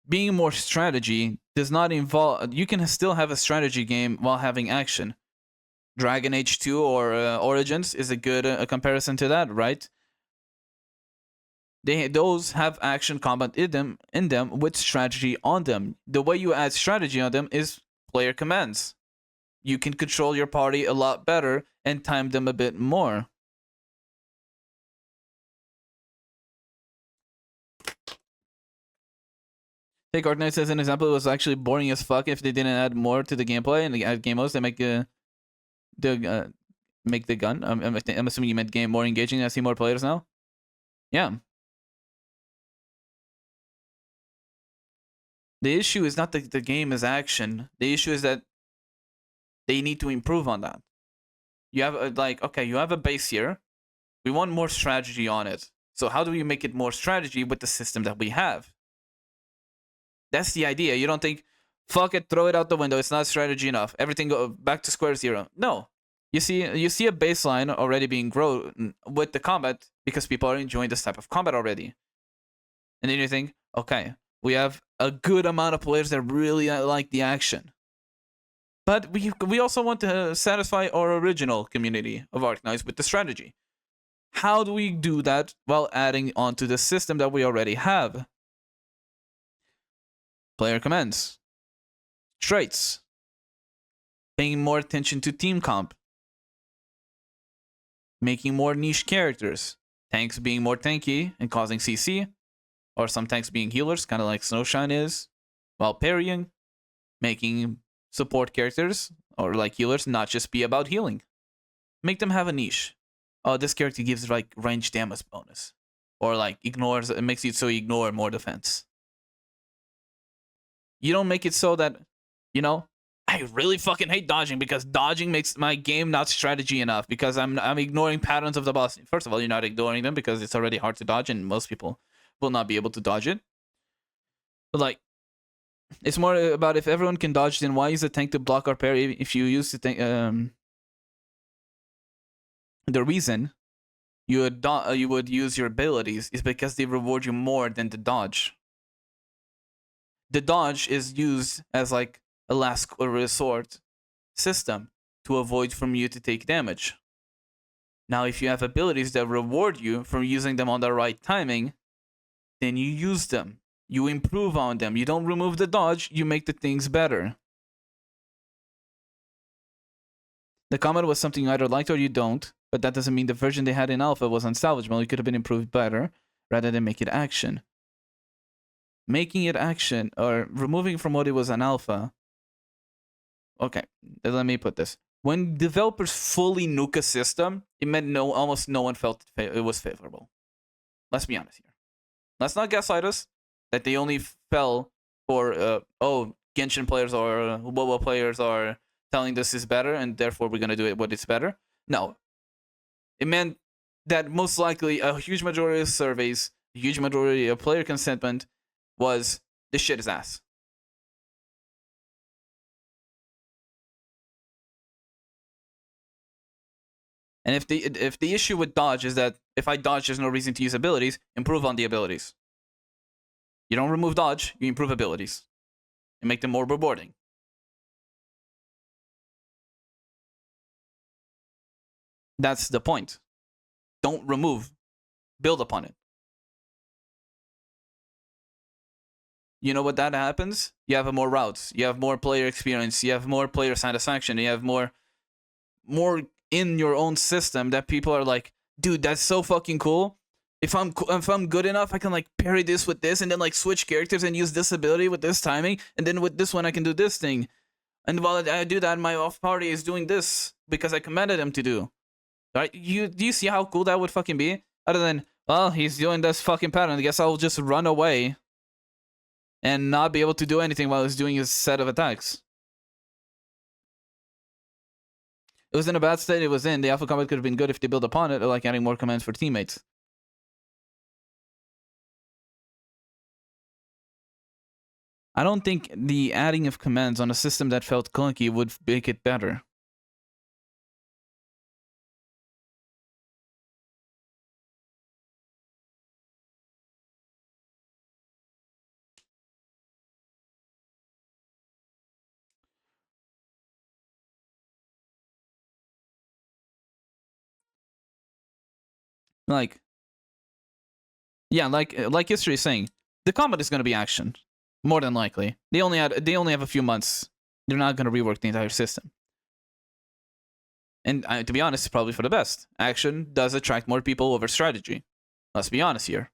being more strategy does not involve, you can still have a strategy game while having action. Dragon Age 2 or Origins is a good comparison to that, right? Those have action combat in them with strategy on them. The way you add strategy on them is player commands. You can control your party a lot better and time them a bit more. Take Arknights as an example. It was actually boring as fuck if they didn't add more to the gameplay and add game modes that make the gun. I'm assuming you meant game more engaging. I see more players now. Yeah. The issue is not that the game is action. The issue is that they need to improve on that. You have okay, you have a base here. We want more strategy on it. So how do we make it more strategy with the system that we have? That's the idea. You don't think, fuck it, throw it out the window. It's not strategy enough. Everything go back to square zero. No. You see a baseline already being grown with the combat because people are enjoying this type of combat already. And then you think, okay, we have a good amount of players that really like the action. But we also want to satisfy our original community of Arknights with the strategy. How do we do that while adding onto the system that we already have? Player commands, traits, paying more attention to team comp, making more niche characters, tanks being more tanky and causing CC, or some tanks being healers, kind of like Snowshine is, while parrying, making support characters, or like healers, not just be about healing. Make them have a niche. Oh, this character gives like range damage bonus, or like ignores, it makes it so you ignore more defense. You don't make it so that, you know, I really fucking hate dodging because dodging makes my game not strategy enough because I'm ignoring patterns of the boss. First of all, you're not ignoring them because it's already hard to dodge and most people will not be able to dodge it. But like, it's more about if everyone can dodge, then why use a tank to block or parry? If you use the tank, the reason you would use your abilities is because they reward you more than the dodge. The dodge is used as like a last resort system to avoid from you to take damage. Now, if you have abilities that reward you for using them on the right timing, then you use them. You improve on them. You don't remove the dodge, you make the things better. The comment was something you either liked or you don't, but that doesn't mean the version they had in alpha was unsalvageable. It could have been improved better rather than make it action. Making it action or removing from what it was an alpha. Okay, let me put this. When developers fully nuke a system, it meant almost no one felt it was favorable. Let's be honest here. Let's not gaslight us that they only fell for, Genshin players or WoW players are telling this is better and therefore we're going to do it what it's better. No. It meant that most likely a huge majority of surveys, a huge majority of player consentment was, this shit is ass. And if the issue with dodge is that if I dodge, there's no reason to use abilities, improve on the abilities. You don't remove dodge, you improve abilities. And make them more rewarding. That's the point. Don't remove. Build upon it. You know what that happens? You have more routes. You have more player experience. You have more player satisfaction. You have more in your own system that people are like, dude, that's so fucking cool. If I'm good enough, I can like parry this with this and then like switch characters and use this ability with this timing. And then with this one, I can do this thing. And while I do that, my off party is doing this because I commanded him to do. Right? Do you see how cool that would fucking be? Other than, well, he's doing this fucking pattern. I guess I'll just run away and not be able to do anything while he's doing his set of attacks. It was in a bad state it was in. The alpha combat could have been good if they built upon it, or like adding more commands for teammates. I don't think the adding of commands on a system that felt clunky would make it better. Like, yeah, like history is saying, the combat is going to be action, more than likely. They only have a few months. They're not going to rework the entire system. And to be honest, it's probably for the best. Action does attract more people over strategy. Let's be honest here.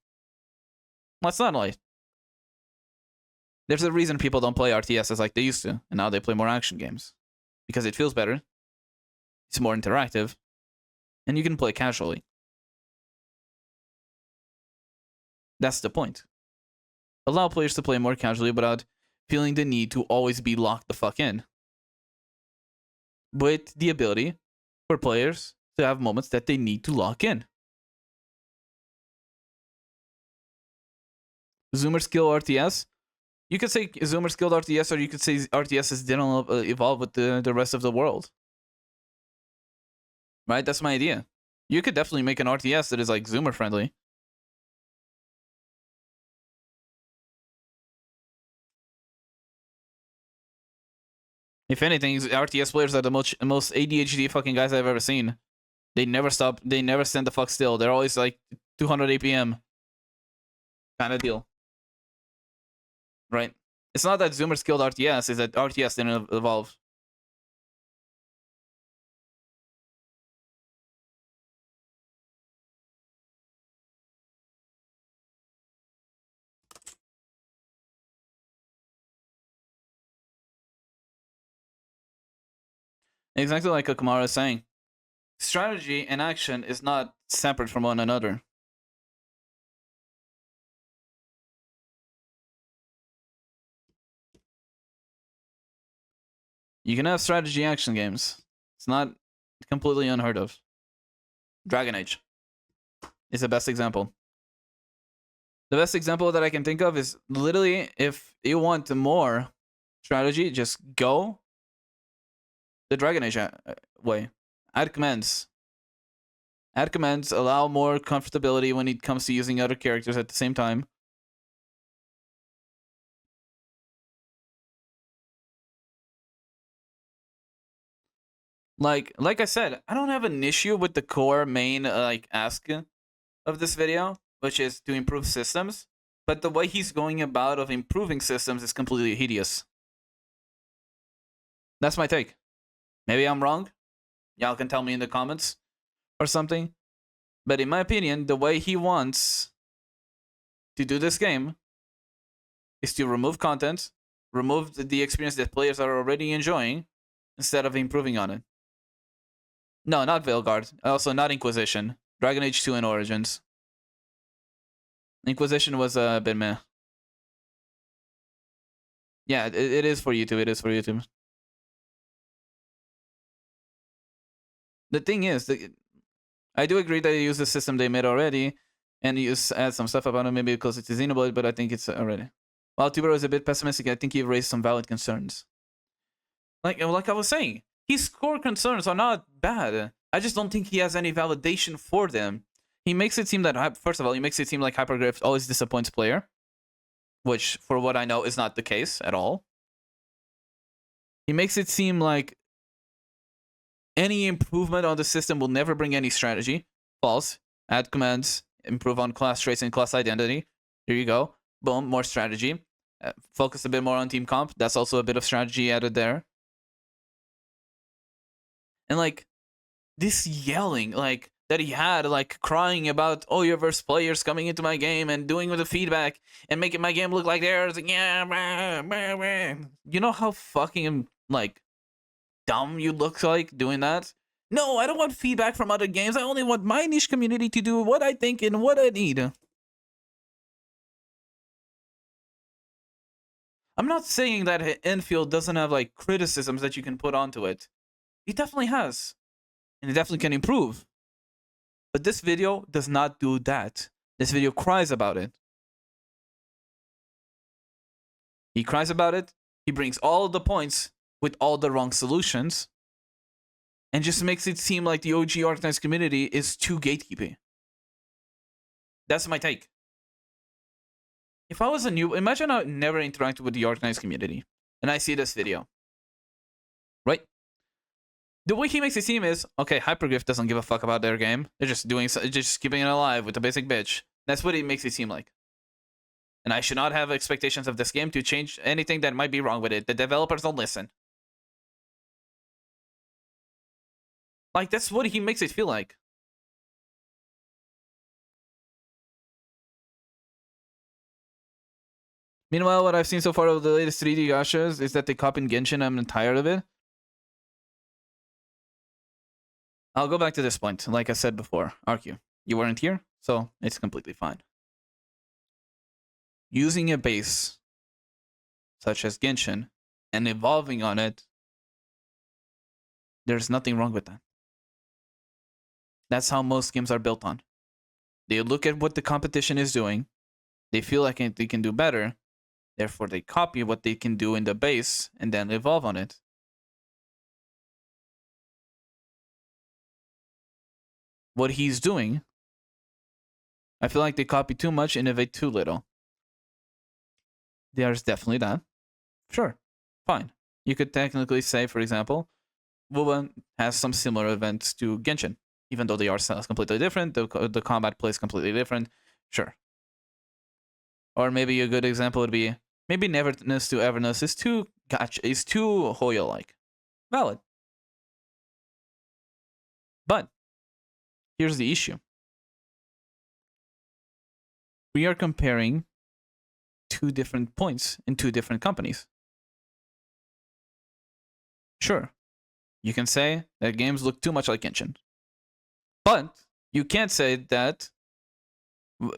Let's not lie. There's a reason people don't play RTSs like they used to, and now they play more action games. Because it feels better, it's more interactive, and you can play casually. That's the point. Allow players to play more casually without feeling the need to always be locked the fuck in. With the ability for players to have moments that they need to lock in. Zoomer skill RTS. You could say Zoomers killed RTS, or you could say RTSs didn't evolve with the rest of the world. Right? That's my idea. You could definitely make an RTS that is like Zoomer friendly. If anything, RTS players are the most ADHD fucking guys I've ever seen. They never stop. They never stand the fuck still. They're always like 200 APM kind of deal. Right? It's not that Zoomers killed RTS, it's that RTS didn't evolve. Exactly like Akamara is saying. Strategy and action is not separate from one another. You can have strategy action games. It's not completely unheard of. Dragon Age is the best example. The best example that I can think of is literally if you want more strategy, just go the Dragon Age way. Add commands. Add commands, allow more comfortability when it comes to using other characters at the same time. Like I said, I don't have an issue with the core main ask of this video, which is to improve systems. But the way he's going about of improving systems is completely hideous. That's my take. Maybe I'm wrong. Y'all can tell me in the comments or something. But in my opinion, the way he wants to do this game is to remove content, remove the experience that players are already enjoying, instead of improving on it. No, not Veilguard. Also, not Inquisition. Dragon Age 2 and Origins. Inquisition was a bit meh. Yeah, it is for YouTube. It is for YouTube. The thing is, I do agree that they use the system they made already, and you add some stuff about it, maybe because it's Xenoblade, but I think it's already. While Toboruo is a bit pessimistic, I think he raised some valid concerns. Like I was saying, his core concerns are not bad. I just don't think he has any validation for them. He makes it seem that, first of all, he makes it seem like Hypergriff always disappoints player, which, for what I know, is not the case at all. He makes it seem like any improvement on the system will never bring any strategy. False. Add commands, improve on class traits and class identity. Here you go. Boom, more strategy. Focus a bit more on team comp. That's also a bit of strategy added there. And like this yelling, like that he had, like crying about Oyoverse players coming into my game and doing with the feedback and making my game look like theirs. Like, yeah, rah, rah, rah. You know how fucking like dumb you look like doing that? No, I don't want feedback from other games. I only want my niche community to do what I think and what I need. I'm not saying that Enfield doesn't have like criticisms that you can put onto it. It definitely has. And it definitely can improve. But this video does not do that. This video cries about it. He cries about it. He brings all of the points with all the wrong solutions. And just makes it seem like the OG organized community is too gatekeeping. That's my take. If I was a new... Imagine I never interacted with the organized community. And I see this video. Right? The way he makes it seem is, okay, Hypergriff doesn't give a fuck about their game. They're just keeping it alive with a basic bitch. That's what it makes it seem like. And I should not have expectations of this game to change anything that might be wrong with it. The developers don't listen. Like, that's what he makes it feel like. Meanwhile, what I've seen so far of the latest 3D gachas is that they copied Genshin. I'm tired of it. I'll go back to this point. Like I said before, RQ, you weren't here, so it's completely fine. Using a base such as Genshin and evolving on it, there's nothing wrong with that. That's how most games are built on. They look at what the competition is doing. They feel like they can do better. Therefore, they copy what they can do in the base and then evolve on it. What he's doing, I feel like they copy too much, innovate too little. There's definitely that. Sure, fine. You could technically say, for example, Wuba has some similar events to Genshin, even though the art style is completely different, the combat plays completely different. Sure. Or maybe a good example would be maybe Neverness to Everness is too Gacha, is too Hoyo-like. Valid. But here's the issue. We are comparing two different points in two different companies. Sure, you can say that games look too much like Genshin. But you can't say that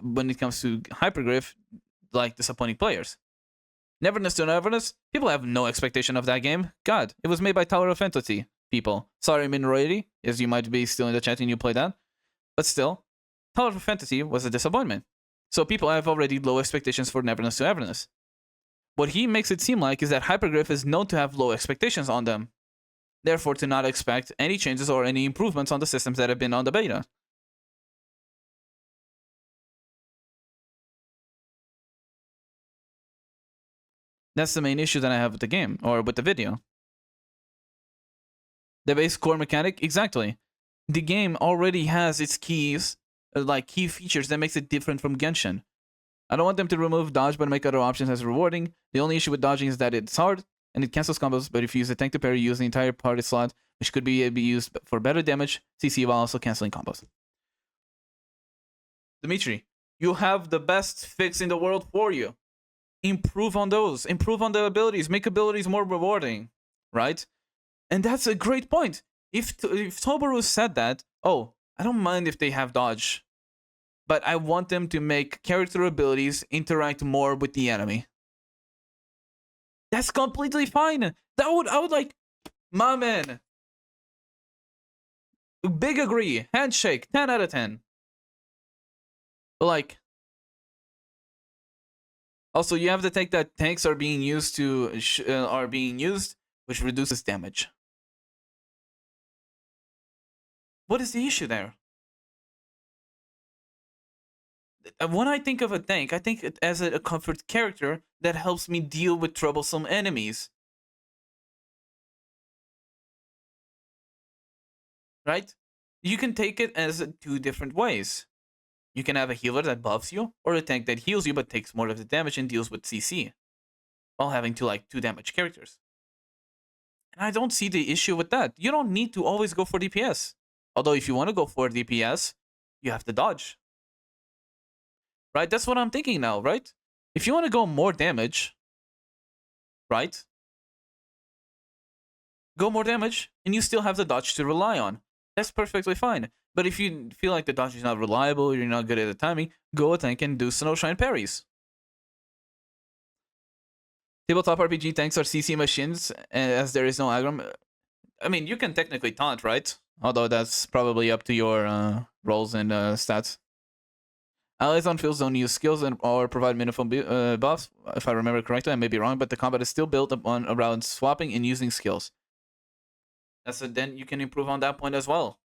when it comes to Hypergriff, like disappointing players. Neverness to Neverness, people have no expectation of that game. God, it was made by Tower of Fantasy people. Sorry, minority, as you might be still in the chat and you play that. But still, Tower of Fantasy was a disappointment. So people have already low expectations for Neverness to Everness. What he makes it seem like is that Hypergriff is known to have low expectations on them. Therefore, to not expect any changes or any improvements on the systems that have been on the beta. That's the main issue that I have with the game, or with the video. The base core mechanic, exactly. The game already has its keys, like key features that makes it different from Genshin. I don't want them to remove dodge but make other options as rewarding. The only issue with dodging is that it's hard, and it cancels combos, but if you use a tank to parry, you use the entire party slot, which could be used for better damage, CC, while also canceling combos. Dimitri, you have the best fix in the world for you. Improve on those. Improve on the abilities. Make abilities more rewarding, right? And that's a great point. If Toboruo said that, oh, I don't mind if they have dodge, but I want them to make character abilities interact more with the enemy. That's completely fine. I would like, my man. Big agree. Handshake. 10 out of 10. But like, also you have to take that tanks are being used which reduces damage. What is the issue there? When I think of a tank, I think it as a comfort character that helps me deal with troublesome enemies. Right? You can take it as two different ways. You can have a healer that buffs you, or a tank that heals you but takes more of the damage and deals with CC, while having two damage characters. And I don't see the issue with that. You don't need to always go for DPS. Although if you want to go for DPS, you have to dodge. Right? That's what I'm thinking now, right? If you want to go more damage, right? Go more damage, and you still have the dodge to rely on. That's perfectly fine. But if you feel like the dodge is not reliable, you're not good at the timing, go a tank and do Snowshine parries. Tabletop RPG tanks are CC machines, as there is no aggro. I mean, you can technically taunt, right? Although that's probably up to your rolls and stats. Allies on fields don't use skills or provide meaningful buffs, if I remember correctly. I may be wrong, but the combat is still built around swapping and using skills. Then you can improve on that point as well.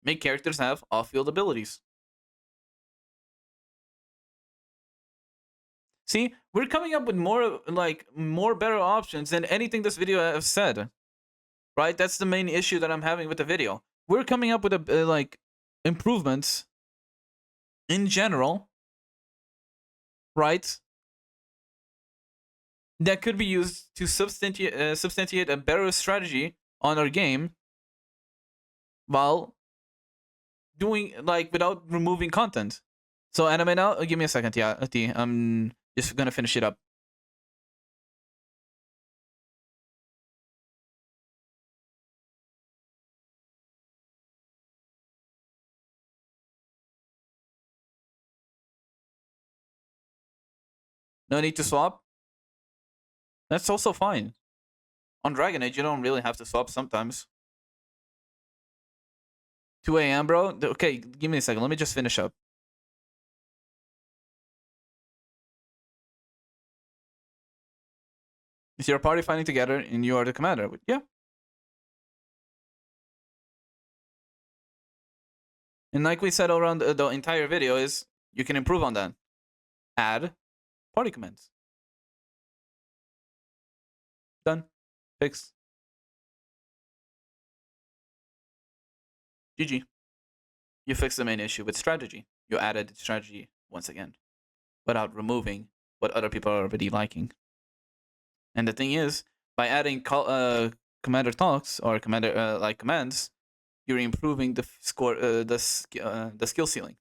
Make characters have off-field abilities. See, we're coming up with more better options than anything this video has said. Right? That's the main issue that I'm having with the video. We're coming up with improvements in general, right? That could be used to substantiate a better strategy on our game, while doing without removing content. So anime now, give me a second, yeah, T. I'm just gonna finish it up. No need to swap. That's also fine. On Dragon Age, you don't really have to swap sometimes. 2 a.m., bro? Okay, give me a second. Let me just finish up. Is your party fighting together and you are the commander? Yeah. And like we said around the entire video is, you can improve on that. Add party commands. Done. Fixed. GG. You fixed the main issue with strategy. You added strategy once again, without removing what other people are already liking. And the thing is, by adding commander talks or commander like commands, you're improving the score, the skill ceiling,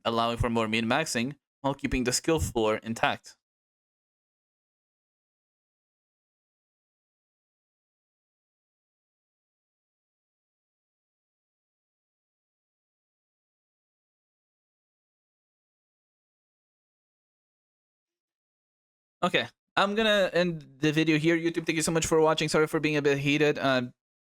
allowing for more min maxing while keeping the skill floor intact. Okay, I'm gonna end the video here. YouTube, thank you so much for watching. Sorry for being a bit heated.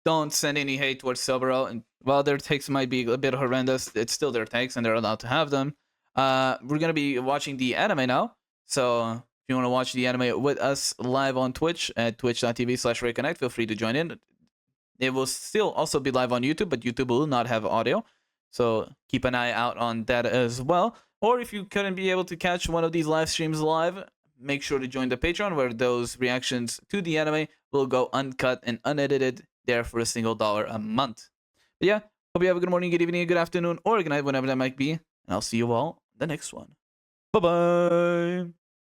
Don't send any hate towards Toboruo. And while their takes might be a bit horrendous, it's still their takes and they're allowed to have them. We're gonna be watching the anime now. So if you want to watch the anime with us live on Twitch at twitch.tv/reconnect, feel free to join in. It will still also be live on YouTube, but YouTube will not have audio. So keep an eye out on that as well. Or if you couldn't be able to catch one of these live streams live, make sure to join the Patreon, where those reactions to the anime will go uncut and unedited there for $1 a month. But yeah, hope you have a good morning, good evening, good afternoon, or good night, whenever that might be. And I'll see you all in the next one. Bye-bye.